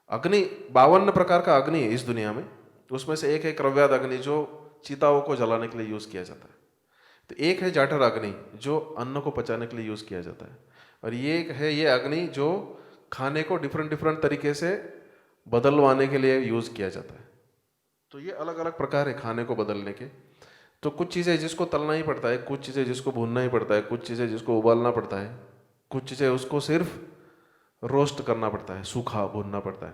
अग्नि 52 प्रकार का अग्नि है इस दुनिया में, उसमें से एक है क्रव्याद अग्नि, जो चिताओं को जलाने के लिए यूज किया जाता है। तो एक है जाठर अग्नि, जो अन्न को पचाने के लिए यूज किया जाता है। और ये एक है ये अग्नि जो खाने को डिफरेंट तरीके से बदलवाने के लिए यूज किया जाता है। तो ये अलग अलग प्रकार है खाने को बदलने के। तो कुछ चीज़ें जिसको तलना ही पड़ता है, कुछ चीज़ें जिसको भूनना ही पड़ता है, कुछ चीज़ें जिसको उबालना पड़ता है, कुछ चीज़ें उसको सिर्फ रोस्ट करना पड़ता है, सूखा भूनना पड़ता है।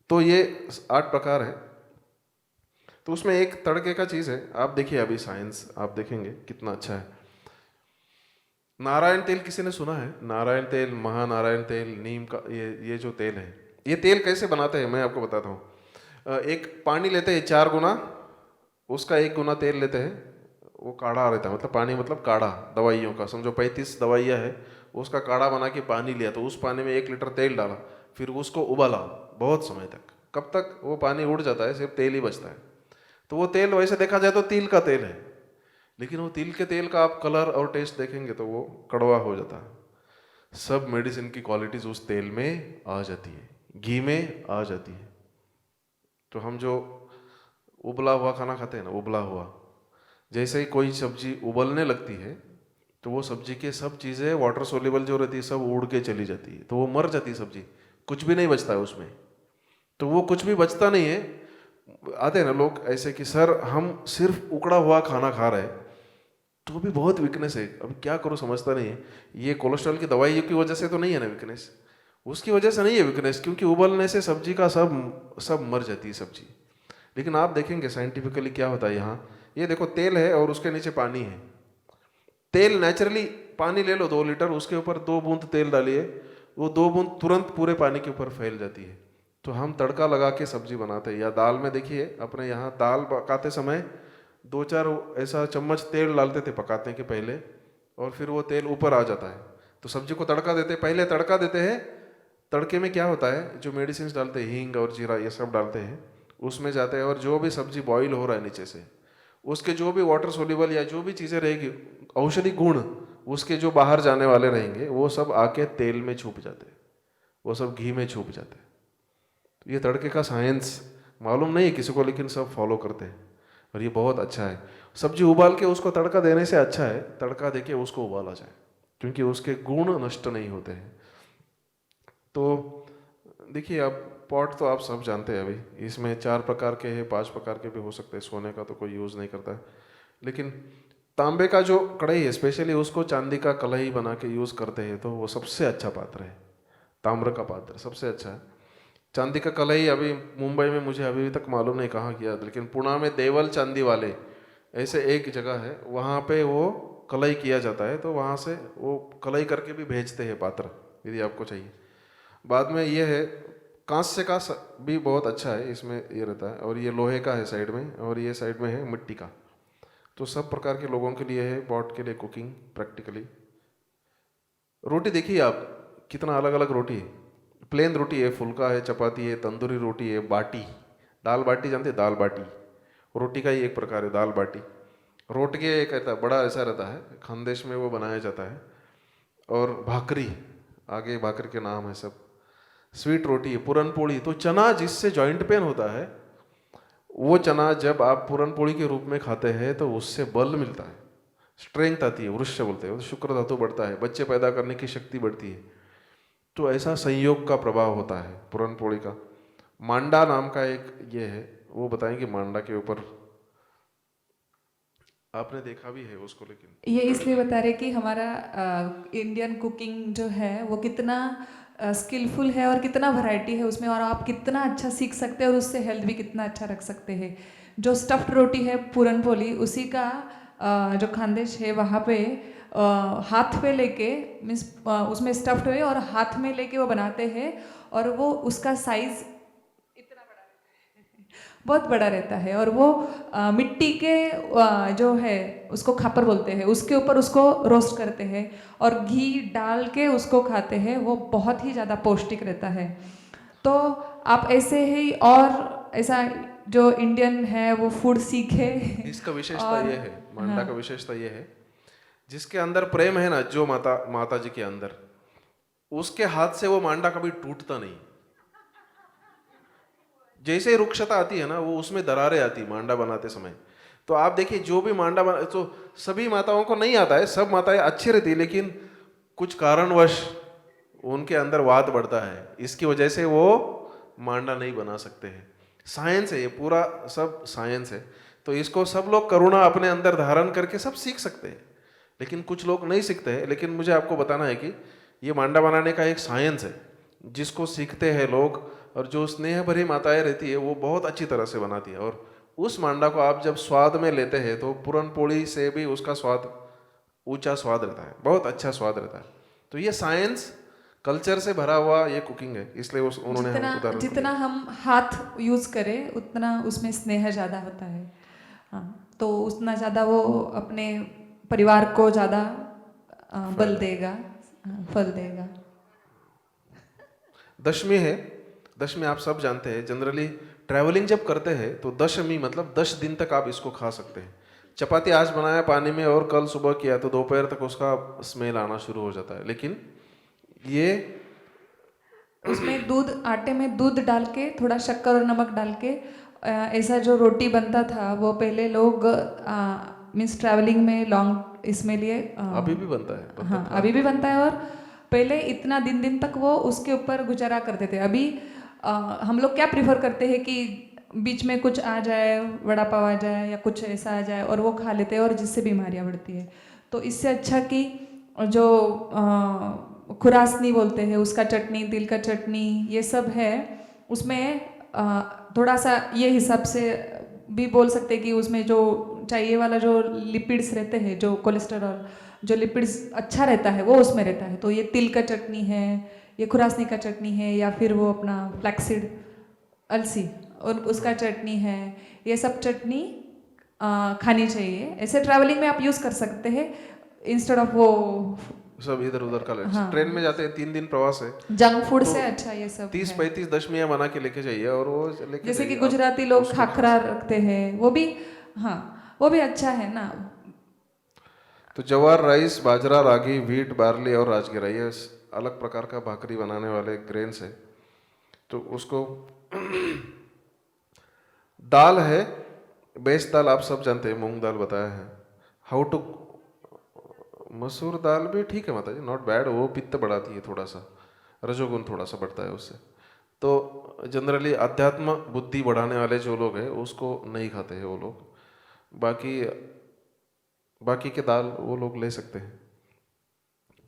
तो ये 8 प्रकार है। तो उसमें एक तड़के का चीज़ है, आप देखिए अभी साइंस आप देखेंगे कितना अच्छा है। नारायण तेल किसी ने सुना है? नारायण तेल, महानारायण तेल, नीम का, ये जो तेल है, ये तेल कैसे बनाते हैं मैं आपको बताता हूँ। एक पानी लेते हैं 4 गुना, उसका 1 गुना तेल लेते हैं, वो काढ़ा रहता है, मतलब पानी मतलब काढ़ा दवाइयों का, समझो 35 दवाइयाँ है, उसका काढ़ा बना के पानी लिया, तो उस पानी में 1 लीटर तेल डाला, फिर उसको उबाला बहुत समय तक। कब तक? वो पानी उड़ जाता है, सिर्फ तेल ही बचता है। तो वो तेल वैसे देखा जाए तो तिल का तेल है, लेकिन वो तिल के तेल का आप कलर और टेस्ट देखेंगे तो वो कड़वा हो जाता है। सब मेडिसिन की क्वालिटीज उस तेल में आ जाती है, घी में आ जाती है। तो हम जो उबला हुआ खाना खाते हैं ना, उबला हुआ, जैसे ही कोई सब्जी उबलने लगती है तो वो सब्जी के सब चीज़ें वाटर सोल्यूबल जो रहती है सब उड़ के चली जाती है, तो वो मर जाती है सब्जी, कुछ भी नहीं बचता है उसमें। तो वो कुछ भी बचता नहीं है। आते हैं ना लोग ऐसे कि सर हम सिर्फ उकड़ा हुआ खाना खा रहे हैं, तो भी बहुत वीकनेस है, अब क्या करूँ समझता नहीं है। ये कोलेस्ट्रॉल की दवाई की वजह से तो नहीं है ना वीकनेस, उसकी वजह से नहीं है वीकनेस, क्योंकि उबलने से सब्जी का सब मर जाती है सब्जी। लेकिन आप देखेंगे साइंटिफिकली क्या होता है यहाँ, ये देखो तेल है और उसके नीचे पानी है। तेल नेचुरली, पानी ले लो 2 लीटर, उसके ऊपर 2 बूंद तेल डालिए, वो 2 बूंद तुरंत पूरे पानी के ऊपर फैल जाती है। तो हम तड़का लगा के सब्जी बनाते हैं, या दाल में देखिए अपने यहाँ दाल पकाते समय 2-4 ऐसा चम्मच तेल डालते थे पकाने के पहले, और फिर वो तेल ऊपर आ जाता है, तो सब्जी को तड़का देते, पहले तड़का देते हैं। तड़के में क्या होता है, जो मेडिसिन डालते हैं, हींग और जीरा ये सब डालते हैं, उसमें जाते हैं, और जो भी सब्जी बॉईल हो रहा है नीचे से, उसके जो भी वाटर सोल्यूबल या जो भी चीज़ें रहेगी, औषधि गुण उसके जो बाहर जाने वाले रहेंगे, वो सब आके तेल में छुप जाते हैं, वो सब घी में छुप जाते हैं। तो ये तड़के का साइंस मालूम नहीं है किसी को, लेकिन सब फॉलो करते हैं, और ये बहुत अच्छा है। सब्जी उबाल के उसको तड़का देने से अच्छा है तड़का देके उसको उबाला जाए, क्योंकि उसके गुण नष्ट नहीं होते हैं। तो देखिए, आप पॉट तो आप सब जानते हैं, अभी इसमें 4 प्रकार के हैं, 5 प्रकार के भी हो सकते हैं। सोने का तो कोई यूज़ नहीं करता है, लेकिन तांबे का जो कढ़ाई है स्पेशली उसको चांदी का कढ़ाई बना के यूज़ करते हैं, तो वो सबसे अच्छा पात्र है। ताम्र का पात्र सबसे अच्छा है। चांदी का कढ़ाई अभी मुंबई में मुझे अभी तक मालूम नहीं कहाँ किया, लेकिन पुणे में देवल चांदी वाले ऐसे एक जगह है, वहाँ पे वो कढ़ाई किया जाता है, तो वहाँ से वो कढ़ाई करके भी भेजते हैं पात्र, यदि आपको चाहिए। बाद में ये है कांस्य का भी बहुत अच्छा है, इसमें ये रहता है, और ये लोहे का है साइड में, और ये साइड में है मिट्टी का। तो सब प्रकार के लोगों के लिए है, पॉट के लिए कुकिंग प्रैक्टिकली। रोटी देखिए आप, कितना अलग अलग रोटी है। प्लेन रोटी है, फुल्का है, चपाती है, तंदूरी रोटी है, बाटी, दाल बाटी जानते हैं? दाल बाटी रोटी का ही एक प्रकार है, दाल बाटी। रोटी के एक रहता है, बड़ा ऐसा रहता है, खानदेश में वो बनाया जाता है, और भाकरी, आगे भाकरी के नाम है सब, स्वीट रोटी है, पूरन पोली। तो चना जिससे जॉइंट पेन होता है, वो चना जब आप पूरन पोली के रूप में खाते हैं तो उससे बल मिलता है, स्ट्रेंथ आती है, वृक्ष बोलते हैं, शुक्र धातु बढ़ता है, बच्चे पैदा करने की शक्ति बढ़ती है। तो ऐसा संयोग का प्रभाव होता है पूरन पोली का। मांडा नाम का एक ये है, वो बताएंगे मांडा के ऊपर, आपने देखा भी है उसको। लेकिन ये इसलिए बता रहे कि हमारा इंडियन कुकिंग जो है वो कितना स्किलफुल है और कितना वैरायटी है उसमें, और आप कितना अच्छा सीख सकते हैं और उससे हेल्थ भी कितना अच्छा रख सकते हैं। जो स्टफ्ड रोटी है पूरन पोली, उसी का जो खानदेश है वहाँ पे हाथ पे लेके मीन्स उसमें स्टफ्ड हुए और हाथ में लेके वो बनाते हैं, और वो उसका साइज बहुत बड़ा रहता है, और वो मिट्टी के जो है उसको खापर बोलते हैं, उसके ऊपर उसको रोस्ट करते हैं और घी डाल के उसको खाते हैं। वो बहुत ही ज़्यादा पौष्टिक रहता है। तो आप ऐसे ही और ऐसा जो इंडियन है वो फूड सीखे। इसका विशेषता और ये है, मांडा हाँ, का विशेषता ये है, जिसके अंदर प्रेम है ना, जो माता जी के अंदर, उसके हाथ से वो मांडा कभी टूटता नहीं। जैसे ही रुक्षता आती है ना, वो उसमें दरारें आती मांडा बनाते समय। तो आप देखिए, जो भी मांडा बना, तो सभी माताओं को नहीं आता है, सब माताएं अच्छी रहती है, लेकिन कुछ कारणवश उनके अंदर वाद बढ़ता है, इसकी वजह से वो मांडा नहीं बना सकते हैं। साइंस है ये पूरा, सब साइंस है। तो इसको सब लोग करुणा अपने अंदर धारण करके सब सीख सकते हैं, लेकिन कुछ लोग नहीं सीखते हैं। लेकिन मुझे आपको बताना है कि ये मांडा बनाने का एक साइंस है, जिसको सीखते हैं लोग, और जो स्नेह भरी माताएं रहती है वो बहुत अच्छी तरह से बनाती है। और उस मांडा को आप जब स्वाद में लेते हैं तो पूरन पोली से भी उसका स्वाद ऊंचा स्वाद रहता है, बहुत अच्छा स्वाद रहता है। तो ये साइंस कल्चर से भरा हुआ ये कुकिंग है, इसलिए उन्होंने जितना हम उदाहरण जितना हम हाथ यूज़ करें उतना उसमें स्नेह ज़्यादा होता है। हाँ, तो उतना ज़्यादा वो अपने परिवार को ज़्यादा बल देगा, फल देगा। दशमी है, दशमी आप सब जानते हैं, जनरली ट्रैवलिंग जब करते हैं तो दशमी मतलब 10 दिन तक आप इसको खा सकते हैं। चपाती आज बनाया पानी में और कल सुबह किया तो दोपहर तक उसका स्मेल आना शुरू हो जाता है। लेकिन ये उसमें दूध, आटे में दूध डाल के थोड़ा शक्कर और नमक डाल के ऐसा जो रोटी बनता था वो पहले लोग मीन्स ट्रैवलिंग में लॉन्ग इसमें लिए अभी भी बनता है, हाँ अभी भी बनता है। और पहले इतना दिन दिन तक वो उसके ऊपर गुजारा करते थे। अभी हम लोग क्या प्रिफर करते हैं कि बीच में कुछ आ जाए, वड़ा पाव आ जाए या कुछ ऐसा आ जाए और वो खा लेते हैं, और जिससे बीमारियां बढ़ती है। तो इससे अच्छा कि जो खुरासनी बोलते हैं उसका चटनी, तिल का चटनी, ये सब है उसमें थोड़ा सा ये हिसाब से भी बोल सकते हैं कि उसमें जो चाहिए वाला जो लिपिड्स रहते हैं, जो कोलेस्टेरॉल, जो लिपिड्स अच्छा रहता है वो उसमें रहता है। तो ये तिल का चटनी है, ये खुरासनी का चटनी है, या फिर वो अपना फ्लैक्सीड अलसी और उसका चटनी है, ये सब चटनी खानी चाहिए। ऐसे ट्रैवलिंग में आप यूज़ कर सकते हैं इंस्टेड ऑफ वो सब इधर उधर का। हाँ। ट्रेन में जाते हैं, 3 दिन प्रवास है, जंक फूड तो से अच्छा ये सब 30-35 दशमियाँ बना के लेके जाइए, और वो लेके जैसे कि जाइए। गुजराती लोग खाखरा रखते हैं, वो भी, हाँ वो भी अच्छा है ना। तो जवार, राइस, बाजरा, रागी, व्हीट, बार्ली और राजगिरा, ये अलग प्रकार का भाकरी बनाने वाले ग्रेन्स है। तो उसको दाल है, बेस दाल आप सब जानते हैं, मूंग दाल बताया है। हाउ टू, मसूर दाल भी ठीक है माता जी, नॉट बैड, वो पित्त बढ़ाती है थोड़ा सा, रजोगुण थोड़ा सा बढ़ता है उससे। तो जनरली अध्यात्म बुद्धि बढ़ाने वाले जो लोग हैं उसको नहीं खाते हैं वो लोग। बाकी के दाल वो लोग ले सकते हैं।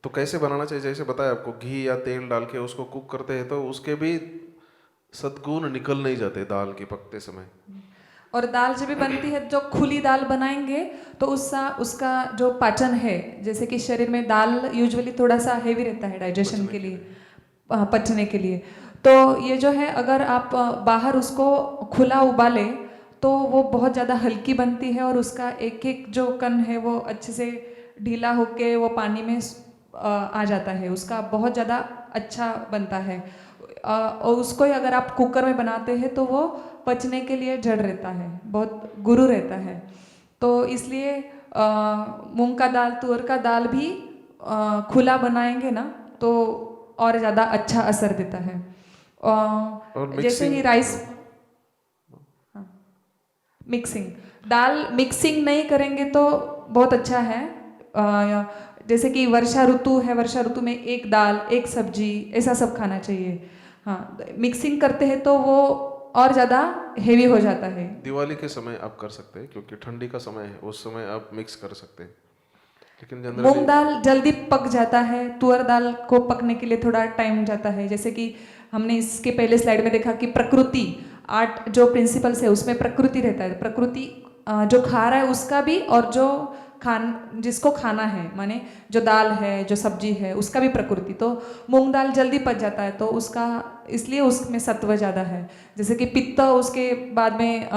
तो कैसे बनाना चाहिए, जैसे बताया आपको, घी या तेल डाल के उसको कुक करते हैं तो उसके भी सद्गुण निकल नहीं जाते दाल के पकते समय। और दाल जब भी बनती है, जो खुली दाल बनाएंगे तो उसका जो पाचन है, जैसे कि शरीर में दाल यूजुअली थोड़ा सा हेवी रहता है डाइजेशन के लिए, पचने के लिए। तो ये जो है अगर आप बाहर उसको खुला उबाले तो वो बहुत ज़्यादा हल्की बनती है, और उसका एक एक जो कण है वो अच्छे से ढीला होके वो पानी में आ जाता है, उसका बहुत ज़्यादा अच्छा बनता है। और उसको ही अगर आप कुकर में बनाते हैं तो वो पचने के लिए जड़ रहता है, बहुत गुरु रहता है। तो इसलिए मूंग का दाल, तुअर का दाल भी खुला बनाएंगे ना तो और ज़्यादा अच्छा असर देता है। और जैसे ही मिक्सिंग, राइस मिक्सिंग, दाल मिक्सिंग नहीं करेंगे तो बहुत अच्छा है। जैसे कि वर्षा ऋतु है, वर्षा ऋतु में एक दाल एक सब्जी ऐसा सब खाना चाहिए। हाँ, मिक्सिंग करते हैं तो वो और ज़्यादा हेवी हो जाता है। दिवाली के समय आप कर सकते हैं क्योंकि ठंडी का समय है, उस समय आप मिक्स कर सकते हैं, लेकिन जनरली मूंग दाल जल्दी पक जाता है, तुअर दाल को पकने के लिए थोड़ा टाइम जाता है। जैसे कि हमने इसके पहले स्लाइड में देखा कि प्रकृति, आर्ट जो प्रिंसिपल्स है उसमें प्रकृति रहता है। प्रकृति जो खा रहा है उसका भी, और जो जिसको खाना है माने जो दाल है जो सब्जी है उसका भी प्रकृति। तो मूंग दाल जल्दी पच जाता है तो उसका, इसलिए उसमें सत्व ज़्यादा है। जैसे कि पित्त उसके बाद में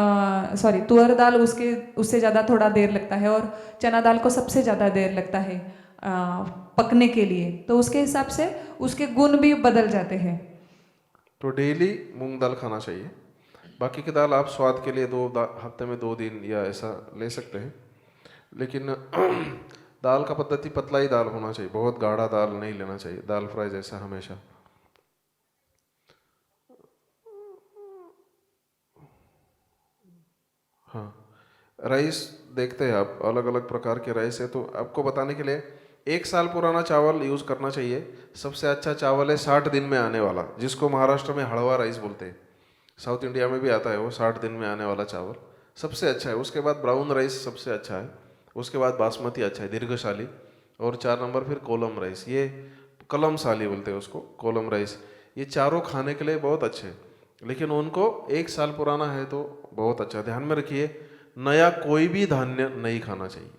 सॉरी तुअर दाल उसके उससे ज़्यादा थोड़ा देर लगता है, और चना दाल को सबसे ज़्यादा देर लगता है पकने के लिए। तो उसके हिसाब से उसके गुण भी बदल जाते हैं। तो डेली मूंग दाल खाना चाहिए। बाकी की दाल आप स्वाद के लिए हफ्ते में 2 दिन या ऐसा ले सकते हैं, लेकिन दाल का पद्धति पतला ही दाल होना चाहिए, बहुत गाढ़ा दाल नहीं लेना चाहिए, दाल फ्राई जैसा हमेशा। हाँ, राइस देखते हैं आप, अलग अलग प्रकार के राइस है, तो आपको बताने के लिए 1 साल पुराना चावल यूज़ करना चाहिए। सबसे अच्छा चावल है 60 दिन में आने वाला, जिसको महाराष्ट्र में हड़वा राइस बोलते हैं, साउथ इंडिया में भी आता है वो, 60 दिन में आने वाला चावल सबसे अच्छा है। उसके बाद ब्राउन राइस सबसे अच्छा है, उसके बाद बासमती अच्छा है दीर्घशाली, और 4 नंबर फिर कोलम राइस, ये कलम साली बोलते हैं उसको, कोलम राइस। ये चारों खाने के लिए बहुत अच्छे हैं, लेकिन उनको 1 साल पुराना है तो बहुत अच्छा। ध्यान में रखिए, नया कोई भी धान्य नहीं खाना चाहिए।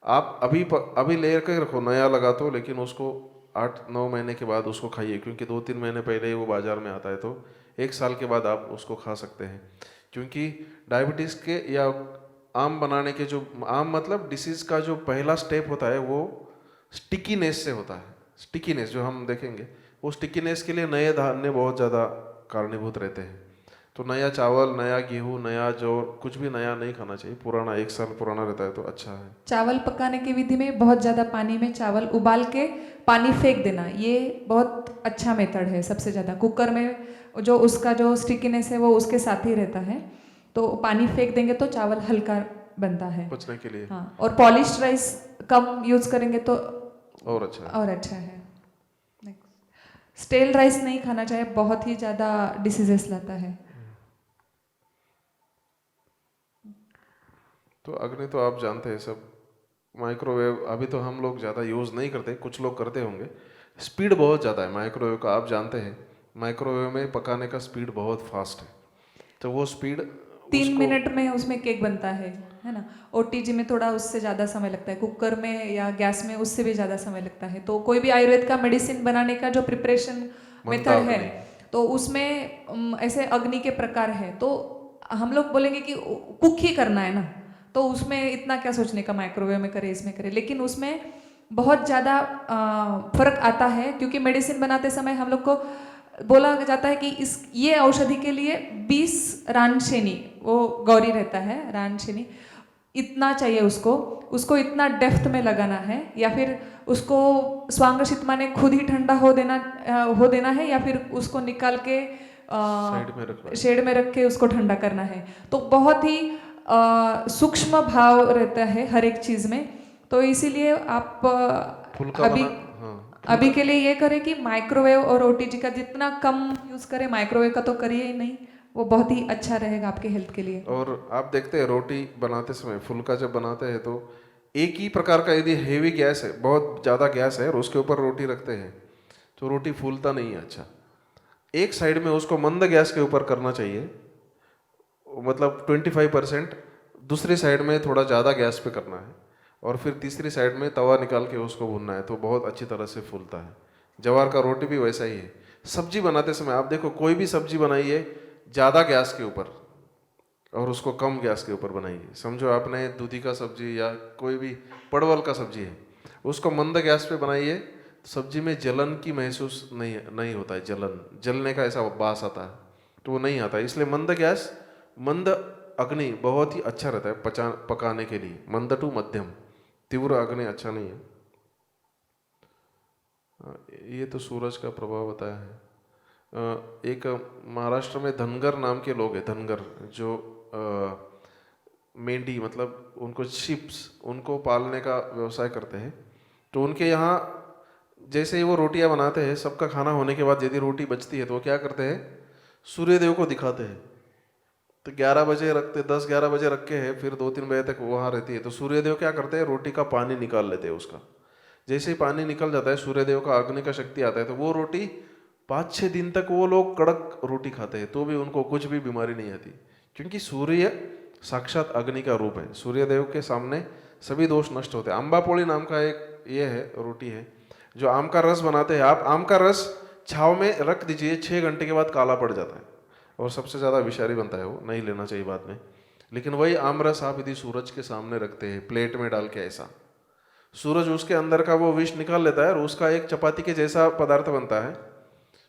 आप अभी ले कर रखो, नया लगा तो, लेकिन उसको 8-9 महीने के बाद उसको खाइए, क्योंकि 2-3 महीने पहले ही वो बाजार में आता है, तो 1 साल के बाद आप उसको खा सकते हैं। क्योंकि डायबिटीज़ के या आम बनाने के जो, आम मतलब डिसीज़ का जो पहला स्टेप होता है वो स्टिकीनेस से होता है। स्टिकीनेस जो हम देखेंगे, वो स्टिकीनेस के लिए नए धान्य बहुत ज़्यादा कारणीभूत रहते हैं। तो नया चावल, नया गेहूँ, नया जो कुछ भी नया नहीं खाना चाहिए, पुराना 1 साल पुराना रहता है तो अच्छा है। चावल पकाने की विधि में बहुत ज़्यादा पानी में चावल उबाल के पानी फेंक देना, ये बहुत अच्छा मेथड है। सबसे ज़्यादा कुकर में जो उसका जो स्टिकीनेस है वो उसके साथ ही रहता है, तो पानी फेंक देंगे तो चावल हल्का बनता है। पचने के लिए हाँ, और पॉलिश्ड राइस कम यूज़ करेंगे तो और अच्छा है। और अच्छा है। स्टेल राइस नहीं खाना चाहिए, बहुत ही ज़्यादा डिसीजेस लाता है। तो अग्नि तो आप जानते हैं सब, माइक्रोवेव अभी तो हम लोग ज़्यादा यूज़ नहीं करते, कुछ लोग करते होंगे। स्पीड बहुत ज़्यादा है माइक्रोवेव का, आप जानते हैं माइक्रोवेव में पकाने का स्पीड बहुत फास्ट है, तो वो स्पीड 3 मिनट में उसमें केक बनता है ना। ओटीजी में थोड़ा उससे ज़्यादा समय लगता है, कुकर में या गैस में उससे भी ज़्यादा समय लगता है। तो कोई भी आयुर्वेद का मेडिसिन बनाने का जो प्रिपरेशन मेथड है, तो उसमें ऐसे अग्नि के प्रकार है। तो हम लोग बोलेंगे कि कुक ही करना है ना, तो उसमें इतना क्या सोचने का, माइक्रोवेव में करे इसमें करे, लेकिन उसमें बहुत ज़्यादा फर्क आता है। क्योंकि मेडिसिन बनाते समय हम लोग को बोला जाता है कि ये औषधि के लिए 20 रानशेनी, वो गौरी रहता है रानशेनी, इतना चाहिए उसको, उसको इतना डेप्थ में लगाना है, या फिर उसको स्वांगशित माने खुद ही ठंडा हो देना है, या फिर उसको निकाल के शेड में रख के उसको ठंडा करना है। तो बहुत ही सूक्ष्म भाव रहता है हर एक चीज़ में। तो इसीलिए आप अभी के लिए ये करें कि माइक्रोवेव और ओटीजी का जितना कम यूज़ करें, माइक्रोवेव का तो करिए ही नहीं, वो बहुत ही अच्छा रहेगा आपके हेल्थ के लिए। और आप देखते हैं रोटी बनाते समय, फुल्का जब बनाते हैं तो एक ही प्रकार का, यदि हेवी गैस है, बहुत ज़्यादा गैस है और उसके ऊपर रोटी रखते हैं तो रोटी फूलता नहीं है अच्छा। एक साइड में उसको मंद गैस के ऊपर करना चाहिए, मतलब 25%, दूसरी साइड में थोड़ा ज़्यादा गैस पे करना है, और फिर तीसरी साइड में तवा निकाल के उसको भूनना है, तो बहुत अच्छी तरह से फूलता है। जवार का रोटी भी वैसा ही है। सब्जी बनाते समय आप देखो, कोई भी सब्जी बनाइए ज़्यादा गैस के ऊपर और उसको कम गैस के ऊपर बनाइए। समझो आपने दूधी का सब्जी या कोई भी परवल का सब्जी है, उसको मंद गैस पे बनाइए, सब्जी में जलन की महसूस नहीं होता है, जलने का ऐसा बास आता है, तो वो नहीं आता है। इसलिए मंद गैस, मंद अग्नि बहुत ही अच्छा रहता है पकाने के लिए, मंद टू मध्यम, तीव्र अग्नि अच्छा नहीं है। ये तो सूरज का प्रभाव बताया है। एक महाराष्ट्र में धनगर नाम के लोग हैं, धनगर, जो मेंढी मतलब उनको शिप्स, उनको पालने का व्यवसाय करते हैं। तो उनके यहाँ जैसे ही वो रोटियां बनाते हैं, सबका खाना होने के बाद यदि रोटी बचती है तो वो क्या करते हैं, सूर्यदेव को दिखाते हैं। तो 11 बजे रखते, 10-11 बजे रखे हैं, फिर 2-3 बजे तक वहाँ रहती है। तो सूर्यदेव क्या करते हैं, रोटी का पानी निकाल लेते हैं उसका। जैसे ही पानी निकल जाता है, सूर्यदेव का अग्नि का शक्ति आता है, तो वो रोटी 5-6 दिन तक वो लोग कड़क रोटी खाते हैं, तो भी उनको कुछ भी बीमारी नहीं आती। क्योंकि सूर्य साक्षात अग्नि का रूप है, सूर्यदेव के सामने सभी दोष नष्ट होते हैं। अम्बापोली नाम का एक ये है, रोटी है, जो आम का रस बनाते हैं। आप आम का रस छाव में रख दीजिए, 6 घंटे के बाद काला पड़ जाता है और सबसे ज़्यादा विषारी बनता है, वो नहीं लेना चाहिए बाद में। लेकिन वही आम रस आप यदि सूरज के सामने रखते हैं, प्लेट में डाल के, ऐसा सूरज उसके अंदर का वो विष निकाल लेता है और उसका एक चपाती के जैसा पदार्थ बनता है,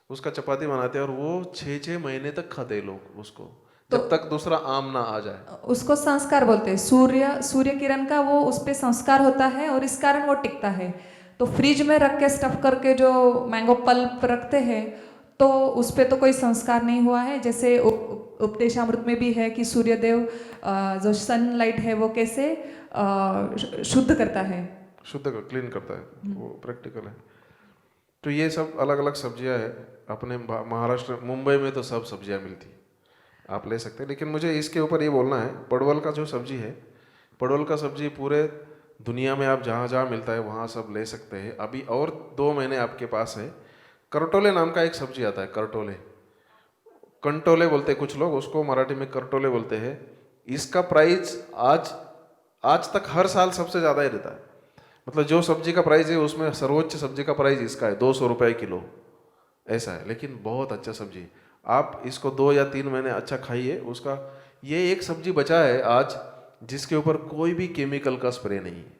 उसका चपाती बनाते हैं और वो 6-6 महीने तक खाते हैं लोग उसको, जब तक दूसरा आम ना आ जाए। उसको संस्कार बोलते हैं। सूर्य किरण का वो उस पे संस्कार होता है और इस कारण वो टिकता है। तो फ्रिज में रख के स्टफ करके जो मैंगो पल्प रखते हैं, तो उस पे तो कोई संस्कार नहीं हुआ है। जैसे उपदेशामृत में भी है कि सूर्यदेव जो सनलाइट है वो कैसे शुद्ध करता है, शुद्ध कर, क्लीन करता है, वो प्रैक्टिकल है। तो ये सब अलग अलग सब्जियां हैं। अपने महाराष्ट्र, मुंबई में तो सब सब्जियां मिलती, आप ले सकते हैं। लेकिन मुझे इसके ऊपर ये बोलना है, पड़वल का जो सब्जी है, पड़वल का सब्जी पूरे दुनिया में आप जहाँ जहाँ मिलता है वहाँ सब ले सकते हैं। अभी और 2 महीने आपके पास है। करटोले नाम का एक सब्जी आता है, करटोले, कंटोले बोलते हैं कुछ लोग उसको, मराठी में करटोले बोलते हैं। इसका प्राइस आज तक हर साल सबसे ज़्यादा ही रहता है। मतलब जो सब्जी का प्राइस है उसमें सर्वोच्च सब्जी का प्राइस इसका है, 200 रुपये किलो, ऐसा है। लेकिन बहुत अच्छा सब्जी है, आप इसको 2 या 3 महीने अच्छा खाइए उसका। ये एक सब्जी बचा है आज जिसके ऊपर कोई भी केमिकल का स्प्रे नहीं है,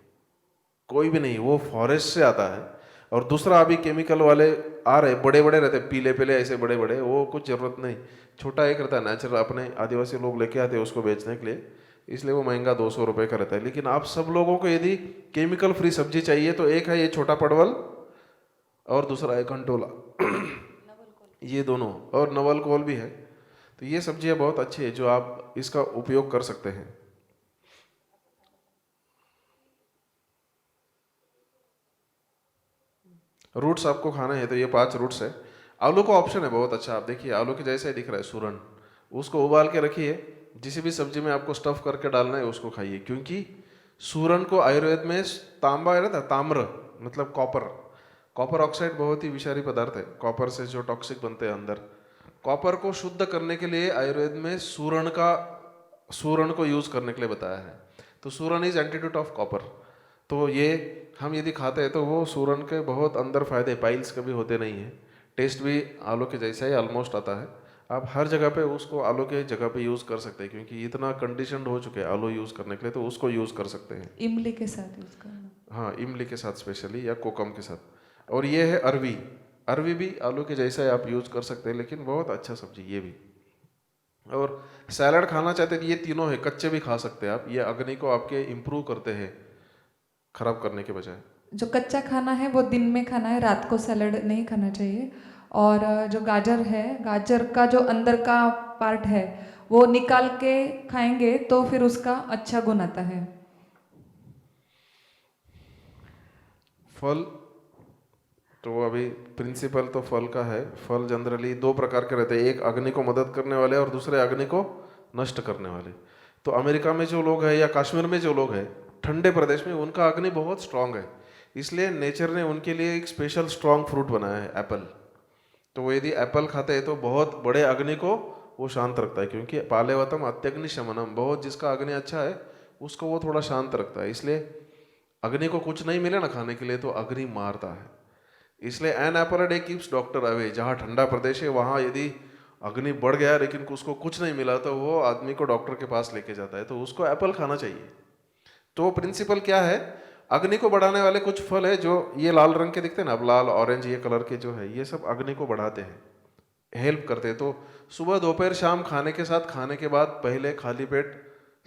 कोई भी नहीं, वो फॉरेस्ट से आता है। और दूसरा अभी केमिकल वाले आ रहे, बड़े बड़े रहते, पीले पीले ऐसे बड़े बड़े, वो कुछ ज़रूरत नहीं, छोटा एक रहता है नेचुरल, अपने आदिवासी लोग लेके आते हैं उसको बेचने के लिए, इसलिए वो महंगा 200 रुपये का रहता है। लेकिन आप सब लोगों को यदि केमिकल फ्री सब्जी चाहिए तो एक है ये छोटा पड़वल और दूसरा है कंटोला, ये दोनों, और नवल कोल भी है। तो ये सब्जियां बहुत अच्छी है जो आप इसका उपयोग कर सकते हैं। रूट्स आपको खाने हैं तो ये 5 रूट्स है। आलू का ऑप्शन है बहुत अच्छा, आप देखिए आलू के जैसे दिख रहा है सूरन, उसको उबाल के रखिए, जिस भी सब्जी में आपको स्टफ करके डालना है उसको खाइए। क्योंकि सूरन को आयुर्वेद में तांबा रहता है, ताम्र मतलब कॉपर ऑक्साइड बहुत ही विषारी पदार्थ है, कॉपर से जो टॉक्सिक बनते हैं अंदर। कॉपर को शुद्ध करने के लिए आयुर्वेद में सूरण को यूज करने के लिए बताया है। तो सूरण इज एंटीडोट ऑफ कॉपर। तो ये हम यदि खाते हैं तो वो सूरण के बहुत अंदर फायदे, पाइल्स कभी होते नहीं है, टेस्ट भी आलू के जैसा ही ऑलमोस्ट आता है। आप हर जगह पे उसको आलू के जगह पे यूज़ कर सकते हैं, क्योंकि इतना कंडीशनड हो चुके हैं आलू यूज़ करने के लिए, तो उसको यूज़ कर सकते हैं। इमली के साथ यूज करना। हाँ, इमली के साथ स्पेशली, या कोकम के साथ। और ये है अरवी भी आलू के जैसा है, आप यूज़ कर सकते हैं, लेकिन बहुत अच्छा सब्जी ये भी। और सैलड खाना चाहते हैं, ये तीनों है, कच्चे भी खा सकते हैं आप, ये अग्नि को आपके इम्प्रूव करते हैं खराब करने के बजाय। जो कच्चा खाना है वो दिन में खाना है, रात को सैलड नहीं खाना चाहिए। और जो गाजर है, गाजर का जो अंदर का पार्ट है वो निकाल के खाएंगे तो फिर उसका अच्छा गुण आता है। फल तो अभी प्रिंसिपल तो फल का है। फल जनरली 2 प्रकार के रहते हैं, एक अग्नि को मदद करने वाले और दूसरे अग्नि को नष्ट करने वाले। तो अमेरिका में जो लोग हैं या कश्मीर में जो लोग हैं ठंडे प्रदेश में, उनका अग्नि बहुत स्ट्रांग है, इसलिए नेचर ने उनके लिए एक स्पेशल स्ट्रांग फ्रूट बनाया है, एप्पल। तो वो यदि एप्पल खाते हैं तो बहुत बड़े अग्नि को वो शांत रखता है, क्योंकि पालेवतम अत्यग्नि शमनम, बहुत जिसका अग्नि अच्छा है उसको वो थोड़ा शांत रखता है। इसलिए अग्नि को कुछ नहीं मिले ना खाने के लिए तो अग्नि मारता है। इसलिए an apple a day keeps doctor away. जहाँ ठंडा प्रदेश है वहाँ यदि अग्नि बढ़ गया लेकिन उसको कुछ नहीं मिला तो वो आदमी को डॉक्टर के पास लेके जाता है, तो उसको एप्पल खाना चाहिए। तो प्रिंसिपल क्या है, अग्नि को बढ़ाने वाले कुछ फल है जो ये लाल रंग के दिखते हैं ना, अब लाल ऑरेंज ये कलर के जो है, ये सब अग्नि को बढ़ाते हैं, हेल्प करते हैं। तो सुबह दोपहर शाम खाने के साथ, खाने के बाद, पहले खाली पेट,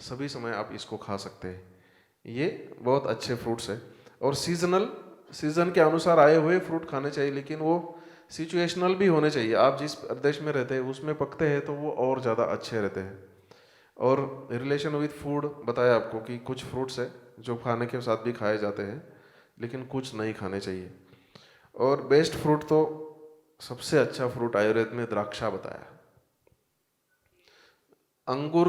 सभी समय आप इसको खा सकते हैं। ये बहुत अच्छे फ्रूट्स है। और सीजनल सीजन के अनुसार आए हुए फ्रूट खाने चाहिए, लेकिन वो सिचुएशनल भी होने चाहिए। आप जिस प्रदेश में रहते हैं उसमें पकते हैं तो वो और ज़्यादा अच्छे रहते हैं। और रिलेशन विद फूड बताया आपको कि कुछ फ्रूट्स है जो खाने के साथ भी खाए जाते हैं, लेकिन कुछ नहीं खाने चाहिए। और बेस्ट फ्रूट तो सबसे अच्छा फ्रूट आयुर्वेद में द्राक्षा बताया। अंगूर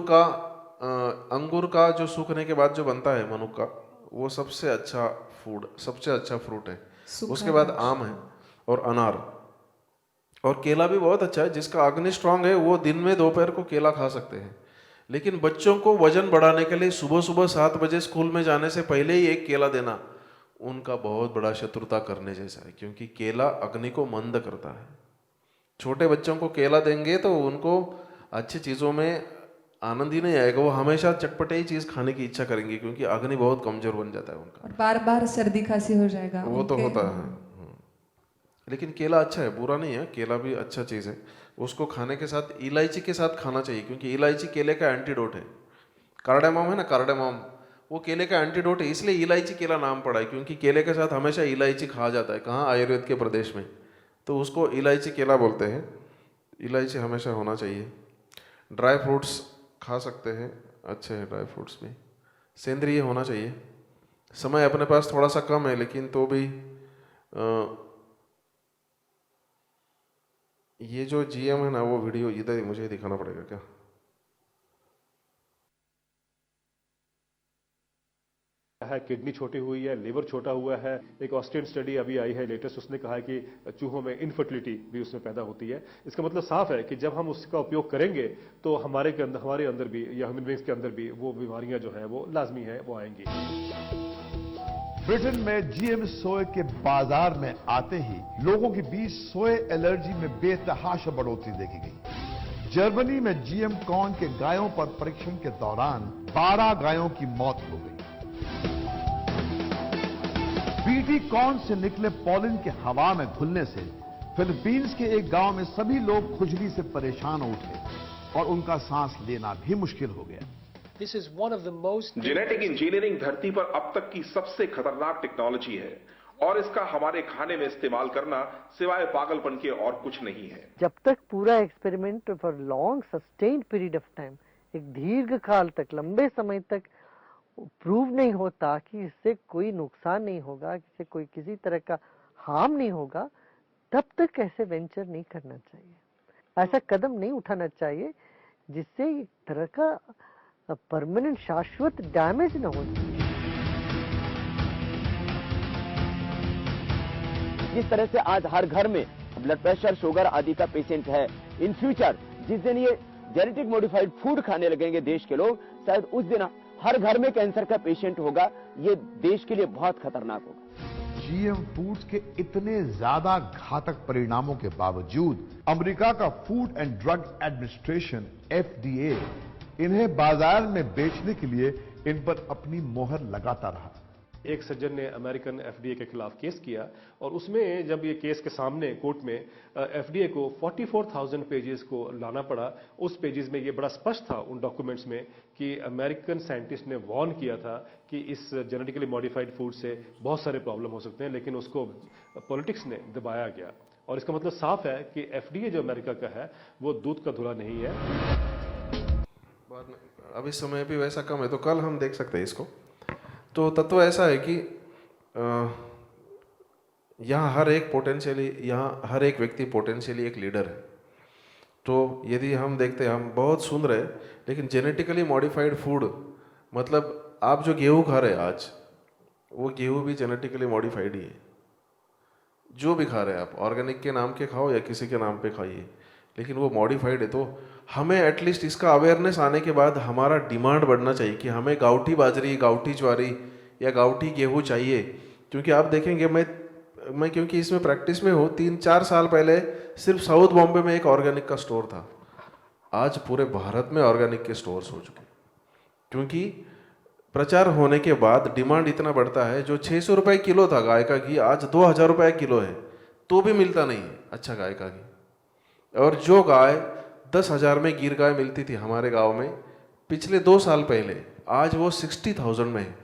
का जो सूखने के बाद जो बनता है मनुक का, वो सबसे अच्छा सबसे अच्छा फ्रूट है। सूखा उसके बाद द्राक्षा। आम है और अनार, और केला भी बहुत अच्छा है। जिसका अग्नि स्ट्रांग है वो दिन में दोपहर को केला खा सकते हैं। लेकिन बच्चों को वजन बढ़ाने के लिए सुबह सुबह 7 बजे स्कूल में जाने से पहले ही एक केला देना उनका बहुत बड़ा शत्रुता करने जैसा है, क्योंकि केला अग्नि को मंद करता है। छोटे बच्चों को केला देंगे तो उनको अच्छी चीज़ों में आनंद ही नहीं आएगा, वो हमेशा चटपटे ही चीज़ खाने की इच्छा करेंगे, क्योंकि अग्नि बहुत कमजोर बन जाता है उनका। और बार बार सर्दी खांसी हो जाएगा वो तो उनके। होता है। लेकिन केला अच्छा है, बुरा नहीं है, केला भी अच्छा चीज़ है। उसको खाने के साथ इलायची के साथ खाना चाहिए, क्योंकि इलायची केले का एंटीडोट है। कार्डेमम है ना, कार्डेमम, वो केले का एंटीडोट है, इसलिए इलायची केला नाम पड़ा है, क्योंकि केले के साथ हमेशा इलायची खा जाता है। कहाँ? आयुर्वेद के प्रदेश में, तो उसको इलायची केला बोलते हैं। इलायची हमेशा होना चाहिए। ड्राई फ्रूट्स खा सकते हैं, अच्छे हैं ड्राई फ्रूट्स भी। सेंद्रिय होना चाहिए। समय अपने पास थोड़ा सा कम है, लेकिन तो भी ये जो जीएम है ना, वो वीडियो इधर ही मुझे दिखाना पड़ेगा क्या? है, किडनी छोटी हुई है, लिवर छोटा हुआ है। एक ऑस्ट्रियन स्टडी अभी आई है लेटेस्ट, उसने कहा है कि चूहों में इनफर्टिलिटी भी उसमें पैदा होती है। इसका मतलब साफ है कि जब हम उसका उपयोग करेंगे तो हमारे अंदर भी या ह्यूमन बींग्स के अंदर भी वो बीमारियां जो है वो लाजमी है, वो आएंगी। ब्रिटेन में जीएम सोए के बाजार में आते ही लोगों के बीच सोए एलर्जी में बेतहाशा बढ़ोतरी देखी गई। जर्मनी में जीएम कॉर्न के गायों पर परीक्षण के दौरान 12 गायों की मौत हो गई। बीटी कॉर्न से निकले पॉलन के हवा में घुलने से फिलीपींस के एक गांव में सभी लोग खुजली से परेशान हो उठे और उनका सांस लेना भी मुश्किल हो गया। This is one of the most genetic engineering धरती पर अब तक की सबसे खतरनाक टेक्नोलॉजी है, और इसका हमारे खाने में इस्तेमाल करना सिवाय पागलपन के और कुछ नहीं है। जब तक पूरा experiment for long sustained period of time, एक दीर्घ काल तक, लंबे समय तक प्रूव नहीं होता कि इससे कोई नुकसान नहीं होगा, इससे कोई किसी तरह का हार्म नहीं होगा, तब तक ऐसे वेंचर नहीं करना चाहिए। ऐसा कदम नहीं उठाना चाहिए जिससे एक तरह का परमानेंट शाश्वत डैमेज न हो। जिस तरह से आज हर घर में ब्लड प्रेशर, शुगर आदि का पेशेंट है, इन फ्यूचर जिस दिन ये जेनेटिक मॉडिफाइड फूड खाने लगेंगे देश के लोग, शायद उस दिन हर घर में कैंसर का पेशेंट होगा। ये देश के लिए बहुत खतरनाक होगा। जीएम फूड्स के इतने ज्यादा घातक परिणामों के बावजूद अमेरिका का food and drug administration FDA इन्हें बाजार में बेचने के लिए इन पर अपनी मोहर लगाता रहा। एक सज्जन ने अमेरिकन FDA के खिलाफ केस किया, और उसमें जब ये केस के सामने कोर्ट में FDA को 44,000 पेजेस को लाना पड़ा। उस पेजेस में ये बड़ा स्पष्ट था उन डॉक्यूमेंट्स में कि अमेरिकन साइंटिस्ट ने वार्न किया था कि इस जेनेटिकली मॉडिफाइड फूड से बहुत सारे प्रॉब्लम हो सकते हैं, लेकिन उसको पॉलिटिक्स ने दबाया गया। और इसका मतलब साफ है कि FDA जो अमेरिका का है वो दूध का धुला नहीं है। अभी समय भी वैसा कम है, तो कल हम देख सकते हैं इसको। तो तत्व ऐसा है कि यहाँ हर एक व्यक्ति पोटेंशियली एक लीडर है। तो यदि हम देखते हैं, हम बहुत सुन रहे हैं, लेकिन जेनेटिकली मॉडिफाइड फूड मतलब आप जो गेहूँ खा रहे हैं आज, वो गेहूँ भी जेनेटिकली मॉडिफाइड ही है। जो भी खा रहे हैं आप, ऑर्गेनिक के नाम के खाओ या किसी के नाम पे खाइए, लेकिन वो मॉडिफाइड है। तो हमें एटलीस्ट इसका अवेयरनेस आने के बाद हमारा डिमांड बढ़ना चाहिए कि हमें गाउठी बाजरी, गाउठी ज्वारी या गाउठी गेहूँ चाहिए। क्योंकि आप देखेंगे, मैं क्योंकि इसमें प्रैक्टिस में हूँ, 3-4 साल पहले सिर्फ साउथ बॉम्बे में एक ऑर्गेनिक का स्टोर था। आज पूरे भारत में ऑर्गेनिक के स्टोर्स हो चुके हैं, क्योंकि प्रचार होने के बाद डिमांड इतना बढ़ता है। जो 600 रुपये किलो था गाय का घी, आज 2000 रुपये किलो है, तो भी मिलता नहीं है अच्छा गाय का घी। और जो गाय 10,000 में गिर गाय मिलती थी हमारे गांव में पिछले 2 साल पहले, आज वो 60,000 में है।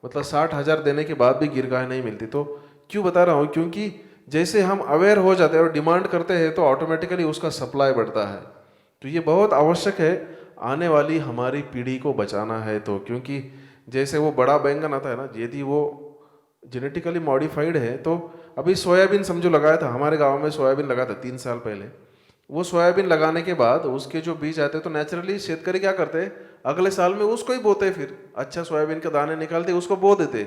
मतलब 60,000 देने के बाद भी गिर गाय नहीं मिलती। तो क्यों बता रहा हूँ, क्योंकि जैसे हम अवेयर हो जाते हैं और डिमांड करते हैं तो ऑटोमेटिकली उसका सप्लाई बढ़ता है। तो ये बहुत आवश्यक है आने वाली हमारी पीढ़ी को बचाना है तो, क्योंकि जैसे वो बड़ा बैंगन आता है ना, यदि वो जेनेटिकली मॉडिफाइड है तो अभी सोयाबीन समझो लगाया था, हमारे गांव में सोयाबीन लगा था 3 साल पहले। वो सोयाबीन लगाने के बाद उसके जो बीज आते हैं तो नेचुरली शेतकरी क्या करते हैं, अगले साल में उसको ही बोते, फिर अच्छा सोयाबीन के दाने निकालते उसको बो देते,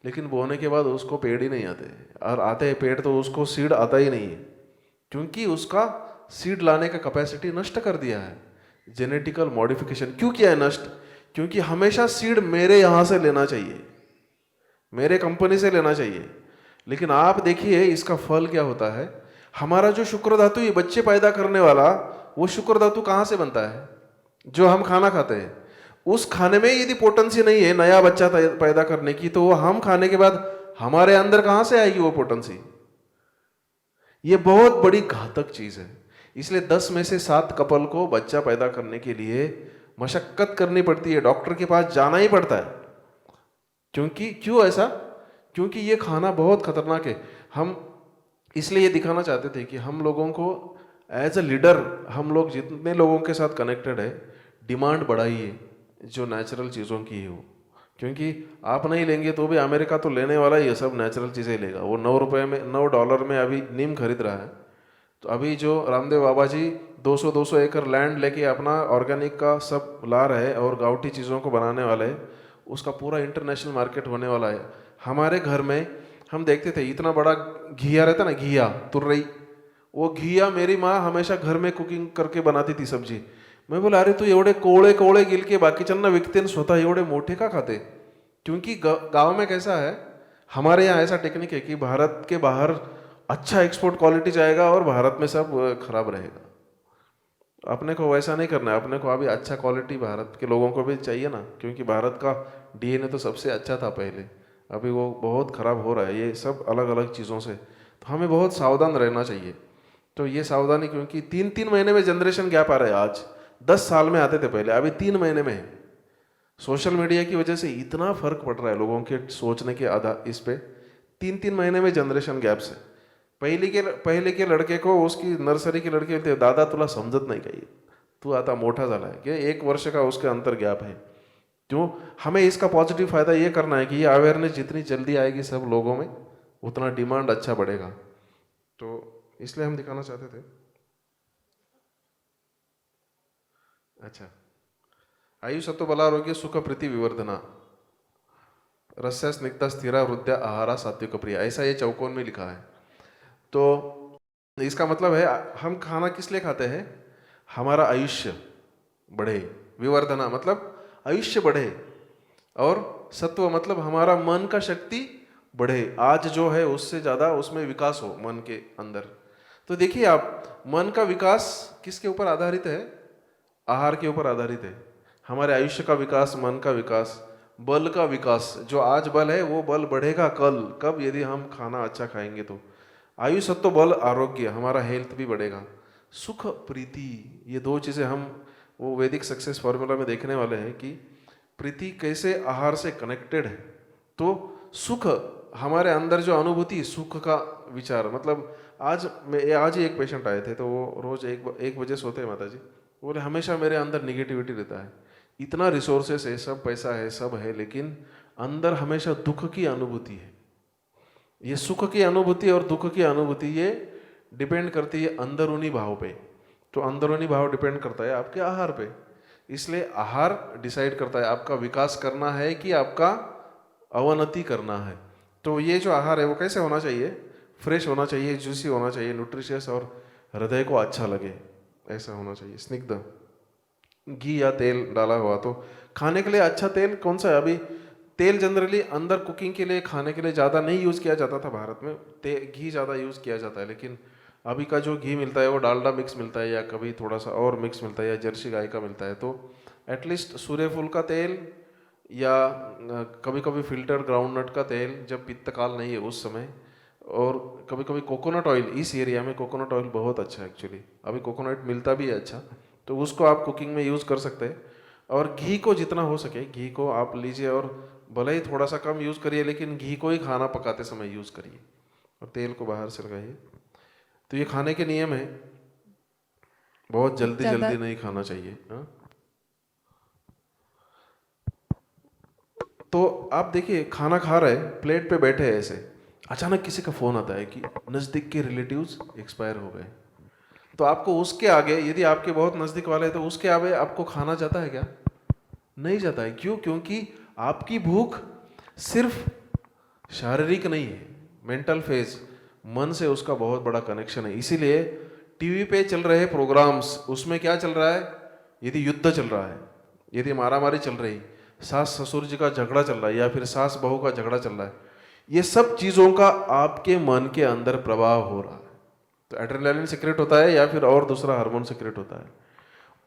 लेकिन बोने के बाद उसको पेड़ ही नहीं आते, और आते हैं पेड़ तो उसको सीड आता ही नहीं है, क्योंकि उसका सीड लाने का कैपेसिटी नष्ट कर दिया है। जेनेटिकल मॉडिफिकेशन क्यों किया है नष्ट, क्योंकि हमेशा सीड मेरे यहाँ से लेना चाहिए, मेरे कंपनी से लेना चाहिए। लेकिन आप देखिए इसका फल क्या होता है, हमारा जो शुक्र धातु ये बच्चे पैदा करने वाला, वो शुक्र धातु कहाँ से बनता है, जो हम खाना खाते हैं। उस खाने में यदि पोटेंसी नहीं है नया बच्चा पैदा करने की, तो वो हम खाने के बाद हमारे अंदर कहाँ से आएगी वो पोटेंसी। ये बहुत बड़ी घातक चीज है। इसलिए 10 में से 7 कपल को बच्चा पैदा करने के लिए मशक्कत करनी पड़ती है, डॉक्टर के पास जाना ही पड़ता है। क्यों ऐसा, क्योंकि ये खाना बहुत खतरनाक है। हम इसलिए ये दिखाना चाहते थे कि हम लोगों को एज अ लीडर, हम लोग जितने लोगों के साथ कनेक्टेड है, डिमांड बढ़ाइए जो नेचुरल चीज़ों की है वो, क्योंकि आप नहीं लेंगे तो भी अमेरिका तो लेने वाला ही है, सब नेचुरल चीज़ें लेगा। वो $9 में अभी नीम खरीद रहा है, तो अभी जो रामदेव बाबा जी 200 एकड़ लैंड लेके अपना ऑर्गेनिक का सब ला रहे हैं और गाँवटी चीज़ों को बनाने वाले हैं, उसका पूरा इंटरनेशनल मार्केट होने वाला है। हमारे घर में हम देखते थे इतना बड़ा घिया रहता ना, घिया तुर्रई, वो घिया मेरी माँ हमेशा घर में कुकिंग करके बनाती थी सब्जी। मैं बोला अरे तू एवढे कोवळे कोवळे गिल के बाकीच्यांना विकते, स्वतः एवढे मोठे का खाते। क्योंकि गांव में कैसा है, हमारे यहाँ ऐसा टेक्निक है कि भारत के बाहर अच्छा एक्सपोर्ट क्वालिटी जाएगा और भारत में सब खराब रहेगा। अपने को वैसा नहीं करना है, अपने को अभी अच्छा क्वालिटी भारत के लोगों को भी चाहिए ना, क्योंकि भारत का डीएनए तो सबसे अच्छा था पहले, अभी वो बहुत खराब हो रहा है ये सब अलग अलग चीज़ों से। तो हमें बहुत सावधान रहना चाहिए। तो ये सावधानी, क्योंकि 3-3 महीने में जनरेशन गैप आ रहा है। आज 10 साल में आते थे पहले, अभी 3 महीने में है। सोशल मीडिया की वजह से इतना फर्क पड़ रहा है लोगों के सोचने के आधार इस पे, 3-3 महीने में जनरेशन गैप से। पहले के लड़के को उसकी नर्सरी के लड़के बोलते दादा तुला समजत नाही काही, तू आता मोठा झाला है, कि 1 वर्ष का उसके अंतर गैप है। क्यों, हमें इसका पॉजिटिव फायदा ये करना है कि ये अवेयरनेस जितनी जल्दी आएगी सब लोगों में, उतना डिमांड अच्छा बढ़ेगा। तो इसलिए हम दिखाना चाहते थे। अच्छा, आयुष्यत्व बलारोग्य सुख प्रीति विवर्धना रस्या स्निग्धा स्थिरा वृद्धा आहारा सात्विक प्रिया, ऐसा ये चौकोन में लिखा है। तो इसका मतलब है हम खाना किस लिए खाते हैं, हमारा आयुष्य बढ़े, विवर्धना मतलब आयुष्य बढ़े, और सत्व मतलब हमारा मन का शक्ति बढ़े, आज जो है उससे ज़्यादा उसमें विकास हो मन के अंदर। तो देखिए आप, मन का विकास किसके ऊपर आधारित है, आहार के ऊपर आधारित है। हमारे आयुष्य का विकास, मन का विकास, बल का विकास, जो आज बल है वो बल बढ़ेगा कल, कब, यदि हम खाना अच्छा खाएंगे तो। आयु सत्व बल आरोग्य, हमारा हेल्थ भी बढ़ेगा। सुख प्रीति, ये 2 चीज़ें हम वो वैदिक सक्सेस फॉर्मूला में देखने वाले हैं कि प्रीति कैसे आहार से कनेक्टेड है। तो सुख, हमारे अंदर जो अनुभूति, सुख का विचार, मतलब आज ही एक पेशेंट आए थे, तो वो रोज 1 बजे सोते हैं माता जी, बोले हमेशा मेरे अंदर निगेटिविटी रहता है, इतना रिसोर्सेस है, सब पैसा है, सब है, लेकिन अंदर हमेशा दुख की अनुभूति है। ये सुख की अनुभूति और दुख की अनुभूति ये डिपेंड करती है अंदरूनी भाव पे। तो अंदरूनी भाव डिपेंड करता है आपके आहार पे, इसलिए आहार डिसाइड करता है आपका विकास करना है कि आपका अवनति करना है। तो ये जो आहार है वो कैसे होना चाहिए, फ्रेश होना चाहिए, जूसी होना चाहिए, न्यूट्रिशियस, और हृदय को अच्छा लगे ऐसा होना चाहिए। स्निग्ध घी या तेल डाला हुआ, तो खाने के लिए अच्छा तेल कौन सा है। अभी तेल जनरली अंदर कुकिंग के लिए, खाने के लिए ज़्यादा नहीं यूज़ किया जाता था भारत में, घी ज़्यादा यूज़ किया जाता है। लेकिन अभी का जो घी मिलता है वो डालडा मिक्स मिलता है, या कभी थोड़ा सा और मिक्स मिलता है, या जर्सी गाय का मिलता है। तो एटलीस्ट सूर्यफूल का तेल या कभी कभी फिल्टर ग्राउंडनट का तेल, जब पित्तकाल नहीं है उस समय, और कभी कभी कोकोनट ऑयल, इस एरिया में कोकोनट ऑयल बहुत अच्छा है एक्चुअली, अभी कोकोनट मिलता भी है अच्छा, तो उसको आप कुकिंग में यूज़ कर सकते हैं। और घी को जितना हो सके घी को आप लीजिए, और भले ही थोड़ा सा कम यूज़ करिए, लेकिन घी को ही खाना पकाते समय यूज़ करिए और तेल को बाहर से लगाइए। तो ये खाने के नियम है, बहुत जल्दी ज़्यादा- जल्दी नहीं खाना चाहिए। हाँ? तो आप देखिए, खाना खा रहे, प्लेट पे बैठे हैं ऐसे, अचानक किसी का फोन आता है कि नज़दीक के रिलेटिव्स एक्सपायर हो गए। तो आपको उसके आगे, यदि आपके बहुत नज़दीक वाले हैं तो उसके आगे आपको खाना जाता है क्या? नहीं जाता है। क्यों? क्योंकि आपकी भूख सिर्फ शारीरिक नहीं है, मेंटल फेज, मन से उसका बहुत बड़ा कनेक्शन है। इसीलिए टीवी पे चल रहे प्रोग्राम्स, उसमें क्या चल रहा है? यदि युद्ध चल रहा है, यदि मारामारी चल रही, सास ससुर जी का झगड़ा चल रहा है, या फिर सास बहू का झगड़ा चल रहा है, ये सब चीज़ों का आपके मन के अंदर प्रभाव हो रहा है। तो एड्रेनालिन सीक्रेट होता है या फिर और दूसरा हार्मोन सीक्रेट होता है।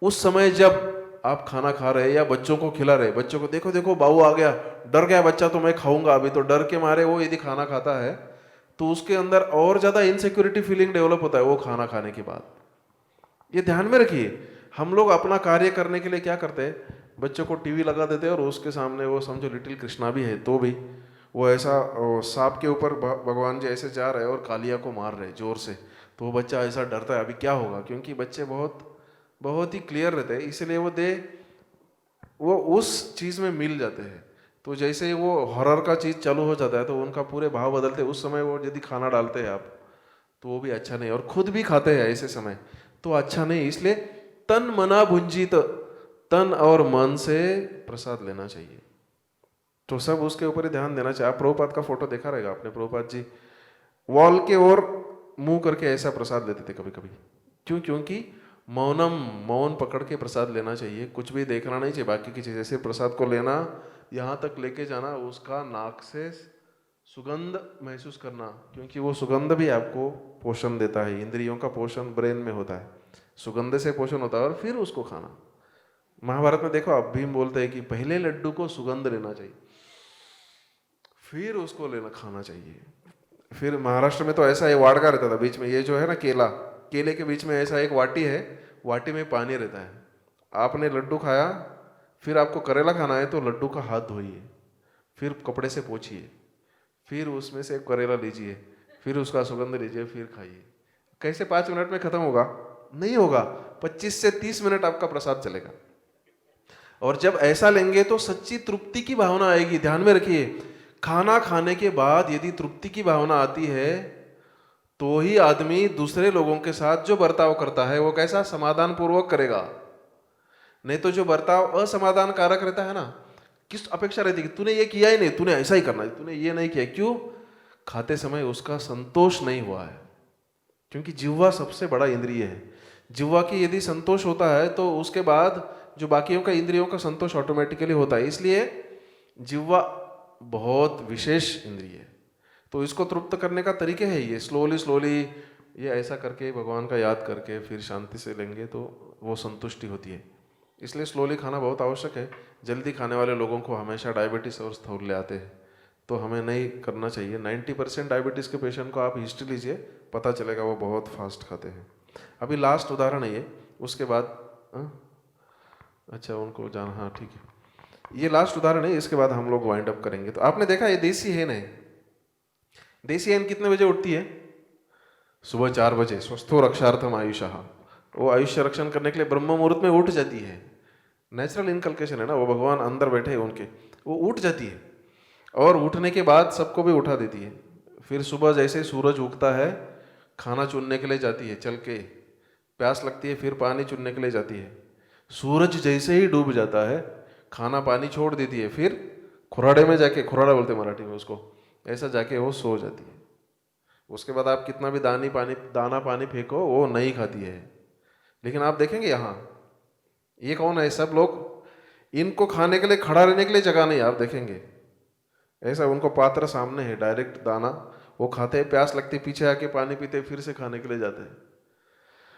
उस समय जब आप खाना खा रहे या बच्चों को खिला रहे, बच्चों को देखो देखो बाबू आ गया, डर गया बच्चा तो मैं खाऊंगा अभी, तो डर के मारे वो यदि खाना खाता है तो उसके अंदर और ज़्यादा इनसिक्योरिटी फीलिंग डेवलप होता है वो खाना खाने के बाद। ये ध्यान में रखिए। हम लोग अपना कार्य करने के लिए क्या करते हैं, बच्चों को टीवी लगा देते हैं और उसके सामने वो समझो लिटिल कृष्णा भी है तो भी वो ऐसा सांप के ऊपर भगवान जी ऐसे जा रहे हैं और कालिया को मार रहे जोर से, तो वो बच्चा ऐसा डरता है अभी क्या होगा, क्योंकि बच्चे बहुत ही क्लियर रहते हैं, इसलिए वो उस चीज़ में मिल जाते हैं। तो जैसे ही वो हॉरर का चीज़ चालू हो जाता है तो उनका पूरे भाव बदलते हैं। उस समय वो यदि खाना डालते हैं आप तो वो भी अच्छा नहीं, और खुद भी खाते हैं ऐसे समय तो अच्छा नहीं। इसलिए तन मना भुंजित, तन और मन से प्रसाद लेना चाहिए। तो सब उसके ऊपर ही ध्यान देना चाहिए। आप प्रभुपाद का फोटो देखा रहेगा आपने, प्रभुपाद जी वॉल के ओर मुंह करके ऐसा प्रसाद लेते थे कभी कभी। क्यों? क्योंकि मौन पकड़ के प्रसाद लेना चाहिए, कुछ भी देखना नहीं चाहिए बाकी की चीज़। जैसे प्रसाद को लेना, यहाँ तक लेके जाना, उसका नाक से सुगंध महसूस करना, क्योंकि वो सुगंध भी आपको पोषण देता है। इंद्रियों का पोषण ब्रेन में होता है, सुगंध से पोषण होता है, और फिर उसको खाना। महाभारत में देखो आप, भीम बोलते हैं कि पहले लड्डू को सुगंध लेना चाहिए, फिर उसको खाना चाहिए। फिर महाराष्ट्र में तो ऐसा है, वाड़का रहता था बीच में, ये जो है ना केले के बीच में ऐसा एक वाटी है, वाटी में पानी रहता है। आपने लड्डू खाया, फिर आपको करेला खाना है तो लड्डू का हाथ धोइए, फिर कपड़े से पोंछिए, फिर उसमें से करेला लीजिए, फिर उसका सुगंध लीजिए, फिर खाइए। कैसे 5 मिनट में खत्म होगा? नहीं होगा, 25 से 30 मिनट आपका प्रसाद चलेगा। और जब ऐसा लेंगे तो सच्ची तृप्ति की भावना आएगी। ध्यान में रखिए, खाना खाने के बाद यदि तृप्ति की भावना आती है तो ही आदमी दूसरे लोगों के साथ जो बर्ताव करता है वो कैसा समाधान पूर्वक करेगा। नहीं तो जो बर्ताव असमाधान कारक रहता है ना, किस अपेक्षा रहती है कि तूने ये किया ही नहीं, तूने ऐसा ही करना है, तूने ये नहीं किया। क्यों? खाते समय उसका संतोष नहीं हुआ है, क्योंकि जिह्वा सबसे बड़ा इंद्रिय है। जिह्वा की यदि संतोष होता है तो उसके बाद जो बाकियों का इंद्रियों का संतोष ऑटोमेटिकली होता है। इसलिए जिह्वा बहुत विशेष इंद्रिय है। तो इसको तृप्त करने का तरीके है ये, स्लोली ये ऐसा करके भगवान का याद करके फिर शांति से लेंगे तो वो संतुष्टि होती है। इसलिए स्लोली खाना बहुत आवश्यक है। जल्दी खाने वाले लोगों को हमेशा डायबिटीज़ और स्थूल आते हैं, तो हमें नहीं करना चाहिए। 90% डायबिटीज़ के पेशेंट को आप हिस्ट्री लीजिए, पता चलेगा वो बहुत फास्ट खाते हैं। अभी लास्ट उदाहरण है ये, उसके बाद अच्छा उनको जाना, हाँ ठीक है, ये लास्ट उदाहरण है, इसके बाद हम लोग वाइंड अप करेंगे। तो आपने देखा ये देसी hen है, देसी hen कितने बजे उठती है? सुबह 4 बजे। स्वस्थो रक्षार्थम आयुषः, वो आयुष्य रक्षण करने के लिए ब्रह्म मुहूर्त में उठ जाती है। नेचुरल इनकलकेशन है ना, वो भगवान अंदर बैठे हैं उनके, वो उठ जाती है और उठने के बाद सबको भी उठा देती है। फिर सुबह जैसे सूरज उगता है खाना चुनने के लिए जाती है, चल के प्यास लगती है फिर पानी चुनने के लिए जाती है। सूरज जैसे ही डूब जाता है खाना पानी छोड़ देती है, फिर खुराड़े में जाके, खुराड़ा बोलते मराठी में उसको, ऐसा जाके वो सो जाती है। उसके बाद आप कितना भी दाना पानी फेंको वो नहीं खाती है। लेकिन आप देखेंगे यहाँ ये कौन है, सब लोग इनको खाने के लिए खड़ा रहने के लिए जगह नहीं, आप देखेंगे ऐसा उनको पात्र सामने है, डायरेक्ट दाना वो खाते हैं, प्यास लगती पीछे आके पानी पीते फिर से खाने के लिए जाते हैं।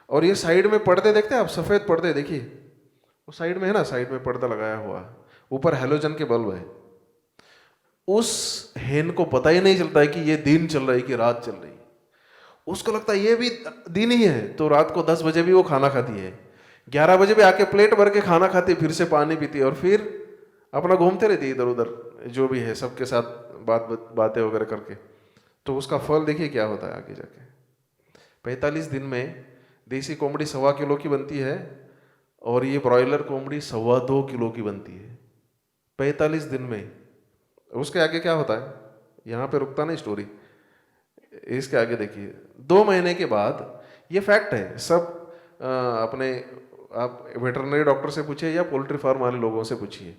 और ये साइड में पर्दे देखते हैं आप, सफेद पर्दे देखिए, वो साइड में है ना, साइड में पर्दा लगाया हुआ है, ऊपर हैलोजन के बल्ब है। उस hen को पता ही नहीं चलता है कि ये दिन चल रहा है कि रात चल रही है। उसको लगता है ये भी दिन ही है, तो रात को 10 बजे भी वो खाना खाती है, 11 बजे भी आके प्लेट भर के खाना खाती है, फिर से पानी पीती है और फिर अपना घूमते रहती है इधर उधर, जो भी है सबके साथ बातें वगैरह करके, तो उसका फल देखिए क्या होता है आगे जाके। 45 दिन में देसी कोंबड़ी 1.25 किलो की बनती है और ये ब्रॉयलर कोंबड़ी 2.25 किलो की बनती है 45 दिन में। उसके आगे क्या होता है, यहाँ पे रुकता नहीं स्टोरी, इसके आगे देखिए 2 महीने के बाद, ये फैक्ट है सब, अपने आप वेटरनरी डॉक्टर से पूछिए या पोल्ट्री फार्म वाले लोगों से पूछिए,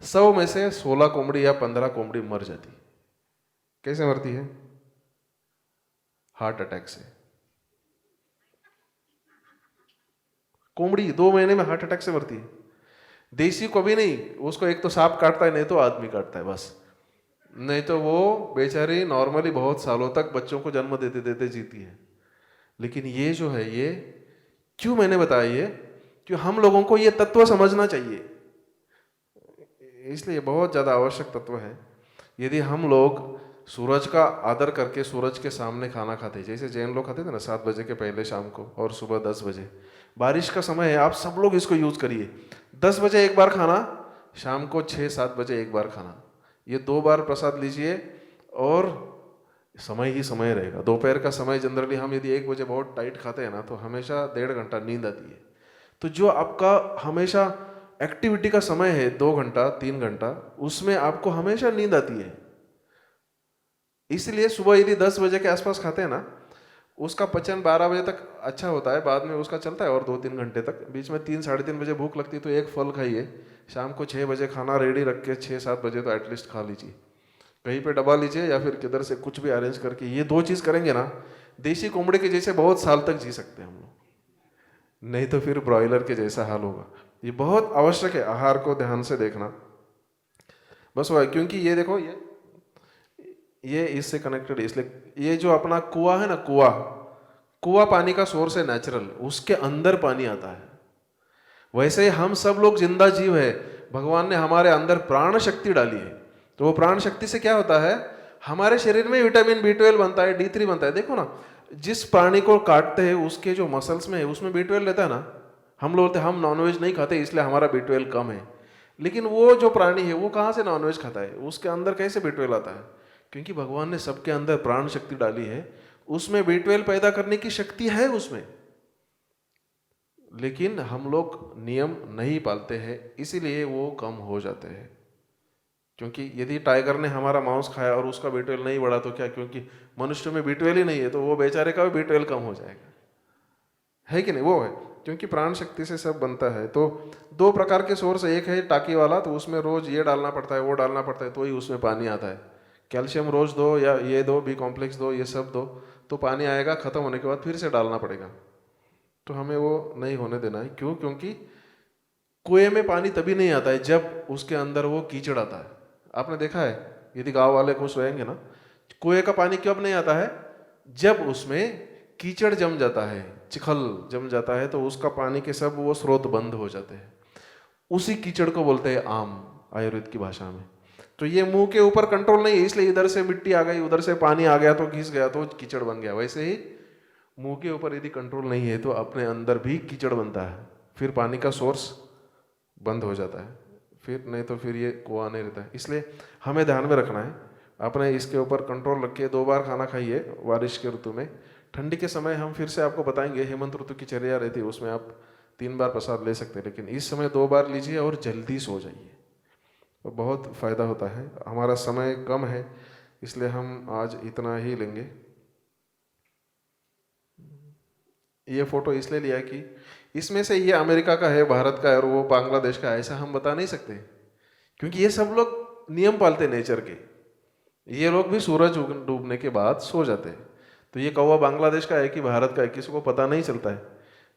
100 में से 16 कोंबड़ी या 15 कोंबड़ी मर जाती। कैसे मरती है? हार्ट अटैक से। कोंबड़ी 2 महीने में हार्ट अटैक से मरती है। देसी को भी नहीं, उसको एक तो सांप काटता है, नहीं तो आदमी काटता है बस, नहीं तो वो बेचारी नॉर्मली बहुत सालों तक बच्चों को जन्म देते देते जीती है। लेकिन ये जो है, ये क्यों मैंने बताया, ये कि हम लोगों को ये तत्व समझना चाहिए, इसलिए बहुत ज़्यादा आवश्यक तत्व है। यदि हम लोग सूरज का आदर करके सूरज के सामने खाना खाते, जैसे जैन लोग खाते थे ना 7 बजे के पहले शाम को और सुबह 10 बजे, बारिश का समय है, आप सब लोग इसको यूज करिए। 10 बजे एक बार खाना, शाम को 6-7 बजे एक बार खाना, ये 2 बार प्रसाद लीजिए और समय ही समय रहेगा। दोपहर का समय जनरली हम यदि 1 बजे बहुत टाइट खाते हैं ना, तो हमेशा 1.5 घंटा नींद आती है। तो जो आपका हमेशा एक्टिविटी का समय है 2 घंटा 3 घंटा, उसमें आपको हमेशा नींद आती है। इसलिए सुबह यदि 10 बजे के आसपास खाते हैं ना, उसका पचन 12 बजे तक अच्छा होता है, बाद में उसका चलता है और 2-3 घंटे तक। बीच में 3-3:30 बजे भूख लगती है तो एक फल खाइए। शाम को 6 बजे खाना रेडी रख के 6-7 बजे तो एटलीस्ट खा लीजिए, कहीं पे दबा लीजिए या फिर किधर से कुछ भी अरेंज करके। ये 2 चीज़ करेंगे ना, देसी कोंबड़े के जैसे बहुत साल तक जी सकते हैं हम लोग, नहीं तो फिर ब्रॉयलर के जैसा हाल होगा। ये बहुत आवश्यक है, आहार को ध्यान से देखना बस वो है। क्योंकि ये देखो, ये इससे कनेक्टेड है। इसलिए ये जो अपना कुआं है ना, कुआं पानी का सोर्स है नेचुरल, उसके अंदर पानी आता है। वैसे हम सब लोग जिंदा जीव है, भगवान ने हमारे अंदर प्राण शक्ति डाली है। तो वो प्राण शक्ति से क्या होता है, हमारे शरीर में विटामिन B12 बनता है, D3 बनता है। देखो ना, जिस प्राणी को काटते हैं उसके जो मसल्स में है उसमें B12 रहता है ना। हम लोग बोलते हैं हम नॉनवेज नहीं खाते इसलिए हमारा B12 कम है, लेकिन वो जो प्राणी है वो कहाँ से नॉनवेज खाता है, उसके अंदर कैसे B12 आता है? क्योंकि भगवान ने सबके अंदर प्राण शक्ति डाली है, उसमें B12 पैदा करने की शक्ति है उसमें। लेकिन हम लोग नियम नहीं पालते हैं, इसीलिए वो कम हो जाते हैं। क्योंकि यदि टाइगर ने हमारा मांस खाया और उसका B12 नहीं बढ़ा तो क्या, क्योंकि मनुष्य में B12 ही नहीं है, तो वो बेचारे का भी B12 कम हो जाएगा, है कि नहीं? वो है क्योंकि प्राण शक्ति से सब बनता है। तो 2 प्रकार के सोर्स, एक है टाकी वाला, तो उसमें रोज ये डालना पड़ता है वो डालना पड़ता है तो ही उसमें पानी आता है। कैल्शियम रोज दो या ये दो, B कॉम्प्लेक्स दो, ये सब दो तो पानी आएगा, खत्म होने के बाद फिर से डालना पड़ेगा। तो हमें वो नहीं होने देना है। क्यों? क्योंकि कुएं में पानी तभी नहीं आता है जब उसके अंदर वो कीचड़ आता है। आपने देखा है, यदि गांव वाले खुश रहेंगे ना, कुएं का पानी कब नहीं आता है? जब उसमें कीचड़ जम जाता है, चिखल जम जाता है, तो उसका पानी के सब वो स्रोत बंद हो जाते हैं। उसी कीचड़ को बोलते हैं आम, आयुर्वेद की भाषा में। तो ये मुंह के ऊपर कंट्रोल नहीं है, इसलिए इधर से मिट्टी आ गई, उधर से पानी आ गया तो घिस गया तो कीचड़ बन गया। वैसे ही मुंह के ऊपर यदि कंट्रोल नहीं है तो अपने अंदर भी कीचड़ बनता है, फिर पानी का सोर्स बंद हो जाता है, फिर नहीं तो फिर ये कुआं नहीं रहता है। इसलिए हमें ध्यान में रखना है, अपने इसके ऊपर कंट्रोल रखिए। 2 बार खाना खाइए बारिश के ऋतु में। ठंडी के समय हम फिर से आपको बताएंगे, हेमंत ऋतु की चर्या रहती है, उसमें आप 3 बार प्रसाद ले सकते हैं, लेकिन इस समय 2 बार लीजिए और जल्दी सो जाइए, तो बहुत फायदा होता है। हमारा समय कम है इसलिए हम आज इतना ही लेंगे। ये फोटो इसलिए लिया कि इसमें से ये अमेरिका का है, भारत का है और वो बांग्लादेश का है, ऐसा हम बता नहीं सकते, क्योंकि ये सब लोग नियम पालते नेचर के। ये लोग भी सूरज डूबने के बाद सो जाते हैं। तो ये कौवा बांग्लादेश का है कि भारत का है, किसी को पता नहीं चलता है।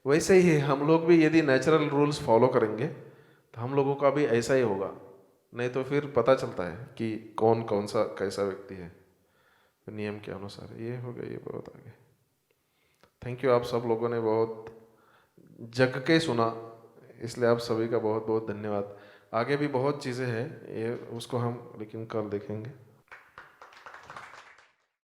वैसे ही हम लोग भी यदि नेचुरल रूल्स फॉलो करेंगे तो हम लोगों का भी ऐसा ही होगा, नहीं तो फिर पता चलता है कि कौन कौन सा कैसा व्यक्ति है नियम के अनुसार। ये हो गया, ये बहुत आगे। थैंक यू, आप सब लोगों ने बहुत जग के सुना, इसलिए आप सभी का बहुत बहुत धन्यवाद। आगे भी बहुत चीज़ें हैं, ये उसको हम लेकिन कल देखेंगे।